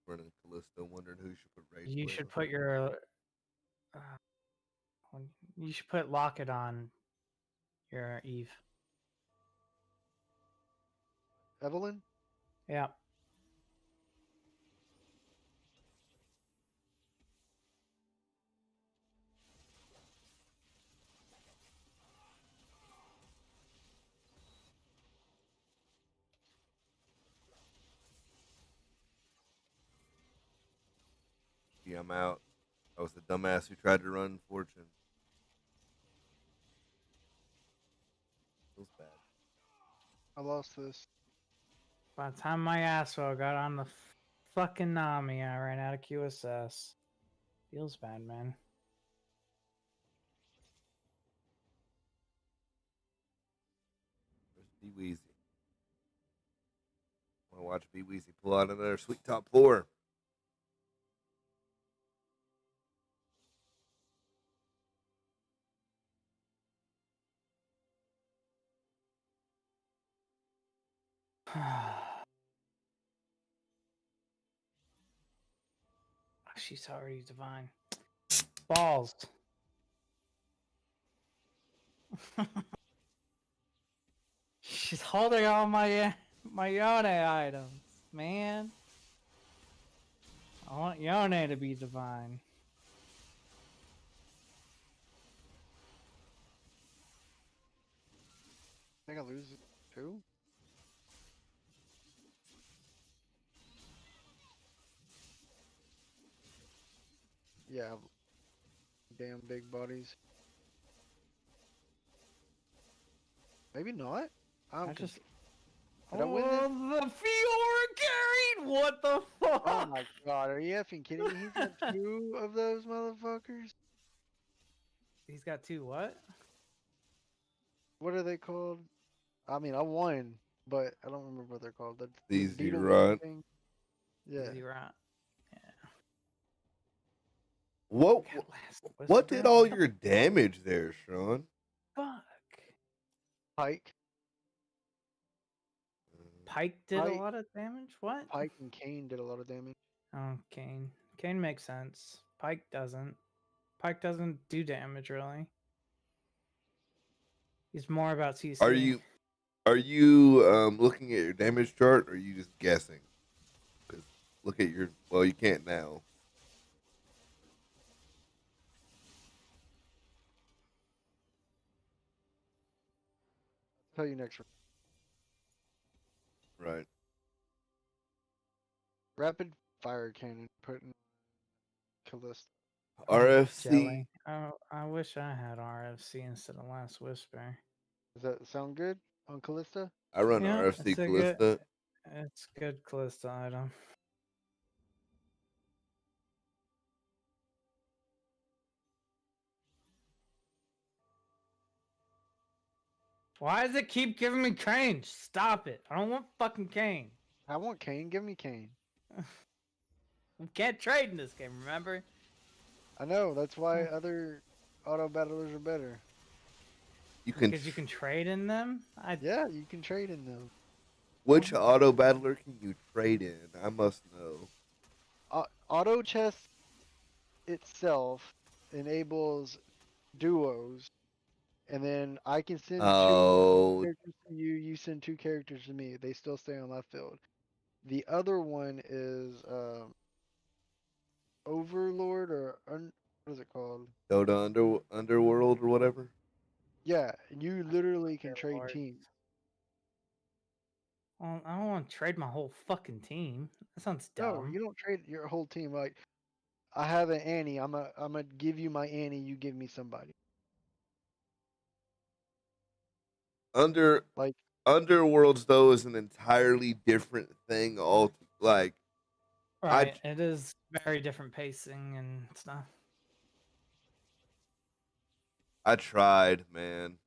Running Callisto, wondering who should put Rage You Blade should on. put your. You should put Locket on your Eve. Evelyn? Yeah. Yeah, I'm out. I was the dumbass who tried to run Fortune. Feels bad. I lost this. By the time my asshole got on the fucking Nami, I ran out of QSS. Feels bad, man. There's B Weezy. Want to watch B Weezy pull out another sweet top four. She's already divine. Balls. She's holding all my Yone items, man. I want Yone to be divine. I think I lose 2? Yeah. Damn big bodies. Maybe not. I just. Did I win this? Oh, the Fiora carried! What the fuck? Oh my god, are you effing kidding me? He's got 2 of those motherfuckers? He's got 2 what? What are they called? I mean, I won, but I don't remember what they're called. The Easy beat 'em run. thing? Yeah. Easy right. What? God, last What whisper? did all your damage there, Sean? Fuck. Pike. Pike did a Pike- lot of damage? What? Pike and Kane did a lot of damage. Oh, Kane. Kane makes sense. Pike doesn't. Pike doesn't do damage, really. He's more about CC. Are you looking at your damage chart, or are you just guessing? 'Cause look at your. Well, you can't now. I'll tell you next. Right. Rapid fire cannon putting Callista. RFC. Jelly. Oh, I wish I had RFC instead of Last Whisper. Does that sound good on Callista? I run Yeah, RFC it's a Callista. good, it's good Callista item. Why does it keep giving me Kane? Stop it. I don't want fucking Kane. I want Kane. Give me Kane. We can't trade in this game, remember? I know. That's why other auto battlers are better. You can. Because you can trade in them? Yeah, you can trade in them. Which auto battler can you trade in? I must know. Auto chess itself enables duos, and then I can send 2 Oh, characters to you. You send 2 characters to me. They still stay on left field. The other one is Overlord or what is it called? Dota Underworld or whatever. Yeah, you literally can trade Overlord. teams. Well, I don't want to trade my whole fucking team. That sounds No, dumb. you don't trade your whole team. Like, I have an Annie. I'm gonna give you my Annie. You give me somebody. Under Like, Underworlds though is an entirely different thing. All like I Right. It is very different pacing and stuff. I tried, man.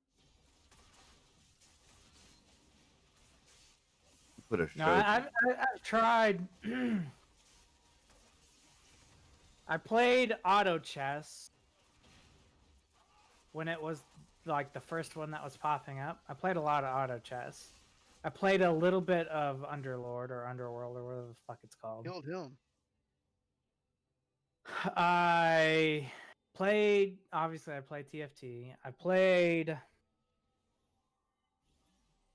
You put a No, show. I've tried. I played auto chess when it was like the first one that was popping up. I played a lot of auto chess. I played a little bit of Underlord or Underworld or whatever the fuck it's called. killed him. I played, obviously, I played TFT. I played.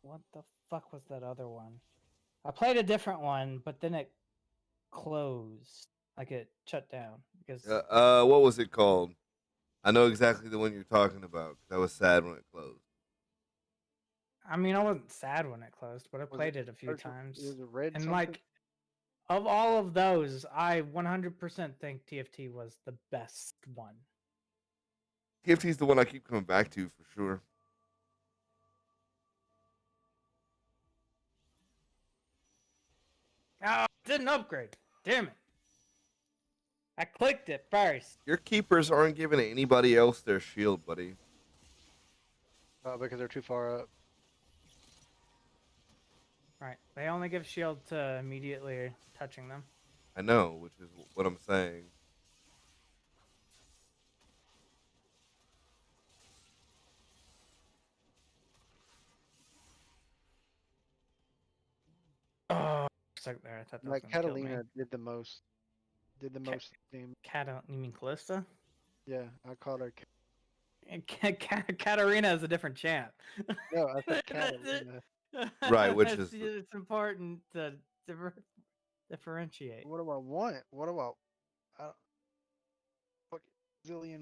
What the fuck was that other one? I played a different one, but then it closed. Like it shut down because What was it called? I know exactly the one you're talking about. That was sad when it closed. I mean I wasn't sad when it closed, but I Was played it a few It times. was a red And something. like of all of those, I 100% think TFT was the best one. TFT's the one I keep coming back to for sure. Oh, it didn't upgrade. Damn it. I clicked it first. Your keepers aren't giving anybody else their shield, buddy. Because they're too far up. Right. They only give shield to immediately touching them. I know, which is what I'm saying. Oh, stuck there. I thought that was Like gonna kill me. Catalina did the most. Did the most damage. You mean Callista? Yeah, I called her. Katarina is a different champ. No, I said Catalina. Right, which is it's important to differentiate. What do I want? What do I? Fuck zillion.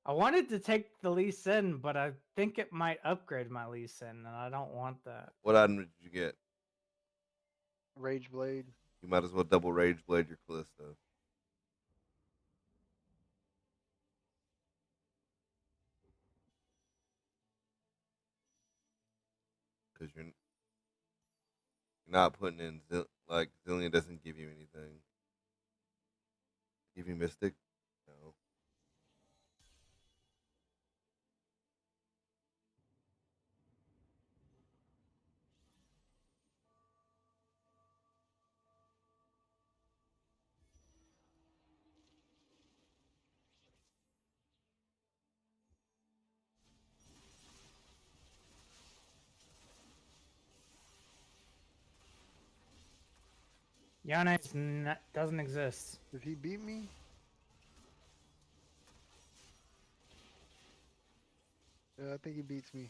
I wanted to take the Lee Sin, but I think it might upgrade my Lee Sin, and I don't want that. what item did you get? Rage Blade. You might as well double Rage Blade your Callista. Because you're not putting in like Zillion doesn't give you anything. Give you Mystic? No. Yone doesn't exist. Did he beat me? Yeah, I think he beats me.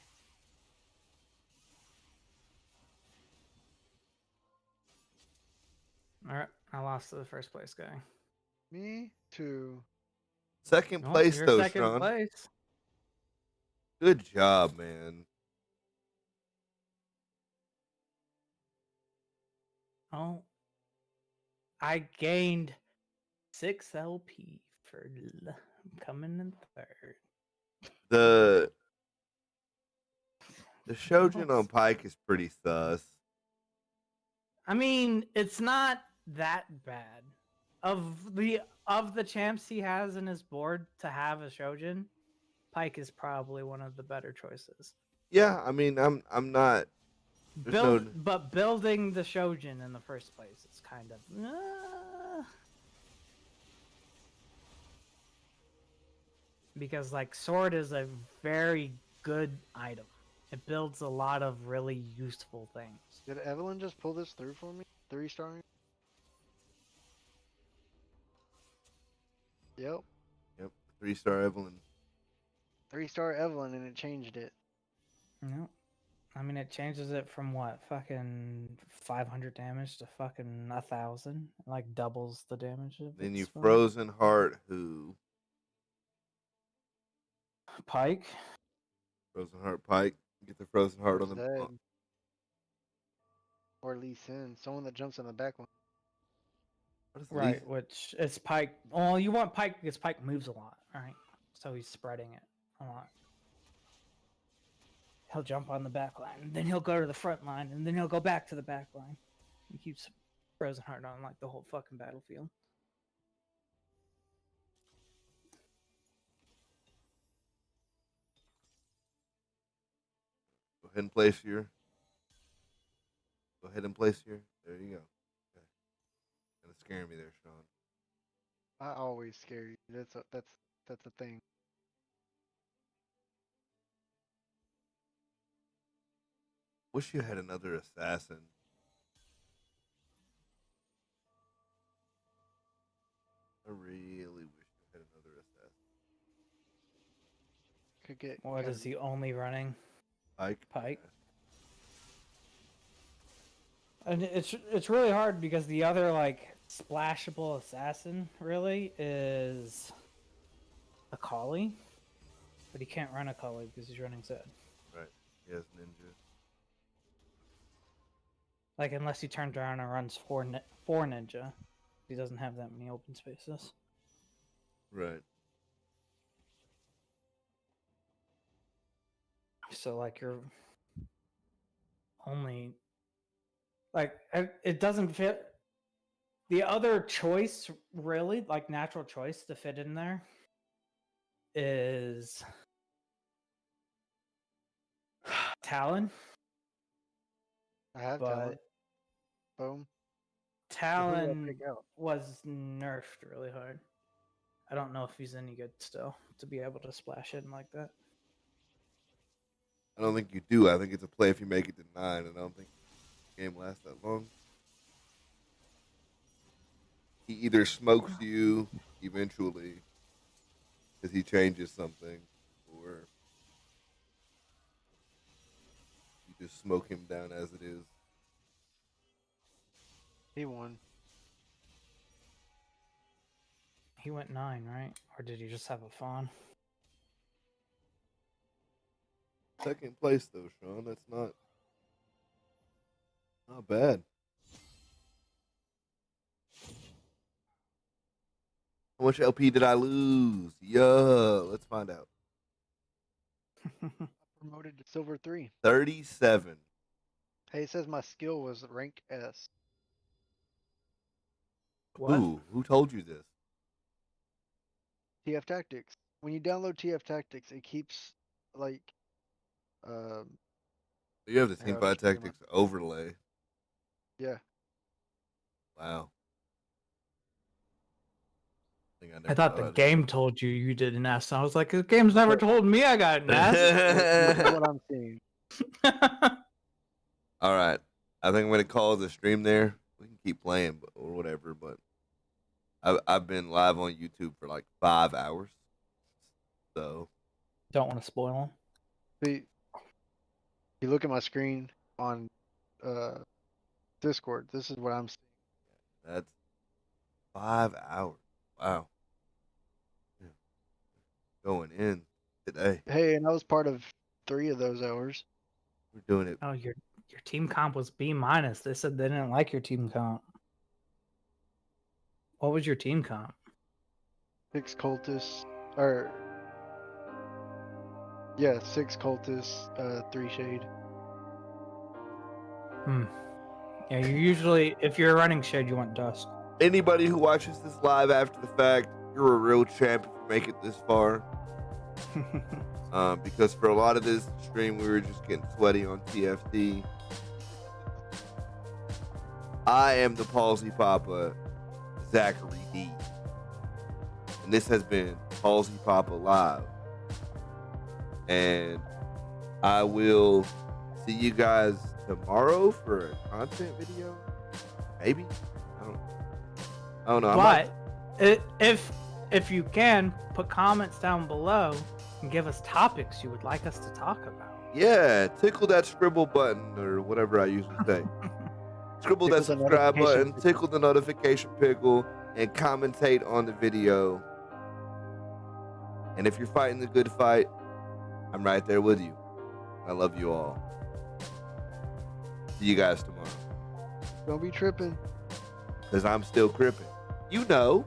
All right, I lost to the first place guy. Me too. Second Well, place you're though, second Sean. place. Good job, man. Oh, I gained 6 LP for coming in third. The Shojin on Pike is pretty sus. I mean, it's not that bad. Of the champs he has in his board to have a Shojin, Pike is probably one of the better choices. Yeah, I mean, I'm not. But building the Shojin in the first place is kind of. Because like sword is a very good item. It builds a lot of really useful things. Did Evelyn just pull this through for me? 3-star? Yep. Yep, 3-star Evelyn. 3-star Evelyn, and it changed it. No. I mean, it changes it from what? Fucking 500 damage to fucking 1,000. Like doubles the damage of Then its you spell. Frozen Heart who? Pike. Frozen Heart Pike. Get the frozen heart on Zed. the. Or Lee Sin, someone that jumps in the back line. What is Right, Lee? which is Pike. Well, you want Pike because Pike moves a lot, right? So he's spreading it a lot. He'll jump on the back line, and then he'll go to the front line, and then he'll go back to the back line. He keeps Frozen Heart on like the whole fucking battlefield. Go ahead and place your. Go ahead and place your. There you go. Okay. Kind of scaring me there, Sean. I always scare you. That's a thing. Wish you had another assassin. I really wish you had another assassin. Could get. What kinda- is he only running? Pike. Pike. And it's really hard because the other like splashable assassin really is a collie, but he can't run a collie because he's running Zed. Right. He has ninja. Like unless he turns around and runs four ninja, he doesn't have that many open spaces. Right. So like you're only like it doesn't fit. The other choice, really, like natural choice to fit in there, is Talon. I have But talent. Boom. Who did I Talon pick out? was nerfed really hard. I don't know if he's any good still to be able to splash in like that. I don't think you do. I think it's a play if you make it to 9, and I don't think the game lasts that long. He either smokes you eventually because he changes something, or you just smoke him down as it is. He won. He went 9, right? Or did he just have a fawn? Second place though, Sean. That's not bad. How much LP did I lose? Yeah, let's find out. Promoted to Silver 3. 37. Hey, it says my skill was rank S. What? Who told you this? TF Tactics. When you download TF Tactics, it keeps like You have the Here, Team I'll Fight just bring 'em Tactics overlay. yeah. Wow. I thought the game told you you did an S. I was like, the game's never told me I got an S. Look at what I'm seeing. All right. I think I'm going to call the stream there. We can keep playing or whatever, but I've been live on YouTube for like 5 hours. So. Don't want to spoil them. See, you look at my screen on Discord. This is what I'm seeing. That's 5 hours. Wow. Yeah. Going in today. Hey, and I was part of 3 of those hours. We're doing it. Oh, your team comp was B minus. They said they didn't like your team comp. What was your team comp? 6 cultists, or yeah, 6 cultists, 3 shade. Yeah, you usually, if you're running shade, you want dusk. Anybody who watches this live after the fact, you're a real champ if you make it this far. Because for a lot of this stream, we were just getting sweaty on TFT. I am the Palsy Papa, Zachary D. And this has been Palsy Papa Live. And I will see you guys tomorrow for a content video. Maybe. I don't know. But if you can, put comments down below and give us topics you would like us to talk about. Yeah, tickle that scribble button or whatever I usually say. Scribble that Tickle the subscribe notification button, tickle the notification pickle, and commentate on the video. And if you're fighting the good fight, I'm right there with you. I love you all. See you guys tomorrow. Don't be tripping. Because I'm still crippin'. You know.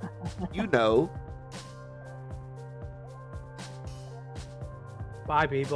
You know. Bye, people.